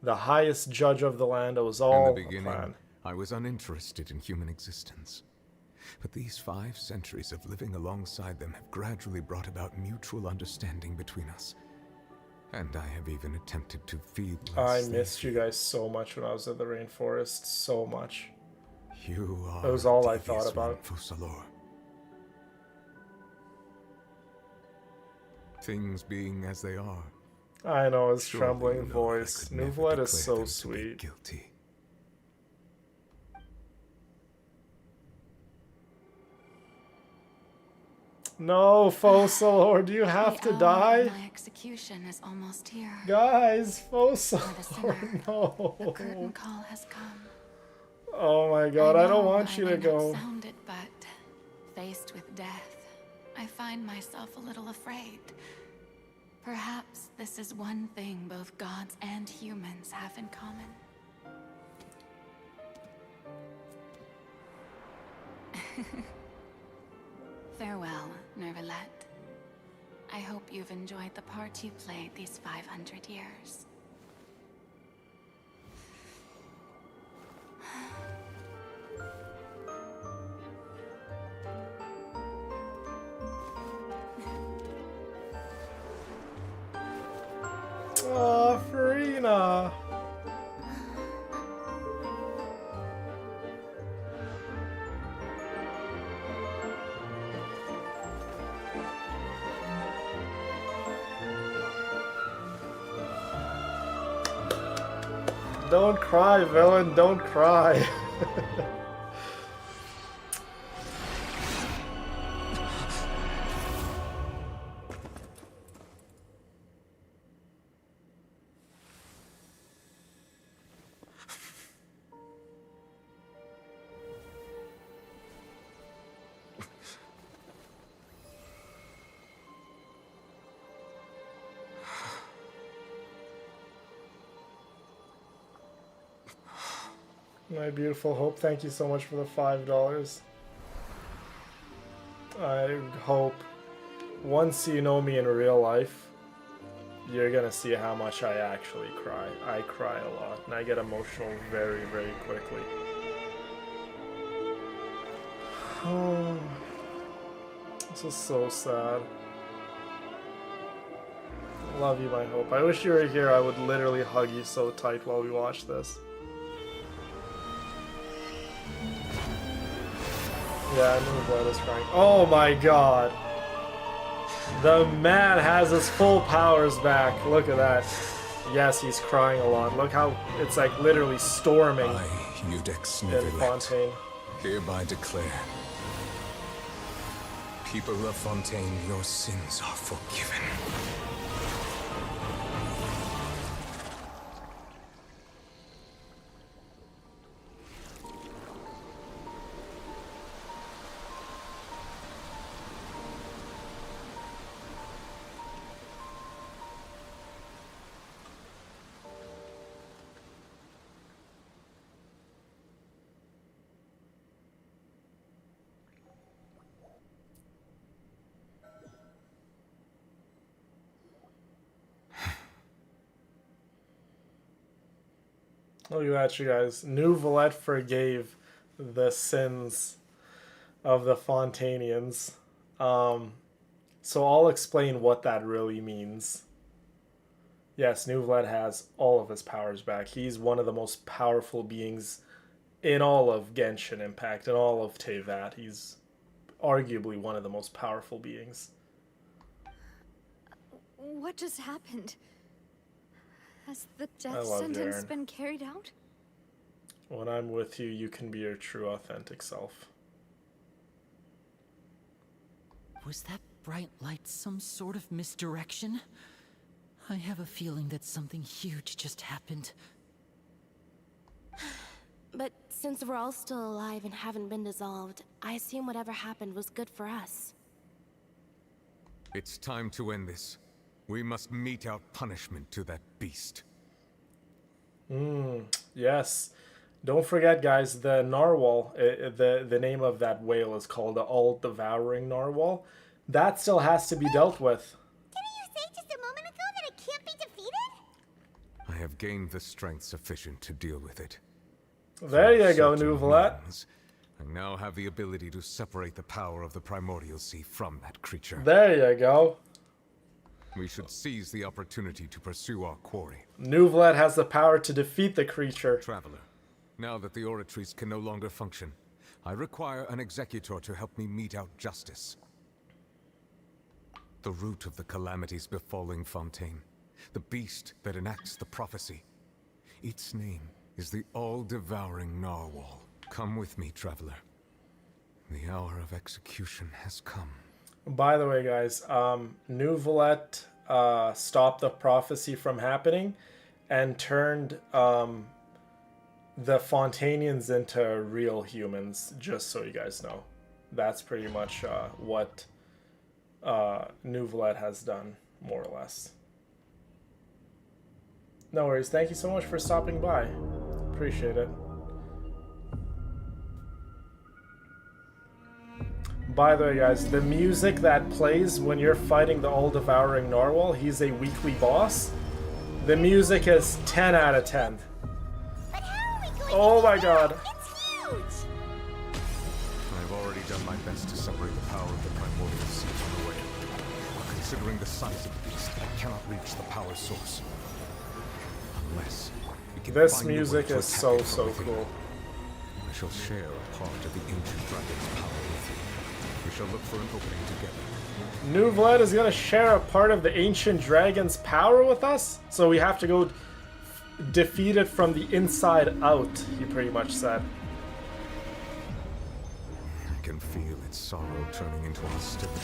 the highest judge of the land, it was all in the beginning, a plan. I was uninterested in human existence. But these 5 centuries of living alongside them have gradually brought about mutual understanding between us. And I have even attempted to feed I missed you guys so much when I was in the rainforest. So much. You are that was all I thought about. Fussalor. Things being as they are. I know his Surely trembling you know voice. Neuvillette is so sweet. Guilty. No, Fossil, do you have to die? My execution is almost here. Guys, Fossil, no. The curtain call has come. Oh my god, I don't want you to I may not go. sound it, but faced with death, I find myself a little afraid. Perhaps this is one thing both gods and humans have in common. Farewell, Nervalette. I hope you've enjoyed the part you played these 500 years. Oh, Farina. Don't cry, villain, don't cry. My beautiful Hope, thank you so much for the $5. I hope once you know me in real life, you're gonna see how much I actually cry. I cry a lot, and I get emotional very, very quickly. Oh, this is so sad. Love you, my Hope. I wish you were here. I would literally hug you so tight while we watch this. Yeah, I knew blood is crying. Oh my god. The man has his full powers back. Look at that. Yes, he's crying a lot. Look how it's like literally storming in Fontaine. Hereby declare, people of Fontaine, your sins are forgiven. Look at that, you guys. New Valette forgave the sins of the Fontainians. So I'll explain what that really means. Yes, New Valette has all of his powers back. He's one of the most powerful beings in all of Genshin Impact, in all of Teyvat. He's arguably one of the most powerful beings. What just happened? Has the I death love you, sentence Aaron. been carried out? When I'm with you, you can be your true, authentic self. Was that bright light some sort of misdirection? I have a feeling that something huge just happened. But since we're all still alive and haven't been dissolved, I assume whatever happened was good for us. It's time to end this. We must mete out punishment to that beast. Yes. Don't forget, guys, the narwhal, the name of that whale is called the all-devouring narwhal. That still has to be dealt with. Didn't you say just a moment ago that it can't be defeated? I have gained the strength sufficient to deal with it. There you go, certain New Valette. means, I now have the ability to separate the power of the Primordial Sea from that creature. There you go. We should seize the opportunity to pursue our quarry. New Valette has the power to defeat the creature. Traveler, now that the oratories can no longer function, I require an executor to help me mete out justice. The root of the calamities befalling Fontaine, the beast that enacts the prophecy. Its name is the all-devouring narwhal. Come with me, traveler. The hour of execution has come. By the way, guys, New Valette stopped the prophecy from happening and turned the Fontanians into real humans, just so you guys know. That's pretty much what New Valette has done, more or less. No worries. Thank you so much for stopping by. Appreciate it. By the way, guys, the music that plays when you're fighting the all-devouring narwhal, he's a weekly boss. The music is 10 out of 10. Oh my god. I've already done my best to separate the power of the primordial sea from the whale. Considering the size of the beast, I cannot reach the power source. Unless we can this find a way music to is attack it so from within. cool. I shall share a part of the ancient dragon's power with you. We shall look for an opening together. New Valette is gonna share a part of the ancient dragon's power with us, so we have to go defeat it from the inside out, he pretty much said. I can feel its sorrow turning into hostility.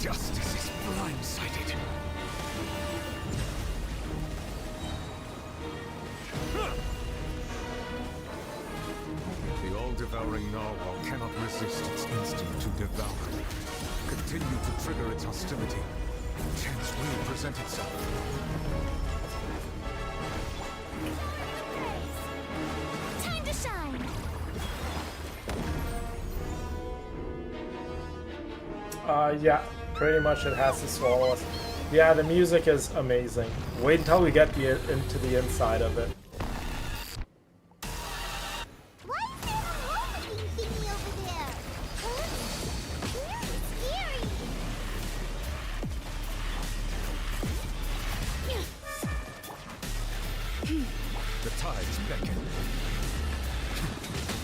Justice is blindsided. The all-devouring narwhal cannot resist its instinct to devour. Continue to trigger its hostility. Chance will present itself. Time to shine. Yeah, pretty much it has to swallow us. Yeah, the music is amazing. Wait until we get into the inside of it. Why is there a homing thingy over there? Huh? Very scary. The tides beckon.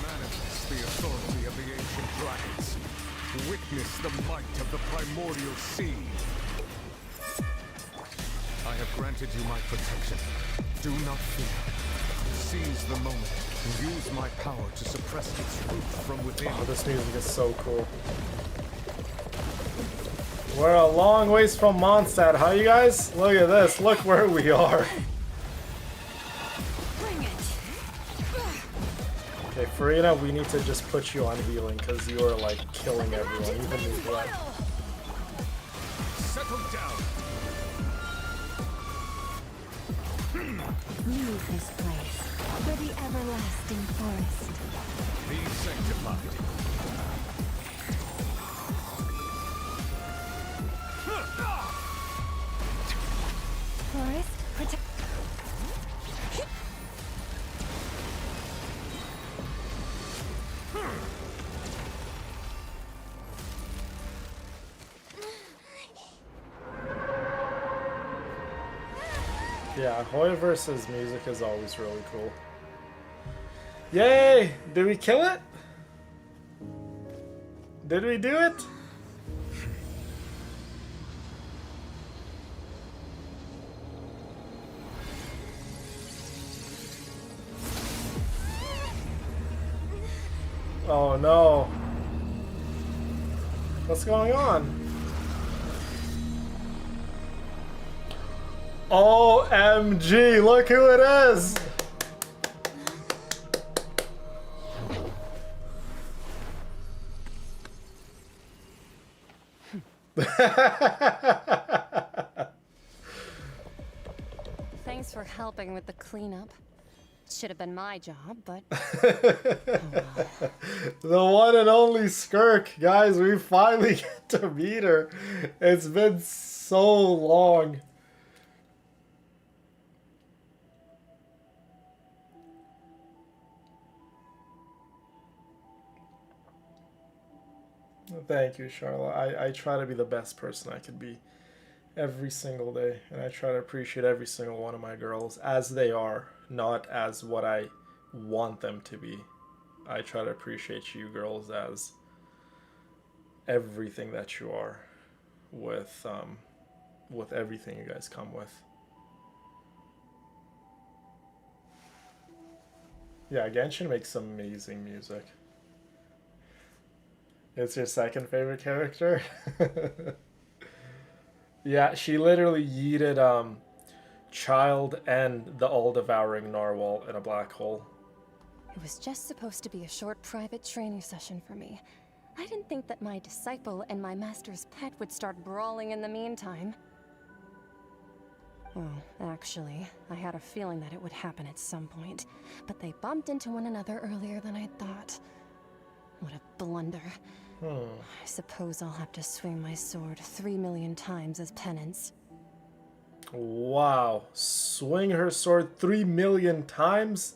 Manifest the authority of the ancient dragons. Witness the might of the primordial sea. I have granted you my protection. Do not fear. Seize the moment and use my power to suppress its root from within. Oh, this music is so cool. We're a long ways from Mondstadt, huh, you guys? Look at this. Look where we are. Okay, Farina, we need to just put you on healing because you are like killing everyone, even me. Settle down. Leave this place for the everlasting forest. Be sanctified. Forest, protect. Yeah, Hoyoverse's music is always really cool. Yay! Did we kill it? Did we do it? Oh no. What's going on? OMG, look who it is! Thanks for helping with the cleanup. Should have been my job, but... The one and only Skirk. Guys, we finally get to meet her. It's been so long. Thank you, Charlotte. I try to be the best person I can be every single day, and I try to appreciate every single one of my girls as they are, not as what I want them to be. I try to appreciate you girls as everything that you are, with everything you guys come with. Yeah, Genshin makes amazing music. It's your second favorite character? Yeah, she literally yeeted Child and the all-devouring narwhal in a black hole. It was just supposed to be a short private training session for me. I didn't think that my disciple and my master's pet would start brawling in the meantime. Well, actually, I had a feeling that it would happen at some point, but they bumped into one another earlier than I thought. What a blunder. I suppose I'll have to swing my sword 3 million times as penance. Wow. Swing her sword 3 million times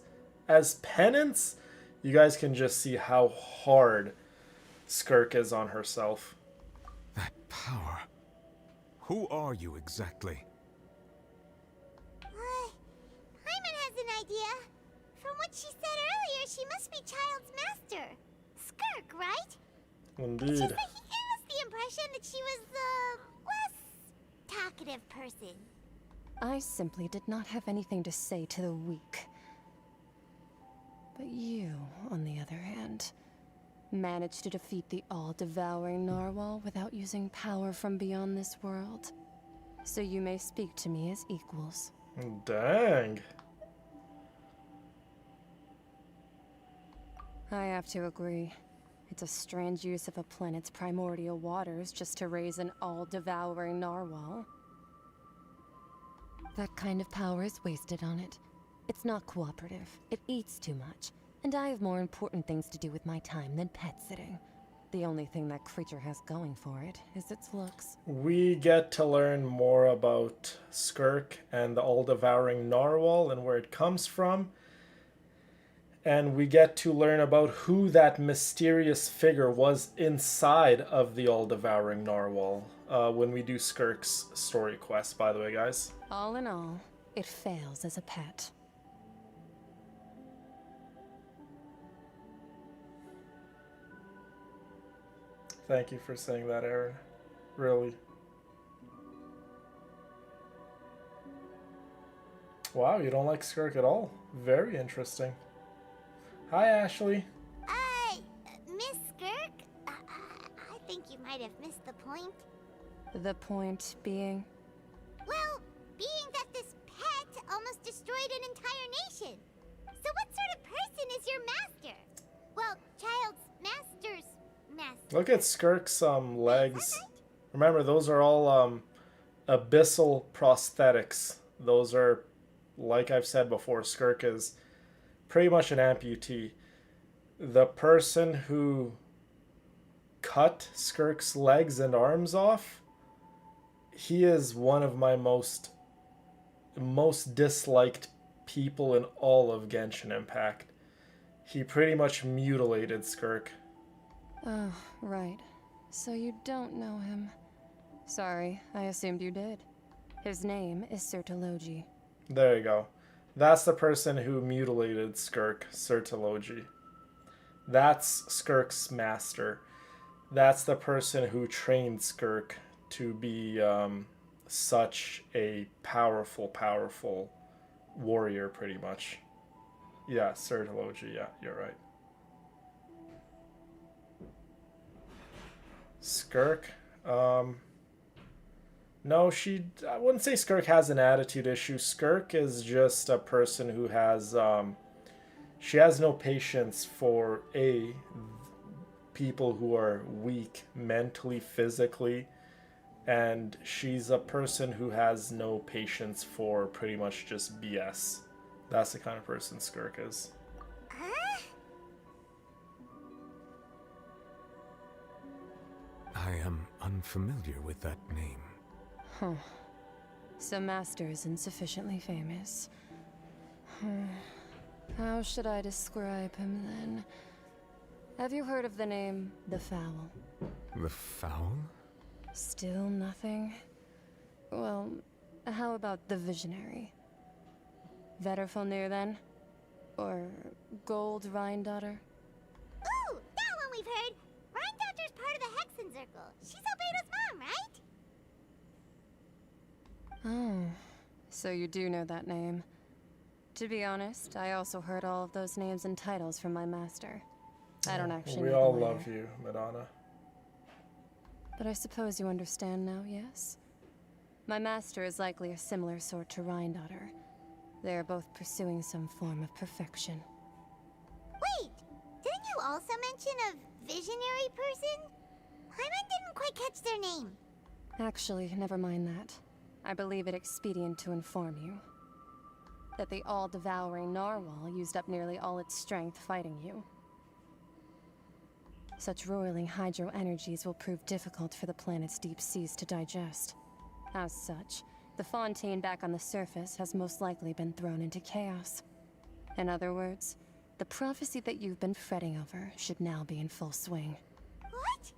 as penance? You guys can just see how hard Skirk is on herself. That power. Who are you exactly? Hyman has an idea. From what she said earlier, she must be Child's master. Skirk, right? Indeed. It's just that he gave us the impression that she was the less talkative person. I simply did not have anything to say to the weak. But you, on the other hand, managed to defeat the all-devouring narwhal without using power from beyond this world. So you may speak to me as equals. Dang. I have to agree. It's a strange use of a planet's primordial waters just to raise an all-devouring narwhal. That kind of power is wasted on it. It's not cooperative. It eats too much. And I have more important things to do with my time than pet sitting. The only thing that creature has going for it is its looks. We get to learn more about Skirk and the all-devouring narwhal and where it comes from. And we get to learn about who that mysterious figure was inside of the all-devouring narwhal when we do Skirk's story quest, by the way, guys. All in all, it fails as a pet. Thank you for saying that, Aaron. Really. Wow, you don't like Skirk at all? Very interesting. Hi, Ashley. Miss Skirk? I think you might have missed the point. The point being? Well, being that this pet almost destroyed an entire nation. So what sort of person is your master? Well, Child's master's master. Look at Skirk's legs. Remember, those are all abyssal prosthetics. Those are, like I've said before, Skirk is pretty much an amputee. The person who cut Skirk's legs and arms off, he is one of my most disliked people in all of Genshin Impact. He pretty much mutilated Skirk. Oh, right. So you don't know him. Sorry, I assumed you did. His name is Sertologi. There you go. That's the person who mutilated Skirk, Sertologi. That's Skirk's master. That's the person who trained Skirk to be such a powerful warrior, pretty much. Yeah, Sertologi, yeah, you're right. Skirk, no, I wouldn't say Skirk has an attitude issue. Skirk is just a person who has, she has no patience for people who are weak mentally, physically, and she's a person who has no patience for pretty much just BS. That's the kind of person Skirk is. I am unfamiliar with that name. Huh. So Master isn't sufficiently famous. How should I describe him then? Have you heard of the name The Fowl? The Fowl? Still nothing? Well, how about the Visionary? Vetterfalnir then? Or Gold Rhine-Daughter? Ooh, that one we've heard. Rhine-Daughter's part of the Hexen Circle. She's Albedo's mom, right? Oh, so you do know that name. To be honest, I also heard all of those names and titles from my master. I don't actually We know all the love layer. you, Madonna. But I suppose you understand now, yes? My master is likely a similar sort to Rhindaughter. They are both pursuing some form of perfection. Wait! Didn't you also mention a visionary person? Paimon didn't quite catch their name. Actually, never mind that. I believe it expedient to inform you that the all-devouring narwhal used up nearly all its strength fighting you. Such roiling hydro energies will prove difficult for the planet's deep seas to digest. As such, the fontaine back on the surface has most likely been thrown into chaos. In other words, the prophecy that you've been fretting over should now be in full swing. What?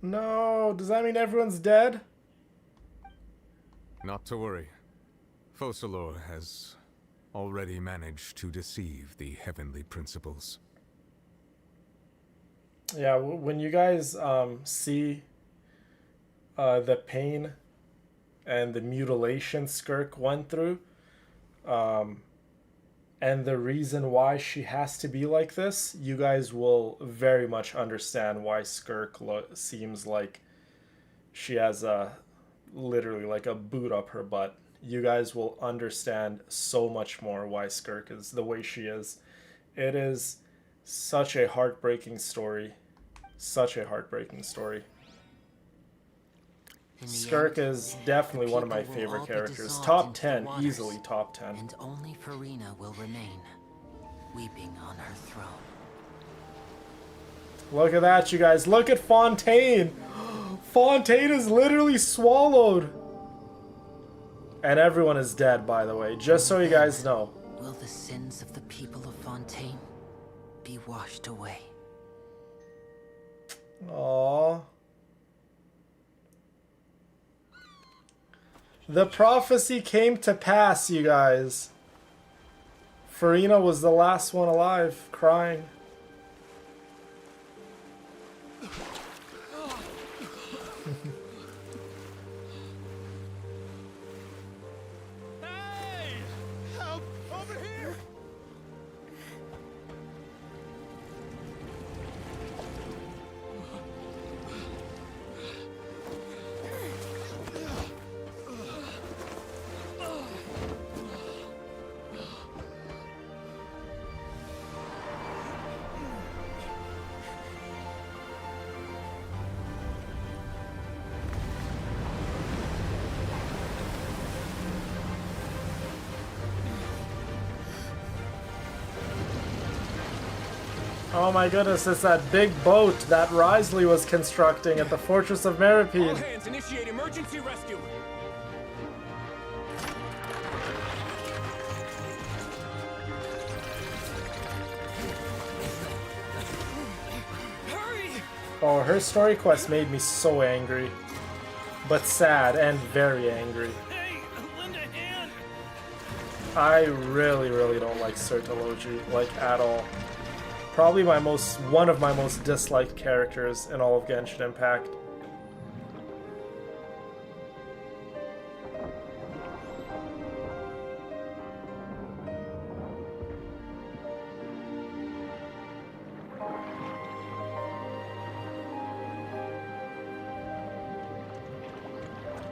No, does that mean everyone's dead? Not to worry. Focalor has already managed to deceive the heavenly principles. Yeah, when you guys see the pain and the mutilation Skirk went through, and the reason why she has to be like this, you guys will very much understand why Skirk seems like she has literally like a boot up her butt. You guys will understand so much more why Skirk is the way she is. It is such a heartbreaking story. Such a heartbreaking story. Skirk is definitely one of my favorite characters. Top 10, easily top 10. And only Farina will remain, weeping on her throne. Look at that, you guys. Look at Fontaine. Fontaine is literally swallowed. And everyone is dead, by the way, just so you guys know. Will the sins of the people of Fontaine be washed away? Aww. The prophecy came to pass, you guys. Farina was the last one alive, crying. Help! Over here! Oh my goodness, it's that big boat that Risley was constructing at the Fortress of All Meripede. hands, initiate emergency rescue! Hurry! Oh, her story quest made me so angry. But sad and very angry. Hey, lend a hand! I really, really don't like Sertology, like at all. Probably one of my most disliked characters in all of Genshin Impact.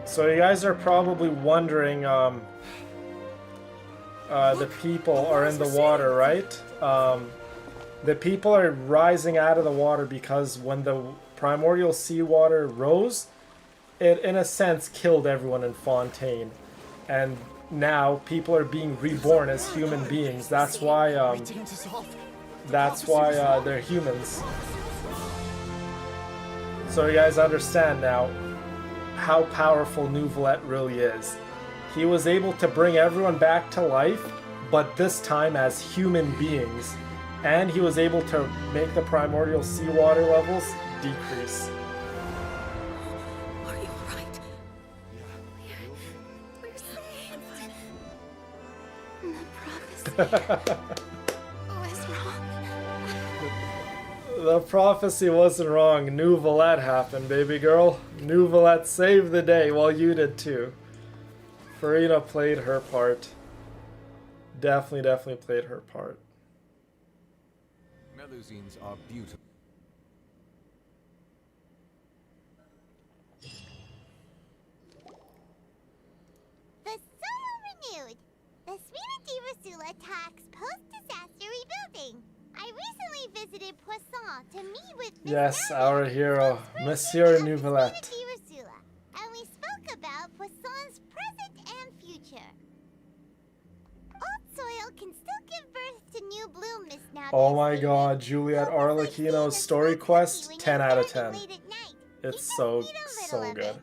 So you guys are probably wondering, the people are in the water, right? The people are rising out of the water because when the primordial seawater rose, it in a sense killed everyone in Fontaine. And now people are being reborn as human beings. That's why they're humans. So you guys understand now how powerful Nouvelette really is. He was able to bring everyone back to life, but this time as human beings. And he was able to make the primordial seawater levels decrease. Are you alright? We're saved. The prophecy was wrong. The prophecy wasn't wrong. Nouvelette happened, baby girl. Nouvelette saved the day, while you did too. Farina played her part. definitely played her part. Melusines are beautiful. The Solo renewed. The Suite de Rasula talks post-disaster rebuilding. I recently visited Poisson to meet with Yes, our hero, Monsieur Nouvelette. de Rasula, and we spoke about Poisson's present and future. Old soil can still give birth to new bloom, Miss Navi. Oh my god, Juliet Arlecchino's story quest, 10 out of 10. It's so good.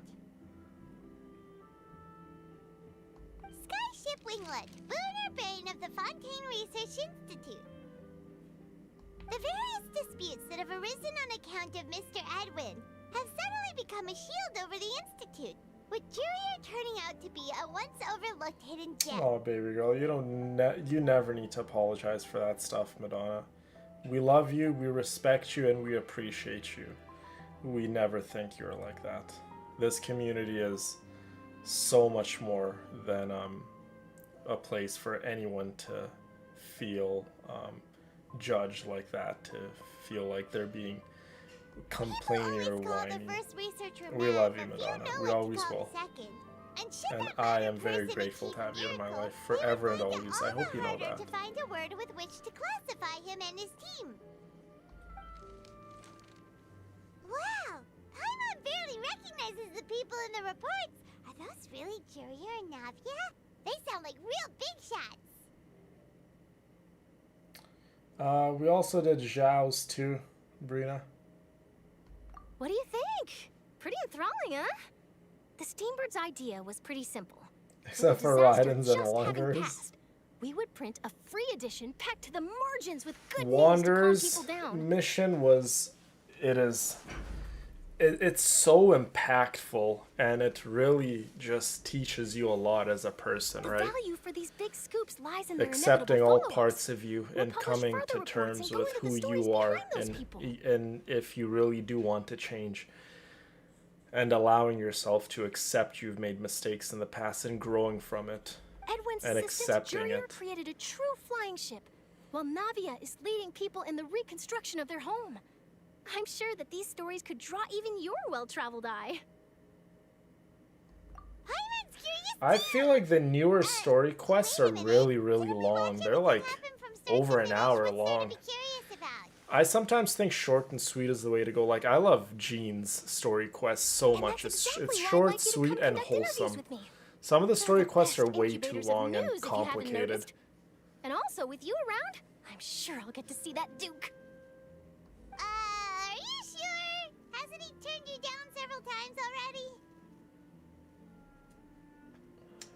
Skyship Winglet, lunar brain of the Fontaine Research Institute. The various disputes that have arisen on account of Mr. Edwin have suddenly become a shield over the Institute, with Jurier turning out to be a once overlooked hidden gem. Oh, baby girl, you never need to apologize for that stuff, Madonna. We love you, we respect you, and we appreciate you. We never think you're like that. This community is so much more than a place for anyone to feel judged like that, to feel like they're being complaining or whining. We love you, Madonna. We always will. And I am very grateful to have you in my life forever and always. I hope you know that. To find a word with which to classify him and his team. Wow! Paimon barely recognizes the people in the reports. Are those really Jurier and Navia? They sound like real big shots. We also did Zhao's too, Brina. What do you think? Pretty enthralling, huh? The Steambird's idea was pretty simple. Except for Raiden's and Wanderers. We would print a free edition packed to the margins with good Wanderers news to calm people down. mission was, it's so impactful, and it really just teaches you a lot as a person, right? The value for these big scoops lies in their Accepting inevitable all follow-ups. parts of you and coming to terms with who you are, and if you really do want to change, and allowing yourself to accept you've made mistakes in the past and growing from it, Edwin's and assistant accepting Jurier it. created a true flying ship, while Navia is leading people in the reconstruction of their home. I'm sure that these stories could draw even your well-traveled eye. I feel like the newer story quests are really long. They're like over an hour long. I sometimes think short and sweet is the way to go. Like, I love Jean's story quests so much. It's short, sweet, and wholesome. Some of the story quests are way too long and complicated. And also, with you around, I'm sure I'll get to see that Duke. Are you sure? Hasn't he turned you down several times already?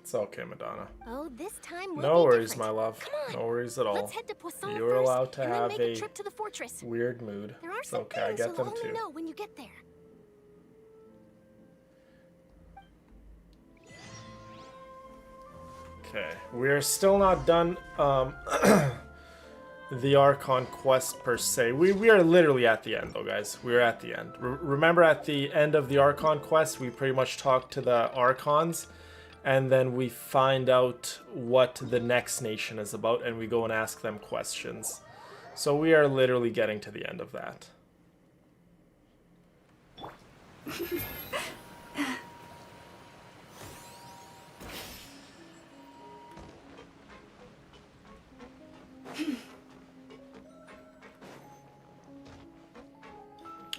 It's okay, Madonna. Oh, this time will No be worries, different. my love. Come on. No worries at all. Let's head to Poisson You're first, allowed to and then have make a a trip to the fortress. weird mood. There are It's some okay, I things get you'll them only too. know when you get there. Okay, we're still not done the Archon quest per se. We are literally at the end though, guys. We're at the end. Remember at the end of the Archon quest, we pretty much talk to the Archons, and then we find out what the next nation is about, and we go and ask them questions. So we are literally getting to the end of that.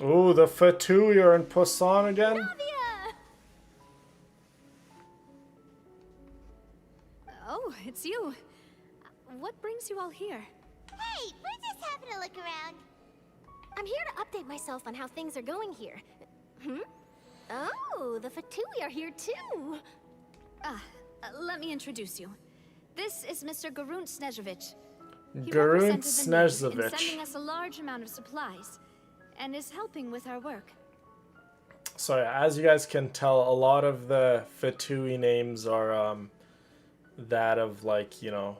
Ooh, the Fatui are in Poisson again? Oh, it's you. What brings you all here? Hey, we're just having a look around. I'm here to update myself on how things are going here. Oh, the Fatui are here too. Let me introduce you. This is Mr. Garunt Snezhevich. He Garunt represented the Navy in Snezhevich. sending us a large amount of supplies, and is helping with our work. So as you guys can tell, a lot of the Fatui names are that of, like, you know,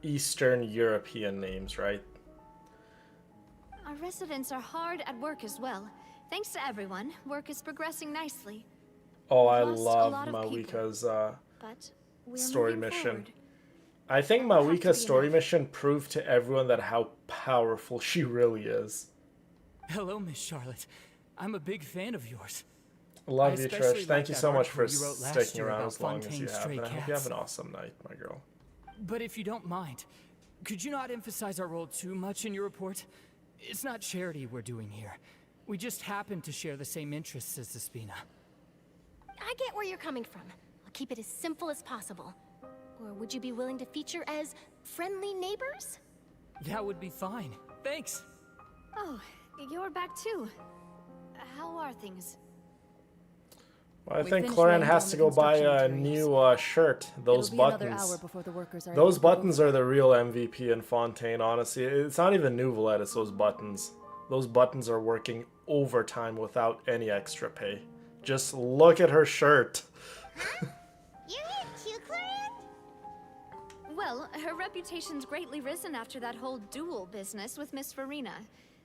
Eastern European names, right? Our residents are hard at work as well. Thanks to everyone, work is progressing nicely. Oh, I We've lost a love lot of people, Malika's but we're story moving mission. forward. I think That will have to Mawika's be story enough. mission proved to everyone that how powerful she really is. Hello, Miss Charlotte. I'm a big fan of yours. Love I you, especially Trish. Thank like you that so much for article you wrote last sticking year around about as long as you Fontaine's have. stray And I hope you have cats. an awesome night, my girl. But if you don't mind, could you not emphasize our role too much in your report? It's not charity we're doing here. We just happen to share the same interests as the Spina. I get where you're coming from. I'll keep it as simple as possible. Or would you be willing to feature as friendly neighbors? That would be fine. Thanks. Oh, you're back too. How are things? Well, I We think finished Cloran laying has down to the go buy construction a materials. new shirt. Those It'll be another buttons. hour before the workers are Those able to go buttons are the real MVP in Fontaine, honestly. It's not even Nouvelette, it's those buttons. Those buttons are working overtime without any extra pay. Just look at her shirt. You're here too, Cloran? Well, her reputation's greatly risen after that whole duel business with Miss Farina.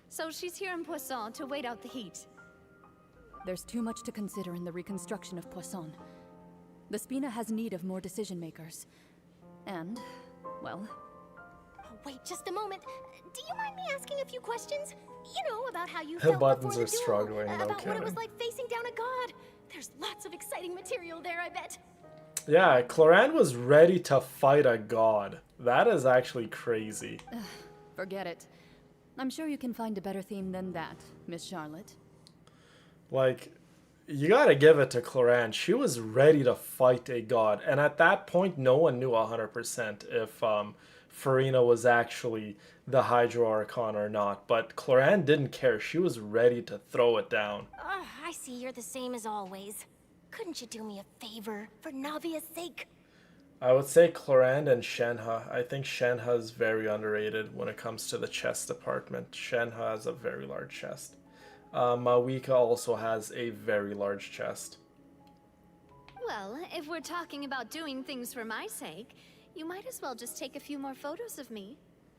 So she's here in Poisson to wait out the heat. There's too much to consider in the reconstruction of Poisson. The Spina has need of more decision makers. And, well, Oh, wait just a moment. Do you mind me asking a few questions? You know, about how you The felt buttons before are the duel. struggling, no About what it kidding. was like facing down a god. There's lots of exciting material there, I bet. Yeah, Cloran was ready to fight a god. That is actually crazy. forget it. I'm sure you can find a better theme than that, Miss Charlotte. Like, you gotta give it to Cloran. She was ready to fight a god. And at that point, no one knew 100% if Farina was actually the Hydro Archon or not. But Cloran didn't care. She was ready to throw it down. I see you're the same as always. Couldn't you do me a favor, for Navia's sake? I would say Cloran and Shenhe. I think Shenhe is very underrated when it comes to the chest department. Shenhe has a very large chest. Mawika also has a very large chest. Well, if we're talking about doing things for my sake, you might as well just take a few more photos of me.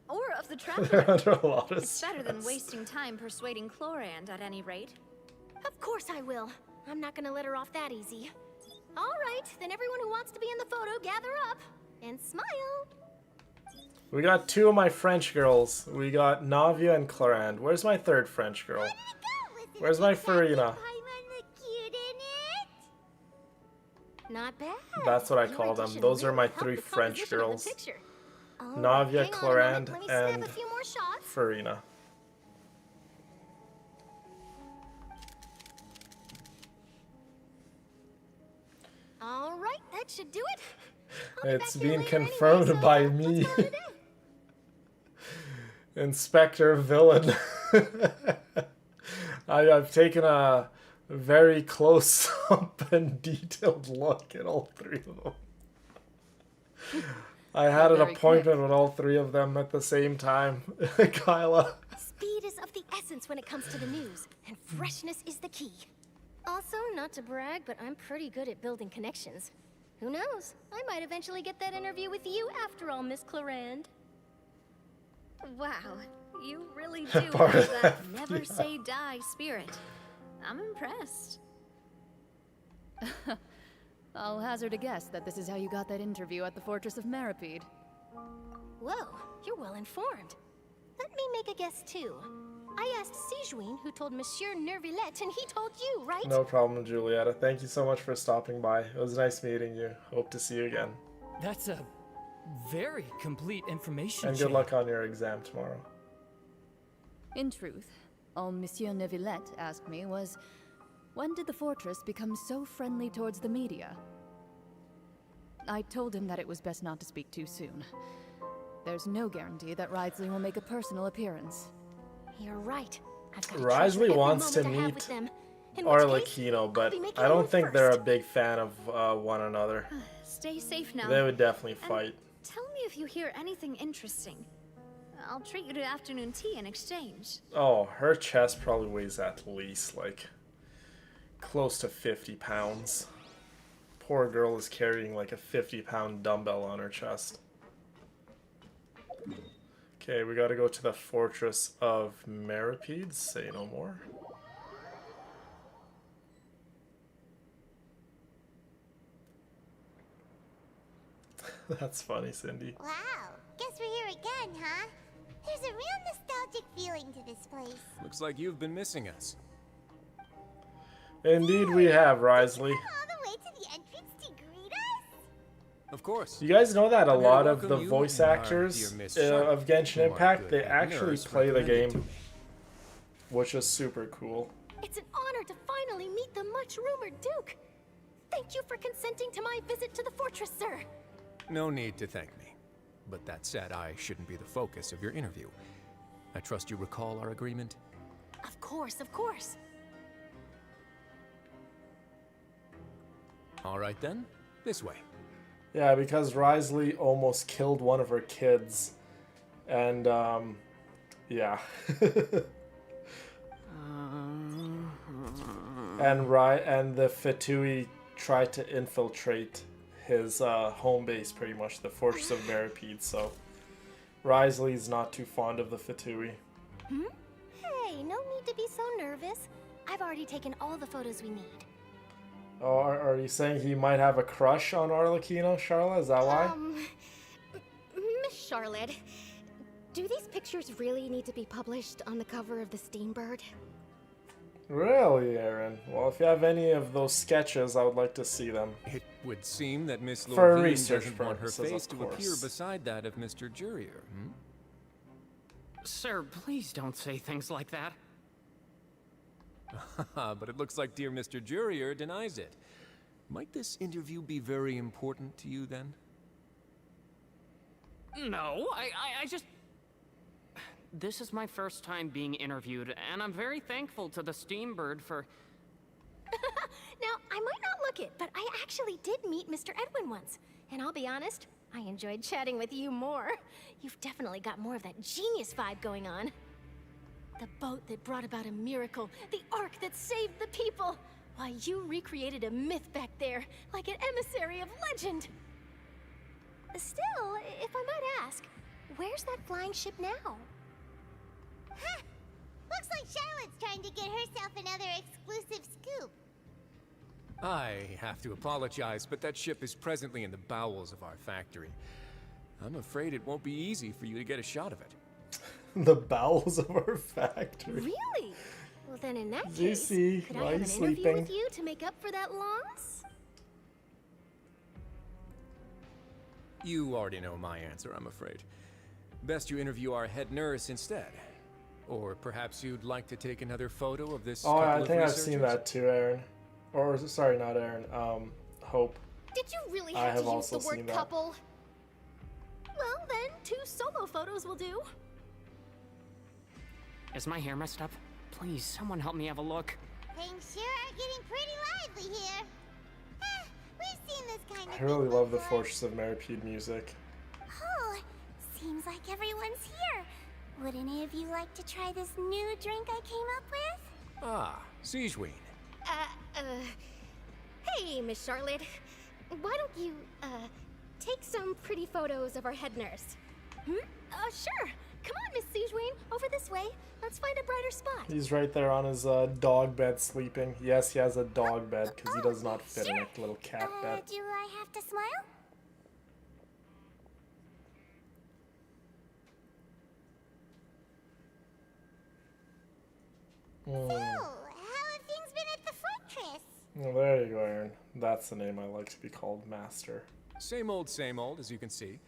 Or of the They're traveler. under a lot of It's better than stress. wasting time persuading Chlorand at any rate. Of course I will. I'm not gonna let her off that easy. All right, then everyone who wants to be in the photo, gather up and smile. We got two of my French girls. We got Navia and Clorand. Where's my third French girl? Where's my Farina? Not bad. That's what I Your call them. addition Those are really my helped three the French composition of the girls. picture. All right, Navia, hang on a moment. Clorand, Let me snap and a few more shots. Farina. All right, that should do it. It's being confirmed by me. Inspector Villain. I've taken a very close up and detailed look at all three of them. I had an Very appointment with all three of them at the same time. Kyla. Speed is of the essence when it comes to the news, and freshness is the key. Also, not to brag, but I'm pretty good at building connections. Who knows? I might eventually get that interview with you after all, Miss Clorand. Wow, you really do Part have of that that, never yeah. say die spirit. I'm impressed. I'll hazard a guess that this is how you got that interview at the Fortress of Maripede. Whoa, you're well informed. Let me make a guess too. I asked Sijuin, who told Monsieur Nervillette, and he told you, right? No problem, Julietta. Thank you so much for stopping by. It was nice meeting you. Hope to see you again. That's a very complete information And good chain. luck on your exam tomorrow. In truth, all Monsieur Neuvillette asked me was, when did the fortress become so friendly towards the media? I told him that it was best not to speak too soon. There's no guarantee that Ridesley will make a personal appearance. You're right. I've got to treasure Risley every wants to moment I have meet with them. In which case, Arlecchino, but be making I a don't move think they're a first. big fan of one another. Stay safe now. They would definitely fight. Tell me if you hear anything interesting. I'll treat you to afternoon tea in exchange. Oh, her chest probably weighs at least like close to 50 pounds. Poor girl is carrying like a 50-pound dumbbell on her chest. Okay, we gotta go to the Fortress of Maripede. Say no more. That's funny, Cindy. Wow, guess we're here again, huh? There's a real nostalgic feeling to this place. Looks like you've been missing us. Indeed, we have, Risley. All the way to the entrance to greet us? Of course. You guys know that a I'm here to lot of welcome the you voice and our actors dear Miss of Genshin whom our Impact, good they head actually nurse play the recommended to game, me. which is super cool. It's an honor to finally meet the much-rumored Duke. Thank you for consenting to my visit to the fortress, sir. No need to thank me. But that said, I shouldn't be the focus of your interview. I trust you recall our agreement? Of course, of course. All right then, this way. Yeah, because Risley almost killed one of her kids, and yeah. And the Fatui tried to infiltrate his home base, pretty much, the Fortress of Meripede, so Risley's not too fond of the Fatui. Hey, no need to be so nervous. I've already taken all the photos we need. Oh, are you saying he might have a crush on Arlecchino, Charlotte? Is that why? Miss Charlotte, do these pictures really need to be published on the cover of the Steambird? Really, Aaron? Well, if you have any of those sketches, I would like to see them. It would seem that Miss For Lorvine research doesn't want her purposes, face of to course. appear beside that of Mr. Jurier, hmm? Sir, please don't say things like that. But it looks like dear Mr. Jurier denies it. Might this interview be very important to you then? No, I just... This is my first time being interviewed, and I'm very thankful to the Steambird for... Now, I might not look it, but I actually did meet Mr. Edwin once. And I'll be honest, I enjoyed chatting with you more. You've definitely got more of that genius vibe going on. The boat that brought about a miracle, the ark that saved the people. Why, you recreated a myth back there, like an emissary of legend. Still, if I might ask, where's that flying ship now? Huh. Looks like Charlotte's trying to get herself another exclusive scoop. I have to apologize, but that ship is presently in the bowels of our factory. I'm afraid it won't be easy for you to get a shot of it. The bowels of our factory. Really? Well, then in that Lucy, case, could why I are have you an interview sleeping? with you to make up for that loss? You already know my answer, I'm afraid. Best you interview our head nurse instead. Or perhaps you'd like to take another photo of this Oh, couple I of think I've seen researchers? that too, Aaron. Or, sorry, not Aaron. Hope. Did you really I have have to use the also word seen that. couple? Well, then, 2 solo photos will do. Is my hair messed up? Please, someone help me have a look. Things sure are getting pretty lively here. We've seen this kind of I really love the before. Fortress of Meripede music. Oh, seems like everyone's here. Would any of you like to try this new drink I came up with? Ah, Siegeween. Hey, Miss Charlotte. Why don't you, take some pretty photos of our head nurse? Sure. Come on, Miss Siegeween. Over this way. Let's find a brighter spot. He's right there on his dog bed sleeping. Yes, he has a dog bed because he does not fit in a little cat bed. Do I have to smile? Hmm. So, how have things been at the fortress? Well, there you go, Aaron. That's the name I like to be called, Master. Same old, as you can see.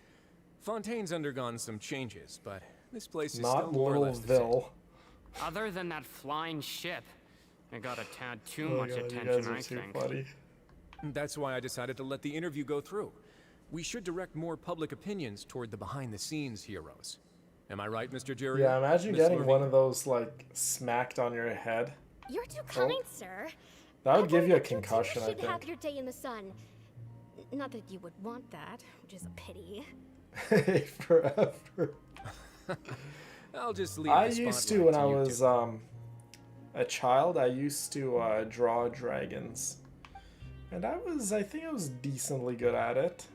Fontaine's undergone some changes, but this place is Not still more or less the same. Littleville. Other than that flying ship, it got a tad too Oh much God, you attention, guys are I too think. funny. That's why I decided to let the interview go through. We should direct more public opinions toward the behind-the-scenes heroes. Am I right, Mr. Jury? Yeah, imagine Miss getting Lorvine? one of those, like, smacked on your head. You're too Oh. kind, sir. That would give you a You concussion, I should have think. your day in the sun. Not that you would want that, which is a pity. Forever. I'll just leave I the used to, spotlight when I you was two. a child, I used to draw dragons. And I think I was decently good at it.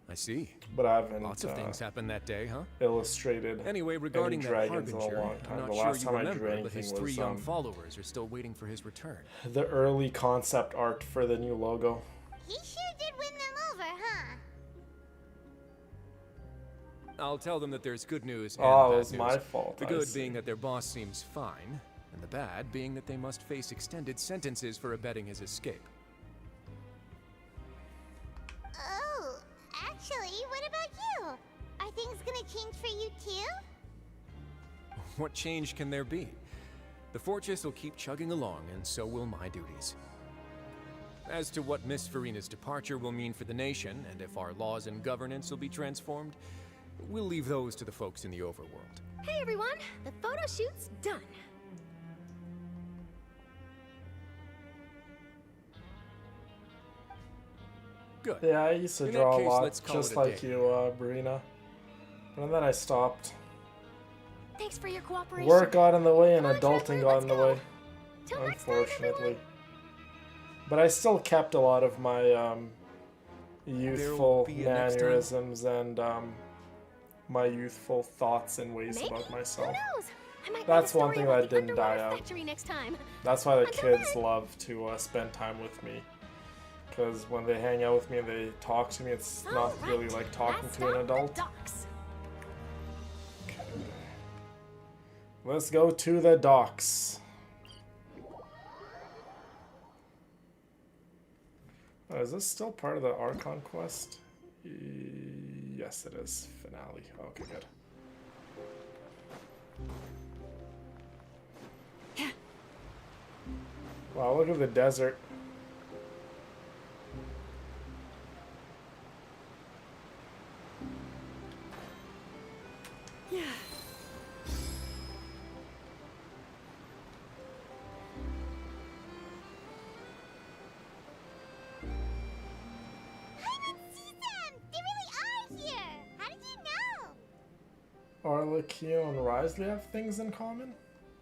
I see. But I haven't Lots of things happened that day, huh? illustrated Anyway, regarding any that dragons in a Harbinger, long I'm time. not The sure last you time I drew remember, but his anything 3 was young followers are still waiting for his return. the early concept art for the new logo. He sure did win them over, huh? I'll tell them that there's good news and Oh, it bad was news. my fault. The I good see. being that their boss seems fine, and the bad being that they must face extended sentences for abetting his escape. Oh, actually, what about you? Are things gonna change for you too? What change can there be? The fortress will keep chugging along, and so will my duties. As to what Miss Farina's departure will mean for the nation, and if our laws and governance will be transformed, we'll leave those to the folks in the overworld. Hey everyone, the photo shoot's done. Good. Yeah, I used to In that draw a case, lot, let's call just it a like day. you, Brina. And then I stopped. Thanks for your cooperation. Work got in the way and Come on, adulting Trevor, got let's in the go. way. Till next time, Unfortunately. But I still kept a lot of my youthful be a next time. mannerisms and my youthful thoughts and ways Maybe. about myself. Who knows? I might That's write a one story thing about that the didn't die underwater out. factory next time. That's why the Until kids then. love to spend time with me. Because when they hang out with me and they talk to me, it's not really like talking Last to an stop, adult. the docks. Let's go to the docks. Oh, is this still part of the Archon quest? Yes, it is. Finale. Okay, good. Wow, look at the desert. Yeah. I didn't see them! They really are here! How did you know? Arlecchio and Risley have things in common?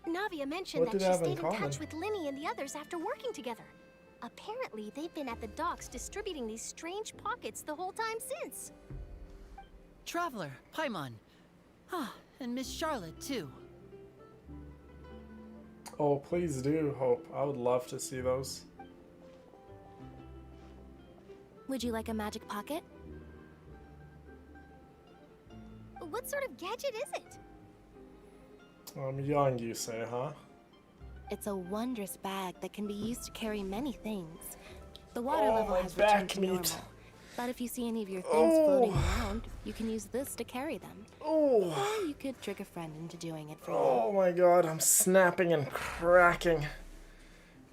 Navia mentioned What that do she they have in stayed in touch common? with Linny and the others after working together. Apparently, they've been at the docks distributing these strange pockets the whole time since. Traveler, Paimon. Ah, and Miss Charlotte, too. Oh, please do, Hope. I would love to see those. Would you like a magic pocket? What sort of gadget is it? Young, you say, huh? It's a wondrous bag that can be used to carry many things. The water Oh, level my has back returned to meat. normal. But if you see any of your things floating around, you can use this to carry them. Oh. Or you could trick a friend into doing it for you. Oh my god, I'm snapping and cracking.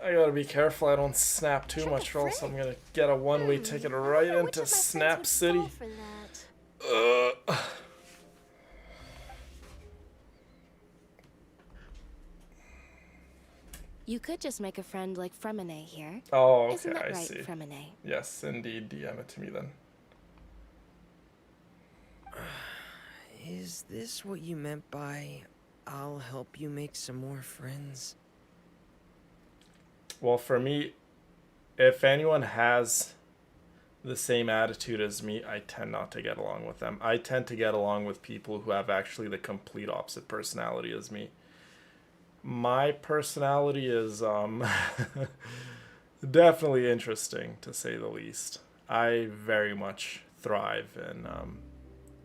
I gotta be careful I don't snap too much or else I'm gonna get a one-way ticket right into Snap City. For that. You could just make a friend like Fremine here. Oh, okay, Isn't that I right, see. Fremine? Yes, indeed. DM it to me then. Is this what you meant by, I'll help you make some more friends? Well, for me, if anyone has the same attitude as me, I tend not to get along with them. I tend to get along with people who have actually the complete opposite personality as me. My personality is definitely interesting, to say the least. I very much thrive in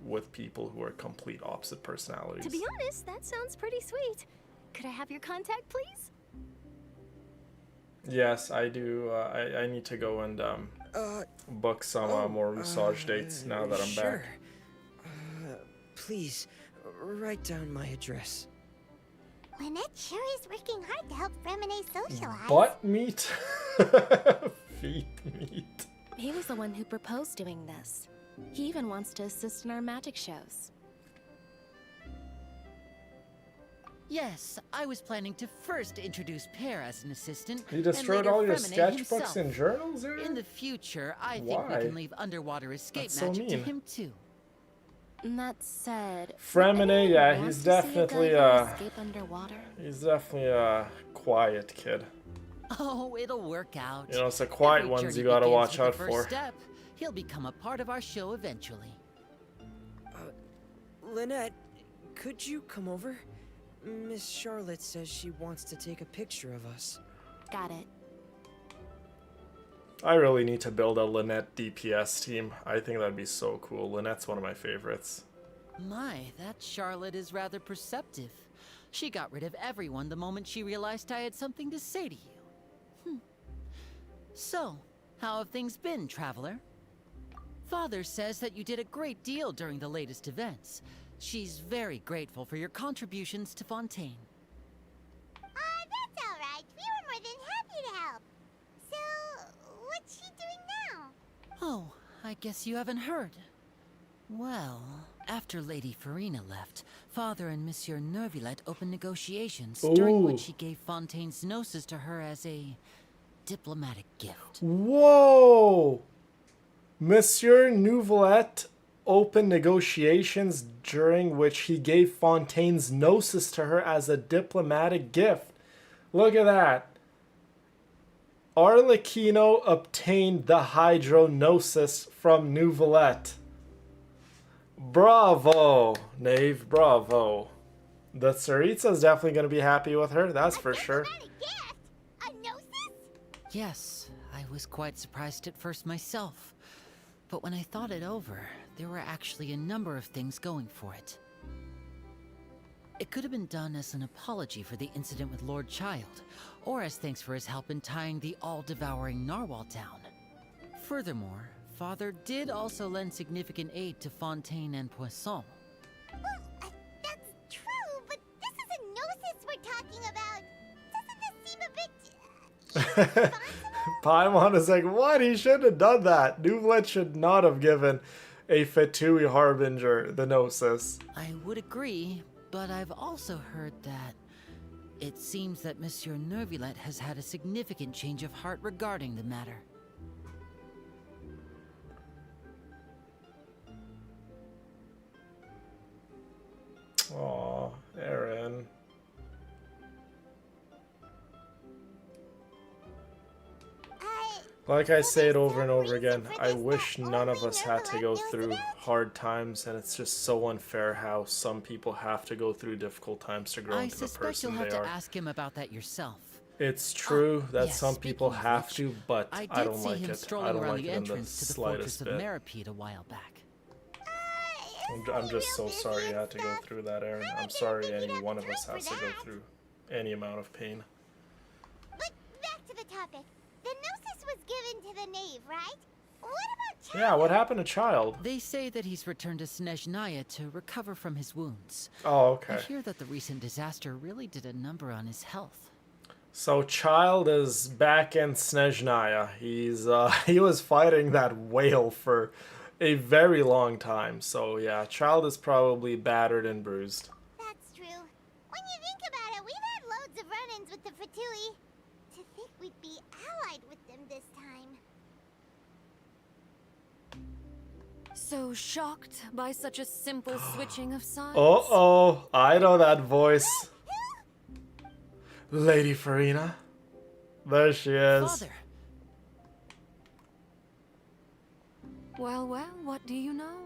with people who are complete opposite personalities. To be honest, that sounds pretty sweet. Could I have your contact, please? Yes, I do. I need to go and book some more massage dates now that I'm sure. back. Please, write down my address. Lynette sure is working hard to help Fremine socialize. Butt meat? Feet meat. He was the one who proposed doing this. He even wants to assist in our magic shows. Yes, I was planning to first introduce Pear as an assistant. You and destroyed later all your Fremine sketchbooks himself. and journals, Aaron? In the future, I think Why? we can leave underwater escape That's so magic to mean. him too. That said, Fremine, yeah, want he's to see a definitely diver escape underwater. he's definitely a quiet kid. Oh, it'll work out. You know, it's the quiet Every ones journey you gotta begins watch with the out first for. Step. He'll become a part of our show eventually. Lynette, could you come over? Miss Charlotte says she wants to take a picture of us. Got it. I really need to build a Lynette DPS team. I think that'd be so cool. Lynette's one of my favorites. My, that Charlotte is rather perceptive. She got rid of everyone the moment she realized I had something to say to you. So, how have things been, Traveler? Father says that you did a great deal during the latest events. She's very grateful for your contributions to Fontaine. That's all right. We were more than happy to help. So, what's she doing now? Oh, I guess you haven't heard. Well, after Lady Farina left, Father and Monsieur Nervillet opened negotiations during which he gave Fontaine's gnosis to her as a diplomatic gift. Whoa! Monsieur Nouvelet opened negotiations during which he gave Fontaine's gnosis to her as a diplomatic gift. Look at that. Arlecchino obtained the hydrognosis from Nouvelet. Bravo, Knave, bravo. The Tsaritsa's definitely going to be happy with her, that's for sure. A gnosis? Yes, I was quite surprised at first myself. But when I thought it over, there were actually a number of things going for it. It could have been done as an apology for the incident with Lord Child, or as thanks for his help in tying the all-devouring narwhal down. Furthermore, Father did also lend significant aid to Fontaine and Poisson. Well, that's true, but this is a gnosis we're talking about. Doesn't this seem a bit... Paimon is like, what? He shouldn't have done that. Nouvelet should not have given a Fatui Harbinger the Gnosis. I would agree, but I've also heard that it seems that Monsieur Nervillet has had a significant change of heart regarding the matter. Aw, Aaron. Like I say it over and over again, I wish none of us had to go through hard times, and it's just so unfair how some people have to go through difficult times to grow into the person they are. I suspect you'll have to ask him about that yourself. It's true that some people have to, but I don't like it. I don't like it in the slightest bit. Meripede a while back. I'm just so sorry you had to go through that, Aaron. I'm sorry any one of us has to go through any amount of pain. But back to the topic. The gnosis was given to the knave, right? What about Child? Yeah, what happened to Child? They say that he's returned to Snezhnaya to recover from his wounds. Oh, okay. I hear that the recent disaster really did a number on his health. So Child is back in Snezhnaya. He was fighting that whale for a very long time. So yeah, Child is probably battered and bruised. That's true. When you think about it, we've had loads of run-ins with the Fatui. To think we'd be allied with them this time. So shocked by such a simple switching of sides? Uh-oh, I know that voice. Lady Farina. There she is. Father. Well, well, what do you know?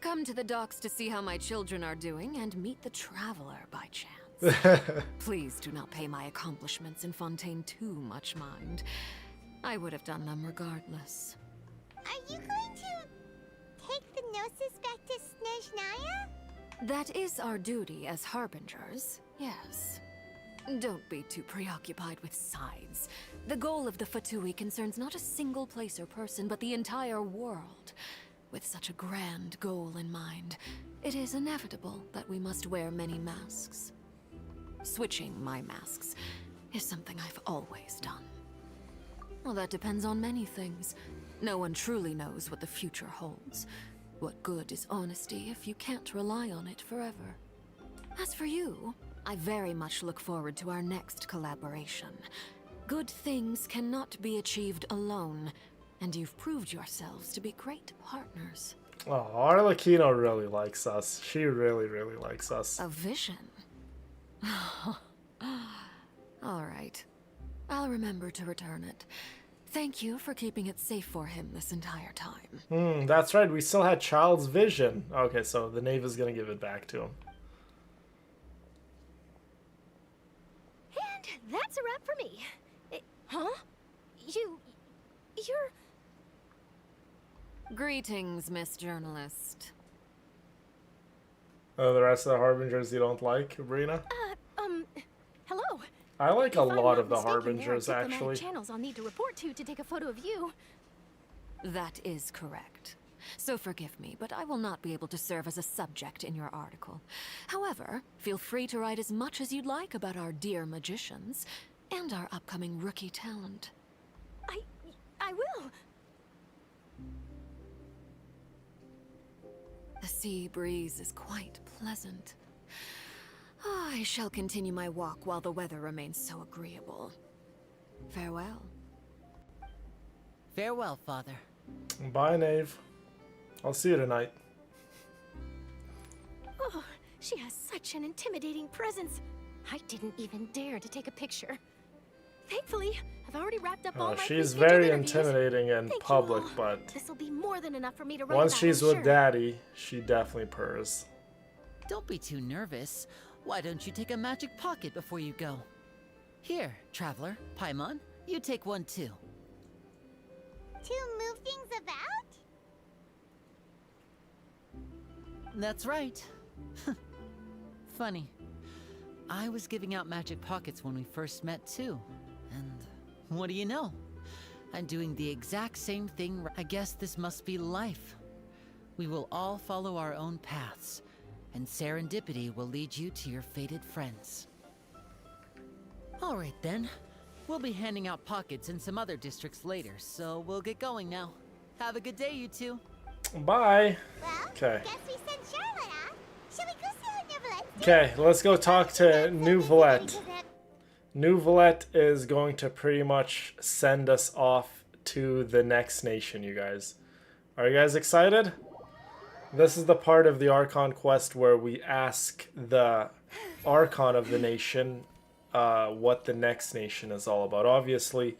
Come to the docks to see how my children are doing and meet the Traveler by chance. Please do not pay my accomplishments in Fontaine too much mind. I would have done them regardless. Are you going to take the Gnosis back to Snezhnaya? That is our duty as Harbingers, yes. Don't be too preoccupied with sides. The goal of the Fatui concerns not a single place or person, but the entire world. With such a grand goal in mind, it is inevitable that we must wear many masks. Switching my masks is something I've always done. Well, that depends on many things. No one truly knows what the future holds. What good is honesty if you can't rely on it forever? As for you, I very much look forward to our next collaboration. Good things cannot be achieved alone, and you've proved yourselves to be great partners. Oh, Arlecchino really likes us. She really, really likes us. A vision? All right. I'll remember to return it. Thank you for keeping it safe for him this entire time. That's right. We still had Child's vision. Okay, so the knave is going to give it back to him. And that's a wrap for me. Huh? You're... Greetings, Miss Journalist. The rest of the Harbingers you don't like, Brina? Hello. I like a If I'm lot not of the mistaken, Harbingers, there are diplomatic actually. channels I'll need to report to take a photo of you. That is correct. So forgive me, but I will not be able to serve as a subject in your article. However, feel free to write as much as you'd like about our dear magicians and our upcoming rookie talent. I will. The sea breeze is quite pleasant. I shall continue my walk while the weather remains so agreeable. Farewell. Farewell, Father. Bye, Knave. I'll see you tonight. Oh, she has such an intimidating presence. I didn't even dare to take a picture. Thankfully, I've already wrapped up all my She's pre-scheduled very interviews. intimidating in Thank you public, all. but This'll be more than enough for me to write once about, she's I'm with sure. Daddy, she definitely purrs. Don't be too nervous. Why don't you take a magic pocket before you go? Here, Traveler, Paimon, you take one too. To move things about? That's right. Funny. I was giving out magic pockets when we first met too. And what do you know? I'm doing the exact same thing. I guess this must be life. We will all follow our own paths, and serendipity will lead you to your fated friends. All right then. We'll be handing out pockets in some other districts later, so we'll get going now. Have a good day, you two. Bye. Okay. Guess we sent Charlotte off. Shall we go see how Neverlette's Okay, let's go talk to Nouvelette. Nouvelette is going to pretty much send us off to the next nation, you guys. Are you guys excited? This is the part of the Archon quest where we ask the Archon of the nation what the next nation is all about. Obviously,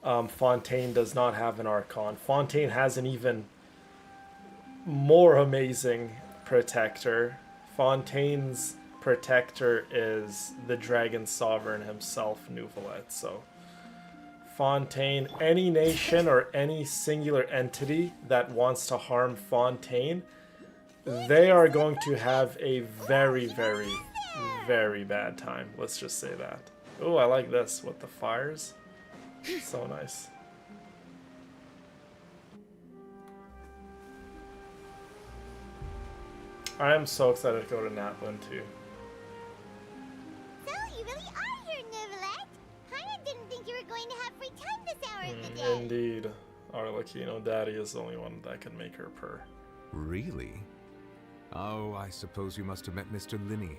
Fontaine does not have an Archon. Fontaine has an even more amazing protector. Fontaine's protector is the Dragon Sovereign himself, Nouvelette. So, Fontaine, any nation or any singular entity that wants to harm Fontaine, they are going to have a very, very, very bad time. Let's just say that. Oh, I like this with the fires. So nice. I am so excited to go to Natlan too. So, you really are here, Neverlet. Paimon didn't think you were going to have free time this hour of the day. Indeed. Our Lakino daddy is the only one that can make her purr. Really? Oh, I suppose you must have met Mr. Linney.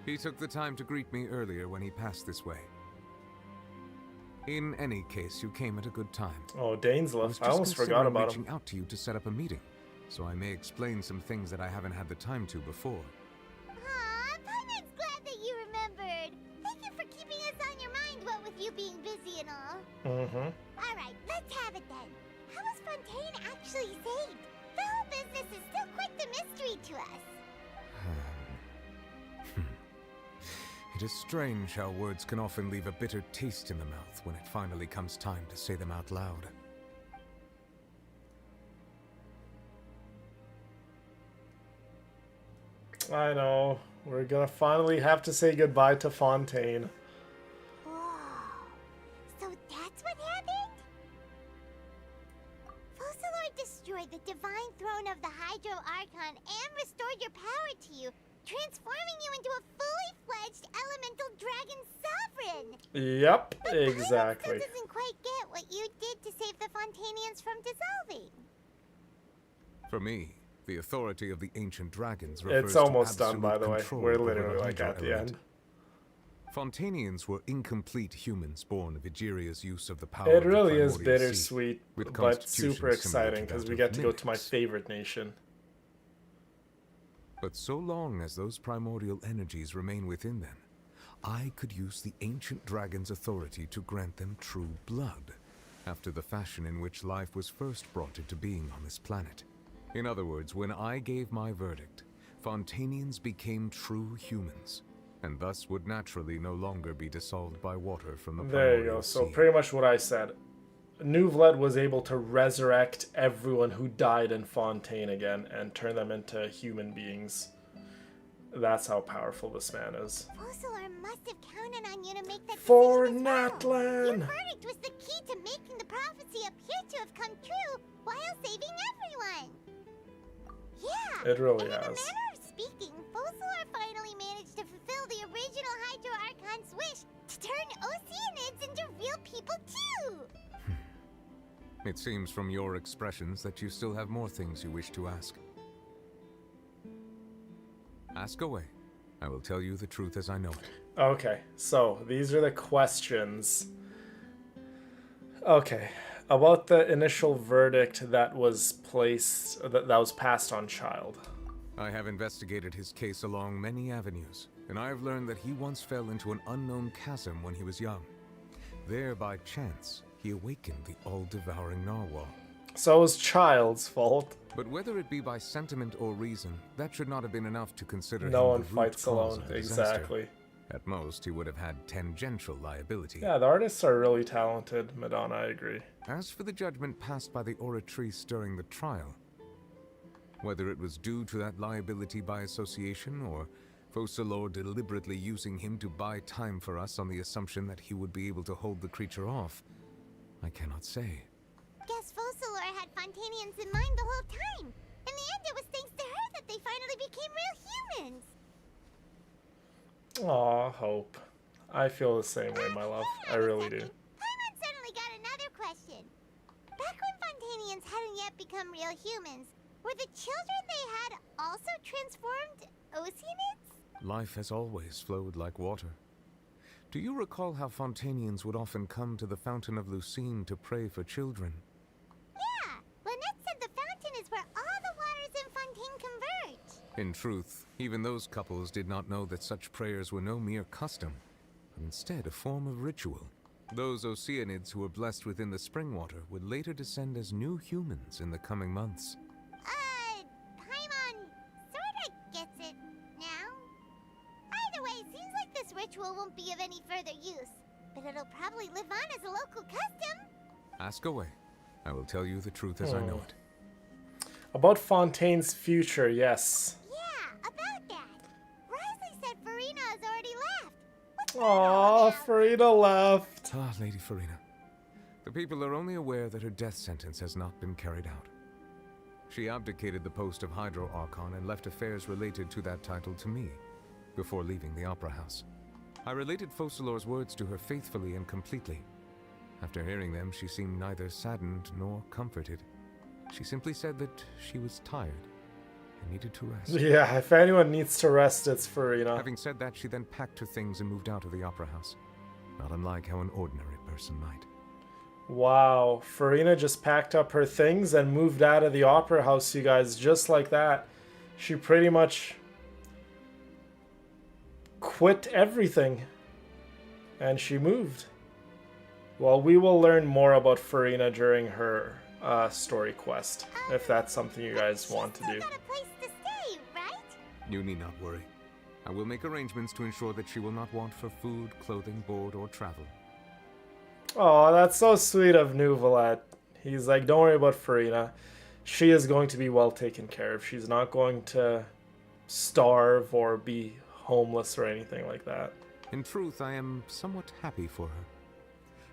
He took the time to greet me earlier when he passed this way. In any case, you came at a good time. Oh, Dane's left. I almost forgot about him. Reaching out to you to set up a meeting, so I may explain some things that I haven't had the time to before. Aw, Paimon's glad that you remembered. Thank you for keeping us on your mind, what with you being busy and all. Alright, let's have it then. How was Fontaine actually saved? The whole business is still quite the mystery to us. It is strange how words can often leave a bitter taste in the mouth when it finally comes time to say them out loud. I know. We're gonna finally have to say goodbye to Fontaine. So that's what happened? Focalor destroyed the divine throne of the Hydro Archon and restored your power to you, transforming you into a fully fledged elemental dragon sovereign. Yep, But exactly. Paimon still doesn't quite get what you did to save the Fontainians from dissolving. For me, the authority of the ancient dragons refers It's to almost done, absolute by the way. control We're over literally the like hydro at the element. end. Fontainians were incomplete humans born of Egeria's use of the power It of the really is primordial sea, bittersweet, with but constitutions super similar exciting to because that we of get to go to my mimics. favorite nation. But so long as those primordial energies remain within them, I could use the ancient dragon's authority to grant them true blood, after the fashion in which life was first brought into being on this planet. In other words, when I gave my verdict, Fontainians became true humans, and thus would naturally no longer be dissolved by water from the There you primordial go. So sea. pretty much what I said. Nouvelette was able to resurrect everyone who died in Fontaine again and turn them into human beings. That's how powerful this man is. Fossilor must have counted on you to make that For decision as well. Your Natlan! verdict was the key to making the prophecy appear to have come true while saving everyone. Yeah. It really and in a has. manner of speaking, Fossilor finally managed to fulfill the original Hydro Archon's wish to turn Oceanids into real people too. It seems from your expressions that you still have more things you wish to ask. Ask away. I will tell you the truth as I know it. Okay, so these are the questions. Okay, about the initial verdict that was placed, that was passed on Child. I have investigated his case along many avenues, and I have learned that he once fell into an unknown chasm when he was young. There, by chance, he awakened the all-devouring narwhal. So it was Child's fault. But whether it be by sentiment or reason, that should not have been enough to consider No one him the root fights cause alone, of the disaster. exactly. At most, he would have had tangential liability. Yeah, the artists are really talented, Madonna, I agree. As for the judgment passed by the Oratrice during the trial, whether it was due to that liability by association or Focalor deliberately using him to buy time for us on the assumption that he would be able to hold the creature off, I cannot say. Guess Focalor had Fontanians in mind the whole time. In the end, it was thanks to her that they finally became real humans. Aw, Hope. I feel the same way, my love. I really do. Paimon suddenly got another question. Back when Fontanians hadn't yet become real humans, were the children they had also transformed Oceanids? Life has always flowed like water. Do you recall how Fontanians would often come to the Fountain of Lucine to pray for children? Yeah, Lynette said the fountain is where all the waters in Fontaine converge. In truth, even those couples did not know that such prayers were no mere custom, but instead a form of ritual. Those Oceanids who were blessed within the spring water would later descend as new humans in the coming months. Paimon sorta gets it now. Either way, seems like this ritual won't be of any further use, but it'll probably live on as a local custom. Ask away. I will tell you the truth as I know it. About Fontaine's future, yes. Yeah, about that. Risley said Farina has already left. Aw, Farina left. Ah, Lady Farina. The people are only aware that her death sentence has not been carried out. She abdicated the post of Hydro Archon and left affairs related to that title to me, before leaving the Opera House. I related Focalor's words to her faithfully and completely. After hearing them, she seemed neither saddened nor comforted. She simply said that she was tired and needed to rest. Yeah, if anyone needs to rest, it's Farina. Having said that, she then packed her things and moved out of the Opera House, not unlike how an ordinary person might. Wow, Farina just packed up her things and moved out of the Opera House, you guys, just like that. She pretty much quit everything, and she moved. Well, we will learn more about Farina during her story quest, if that's something you guys want to do. Got a place to stay, right? You need not worry. I will make arrangements to ensure that she will not want for food, clothing, board, or travel. Oh, that's so sweet of Nuvalet. He's like, don't worry about Farina. She is going to be well taken care of. She's not going to starve or be homeless or anything like that. In truth, I am somewhat happy for her.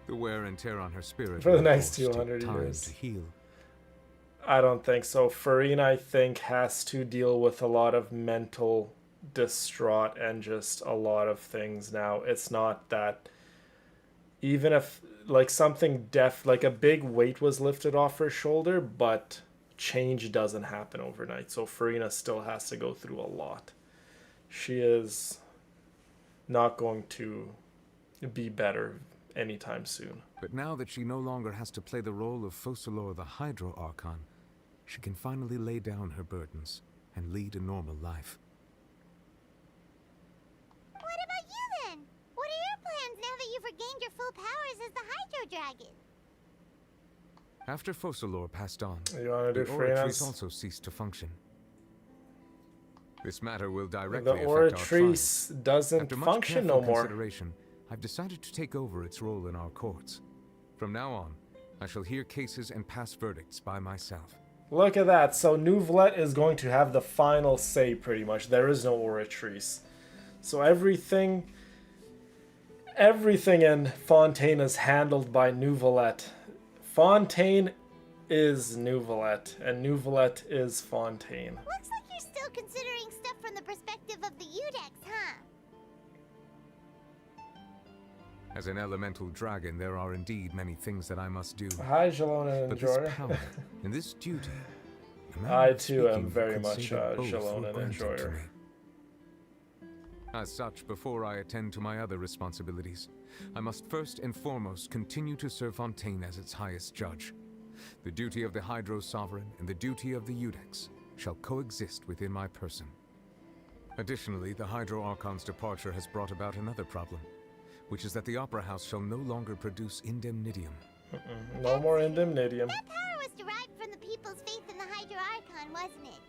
The wear and tear on her spirit For the will, next of course, 200 take time years. to heal. I don't think so. Farina, I think, has to deal with a lot of mental distraught and just a lot of things now. It's not that, even if like something like a big weight was lifted off her shoulder, but change doesn't happen overnight. So Farina still has to go through a lot. She is not going to be better anytime soon. But now that she no longer has to play the role of Focalor the Hydro Archon, she can finally lay down her burdens and lead a normal life. What about you then? What are your plans now that you've regained your full powers as the Hydro Dragon? After Focalor passed on, You wanna do the Oratrice Farina's? also ceased to function. This matter will directly The affect our Oratrice trial. doesn't After much function careful no more. consideration, I've decided to take over its role in our courts. From now on, I shall hear cases and pass verdicts by myself. Look at that. So Nouvlet is going to have the final say, pretty much. There is no Oratrice. So everything in Fontaine is handled by Nouvlet. Fontaine is Nouvlet, and Nouvlet is Fontaine. Looks like you're still considering stuff from the perspective of the Udex, huh? As an elemental dragon, there are indeed many things that I must do. Hi, Shalona and But this Enjoyer. power and this duty, a man I not too am speaking very could much say that both were Shalona and granted to Enjoyer. me. As such, before I attend to my other responsibilities, I must first and foremost continue to serve Fontaine as its highest judge. The duty of the Hydro Sovereign and the duty of the Udex shall coexist within my person. Additionally, the Hydro Archon's departure has brought about another problem, which is that the Opera House shall no longer produce indemnitium. No more indemnitium. That power was derived from the people's faith in the Hydro Archon, wasn't it?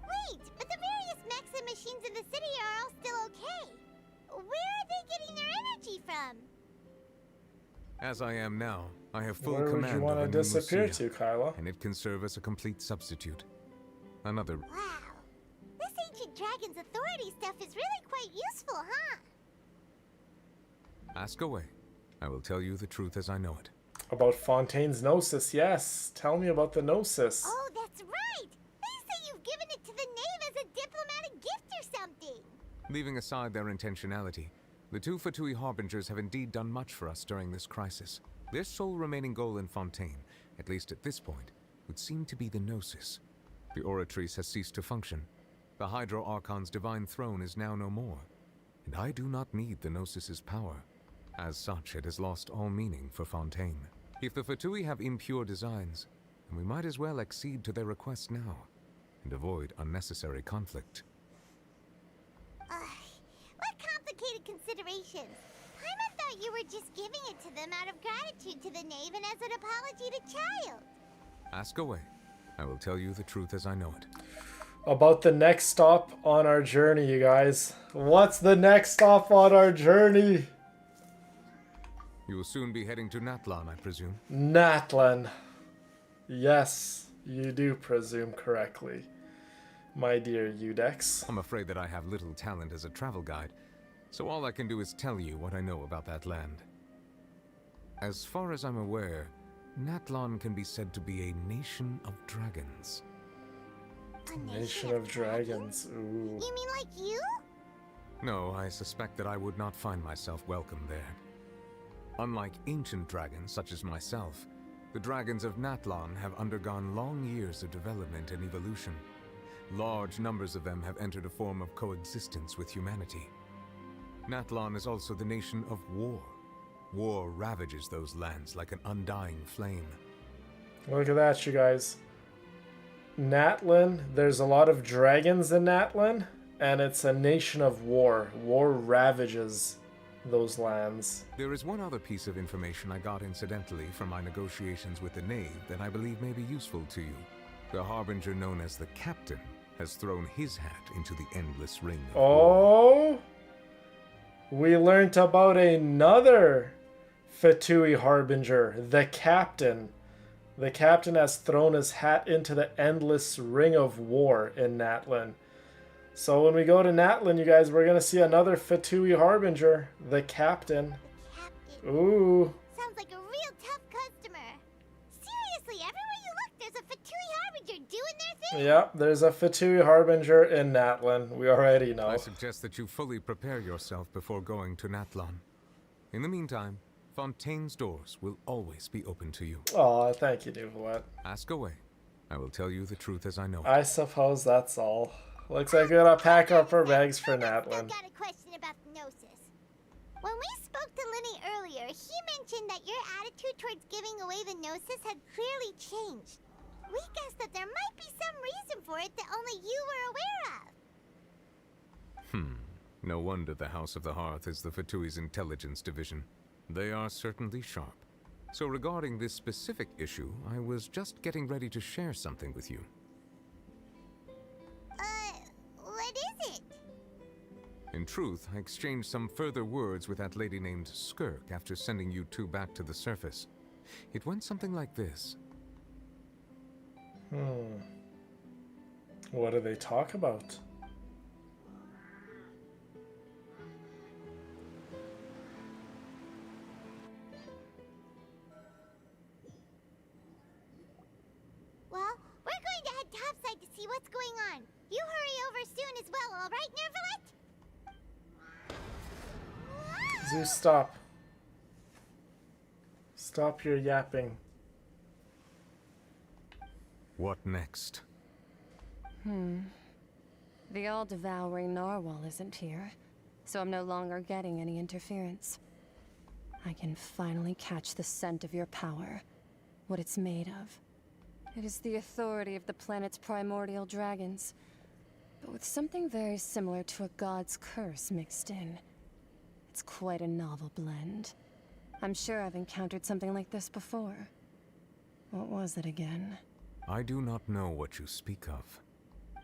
Wait, but the various mechs and machines in the city are all still okay. Where are they getting their energy from? As I am now, I have full Where would command you want over to New disappear Lucia, to, Kyla? and it can serve as a complete substitute. Another Wow. This ancient dragon's authority stuff is really quite useful, huh? ask away. I will tell you the truth as I know it. About Fontaine's Gnosis, yes. Tell me about the Gnosis. Oh, that's right! They say you've given it to the knave as a diplomatic gift or something! Leaving aside their intentionality, the two Fatui Harbingers have indeed done much for us during this crisis. Their sole remaining goal in Fontaine, at least at this point, would seem to be the Gnosis. The Oratrice has ceased to function. The Hydro Archon's divine throne is now no more, and I do not need the Gnosis's power. As such, it has lost all meaning for Fontaine. If the Fatui have impure designs, then we might as well accede to their request now, and avoid unnecessary conflict. What complicated considerations? Paimon thought you were just giving it to them out of gratitude to the knave and as an apology to Child. Ask away. I will tell you the truth as I know it. About the next stop on our journey, you guys. What's the next stop on our journey? You will soon be heading to Natlan, I presume. Natlan. Yes, you do presume correctly, my dear Udex. I'm afraid that I have little talent as a travel guide, so all I can do is tell you what I know about that land. As far as I'm aware, Natlan can be said to be a nation of dragons. Nation of dragons. Ooh. You mean like you? No, I suspect that I would not find myself welcome there. Unlike ancient dragons such as myself, the dragons of Natlan have undergone long years of development and evolution. Large numbers of them have entered a form of coexistence with humanity. Natlan is also the nation of war. War ravages those lands like an undying flame. Look at that, you guys. Natlan, there's a lot of dragons in Natlan, and it's a nation of war. War ravages those lands. There is one other piece of information I got incidentally from my negotiations with the Knave that I believe may be useful to you. The Harbinger known as the Captain has thrown his hat into the endless ring of war. We learnt about another Fatui Harbinger, the Captain. The Captain has thrown his hat into the endless ring of war in Natlan. So when we go to Natlan, you guys, we're going to see another Fatui Harbinger, the Captain. Ooh. Sounds like a real tough customer. Seriously, everywhere you look, there's a Fatui Harbinger doing their thing. Yep, there's a Fatui Harbinger in Natlan. We already know. I suggest that you fully prepare yourself before going to Natlan. In the meantime, Fontaine's doors will always be open to you. Aw, thank you, Nuvalet. Ask away. I will tell you the truth as I know it. I suppose that's all. Looks like we gotta pack up our bags for Natlan. Got a question about the Gnosis. When we spoke to Lenny earlier, he mentioned that your attitude towards giving away the Gnosis had clearly changed. We guessed that there might be some reason for it that only you were aware of. No wonder the House of the Hearth is the Fatui's intelligence division. They are certainly sharp. So regarding this specific issue, I was just getting ready to share something with you. What is it? In truth, I exchanged some further words with that lady named Skirk after sending you two back to the surface. It went something like this. What do they talk about? Well, we're going to head topside to see what's going on. You hurry over soon as well, all right, Nervalet? Zeus, stop. Stop your yapping. What next? The all-devouring narwhal isn't here, so I'm no longer getting any interference. I can finally catch the scent of your power, what it's made of. It is the authority of the planet's primordial dragons, but with something very similar to a god's curse mixed in. It's quite a novel blend. I'm sure I've encountered something like this before. What was it again? I do not know what you speak of.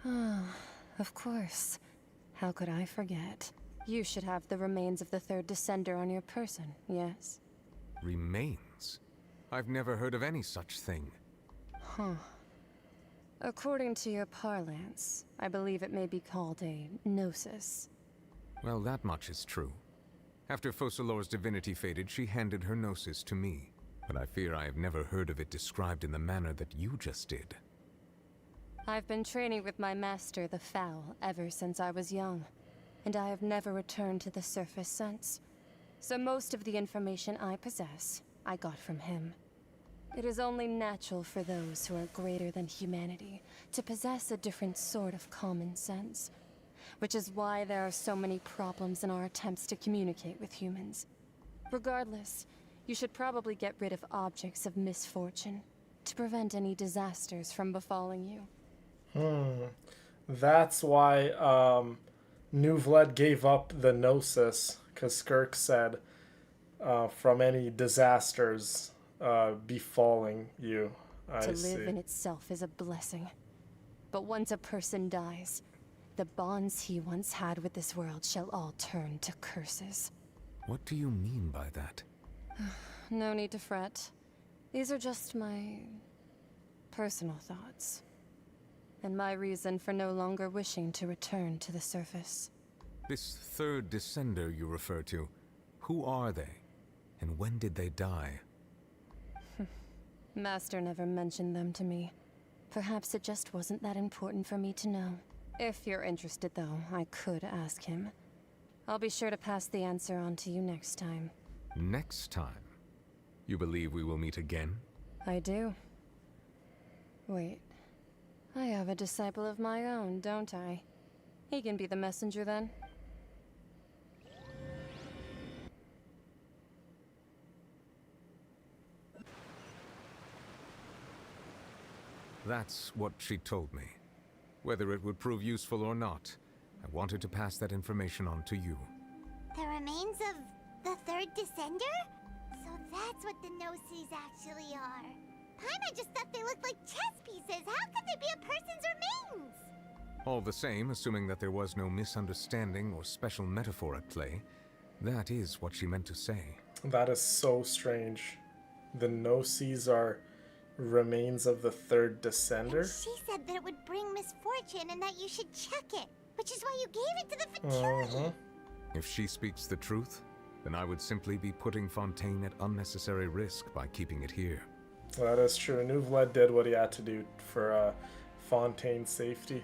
Ah, of course. How could I forget? You should have the remains of the third Descender on your person, yes? Remains? I've never heard of any such thing. Huh. According to your parlance, I believe it may be called a gnosis. Well, that much is true. After Focalor's divinity faded, she handed her gnosis to me. But I fear I have never heard of it described in the manner that you just did. I've been training with my master, the Foul, ever since I was young, and I have never returned to the surface since. So most of the information I possess, I got from him. It is only natural for those who are greater than humanity to possess a different sort of common sense, which is why there are so many problems in our attempts to communicate with humans. Regardless, you should probably get rid of objects of misfortune to prevent any disasters from befalling you. That's why Nuvled gave up the Gnosis, because Skirk said from any disasters befalling you. To live in itself is a blessing. But once a person dies, the bonds he once had with this world shall all turn to curses. What do you mean by that? No need to fret. These are just my personal thoughts. And my reason for no longer wishing to return to the surface. This third Descender you refer to, who are they? And when did they die? Master never mentioned them to me. Perhaps it just wasn't that important for me to know. If you're interested, though, I could ask him. I'll be sure to pass the answer on to you next time. Next time? You believe we will meet again? I do. Wait. I have a disciple of my own, don't I? He can be the messenger then. That's what she told me. Whether it would prove useful or not, I wanted to pass that information on to you. The remains of the third Descender? So that's what the Gnosis actually are. Paimon just thought they looked like chess pieces. How could they be a person's remains? All the same, assuming that there was no misunderstanding or special metaphor at play, that is what she meant to say. That is so strange. The Gnosis are remains of the third Descender? And she said that it would bring misfortune and that you should check it, which is why you gave it to the Fatui. If she speaks the truth, then I would simply be putting Fontaine at unnecessary risk by keeping it here. That is true. Nuvled did what he had to do for Fontaine's safety.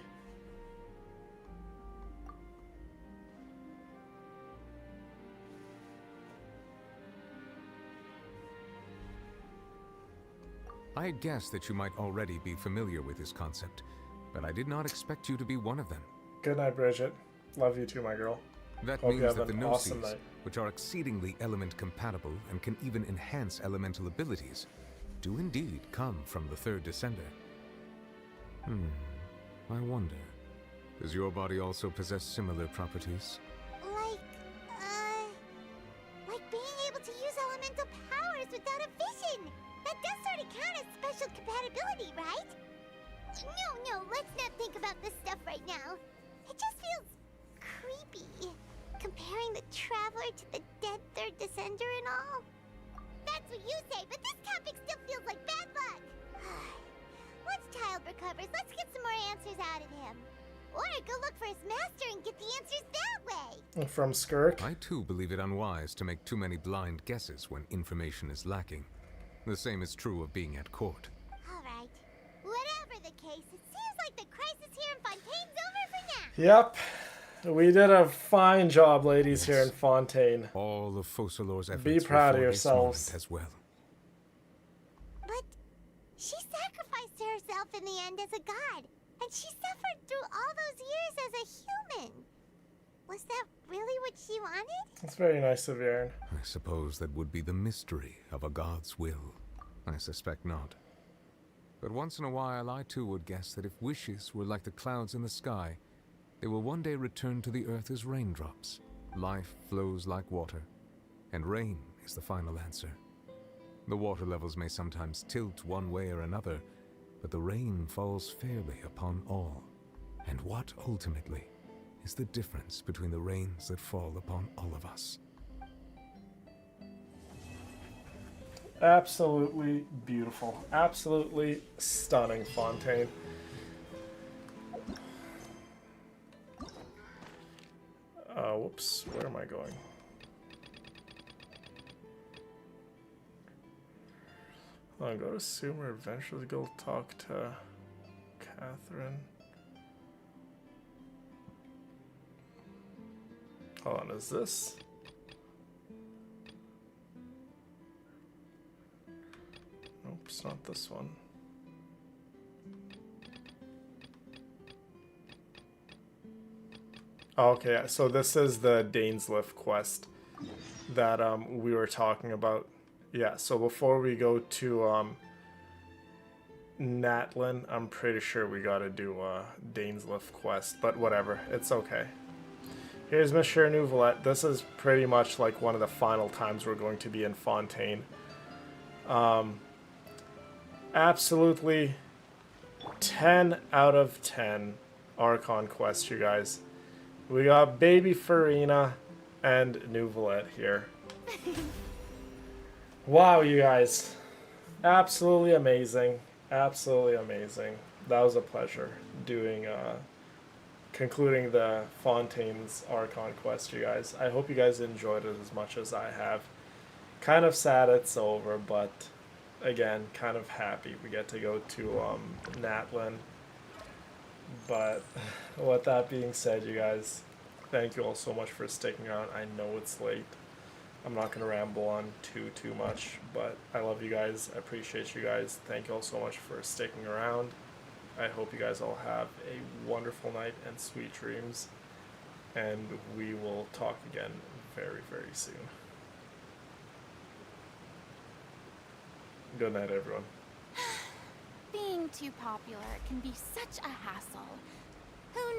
I had guessed that you might already be familiar with this concept, but I did not expect you to be one of them. Good night, Bridget. Love you too, my girl. That Hope you means have that the an Gnosis, awesome night. which are exceedingly element compatible and can even enhance elemental abilities, do indeed come from the third Descender. I wonder, does your body also possess similar properties? Like being able to use elemental powers without a vision. That does sort of count as special compatibility, right? No, let's not think about this stuff right now. It just feels creepy. Comparing the Traveler to the dead third Descender and all. That's what you say, but this topic still feels like bad luck. once Child recovers, let's get some more answers out of him. Or go look for his master and get the answers that way. From Skirk. I too believe it unwise to make too many blind guesses when information is lacking. The same is true of being at court. Alright. Whatever the case, it seems like the crisis here in Fontaine's over for now. Yep. We did a fine job, ladies, here in Fontaine. All of Focalor's efforts Be proud of were for this yourselves. moment as well. But she sacrificed herself in the end as a god. And she suffered through all those years as a human. Was that really what she wanted? That's very nice of you, Aaron. I suppose that would be the mystery of a god's will. I suspect not. But once in a while, I too would guess that if wishes were like the clouds in the sky, they will one day return to the earth as raindrops. Life flows like water, and rain is the final answer. The water levels may sometimes tilt one way or another, but the rain falls fairly upon all. And what, ultimately, is the difference between the rains that fall upon all of us? Absolutely beautiful. Absolutely stunning, Fontaine. Whoops. Where am I going? I'll go to Sumer, eventually go talk to Catherine. Hold on, is this? Nope, it's not this one. Okay, so this is the Dainsliff quest that we were talking about. Yeah, so before we go to Natlin, I'm pretty sure we gotta do a Dainsliff quest, but whatever, it's okay. Here's Monsieur Nouvelette. This is pretty much like one of the final times we're going to be in Fontaine. Absolutely 10 out of 10 Archon quest, you guys. We got Baby Farina and Nouvelette here. Wow, you guys. Absolutely amazing. Absolutely amazing. That was a pleasure doing, concluding the Fontaine's Archon quest, you guys. I hope you guys enjoyed it as much as I have. Kind of sad it's over, but again, kind of happy we get to go to Natlin. But with that being said, you guys, thank you all so much for sticking around. I know it's late. I'm not going to ramble on too much, but I love you guys. I appreciate you guys. Thank you all so much for sticking around. I hope you guys all have a wonderful night and sweet dreams. And we will talk again very, very soon. Good night, everyone. Being too popular can be such a hassle. Who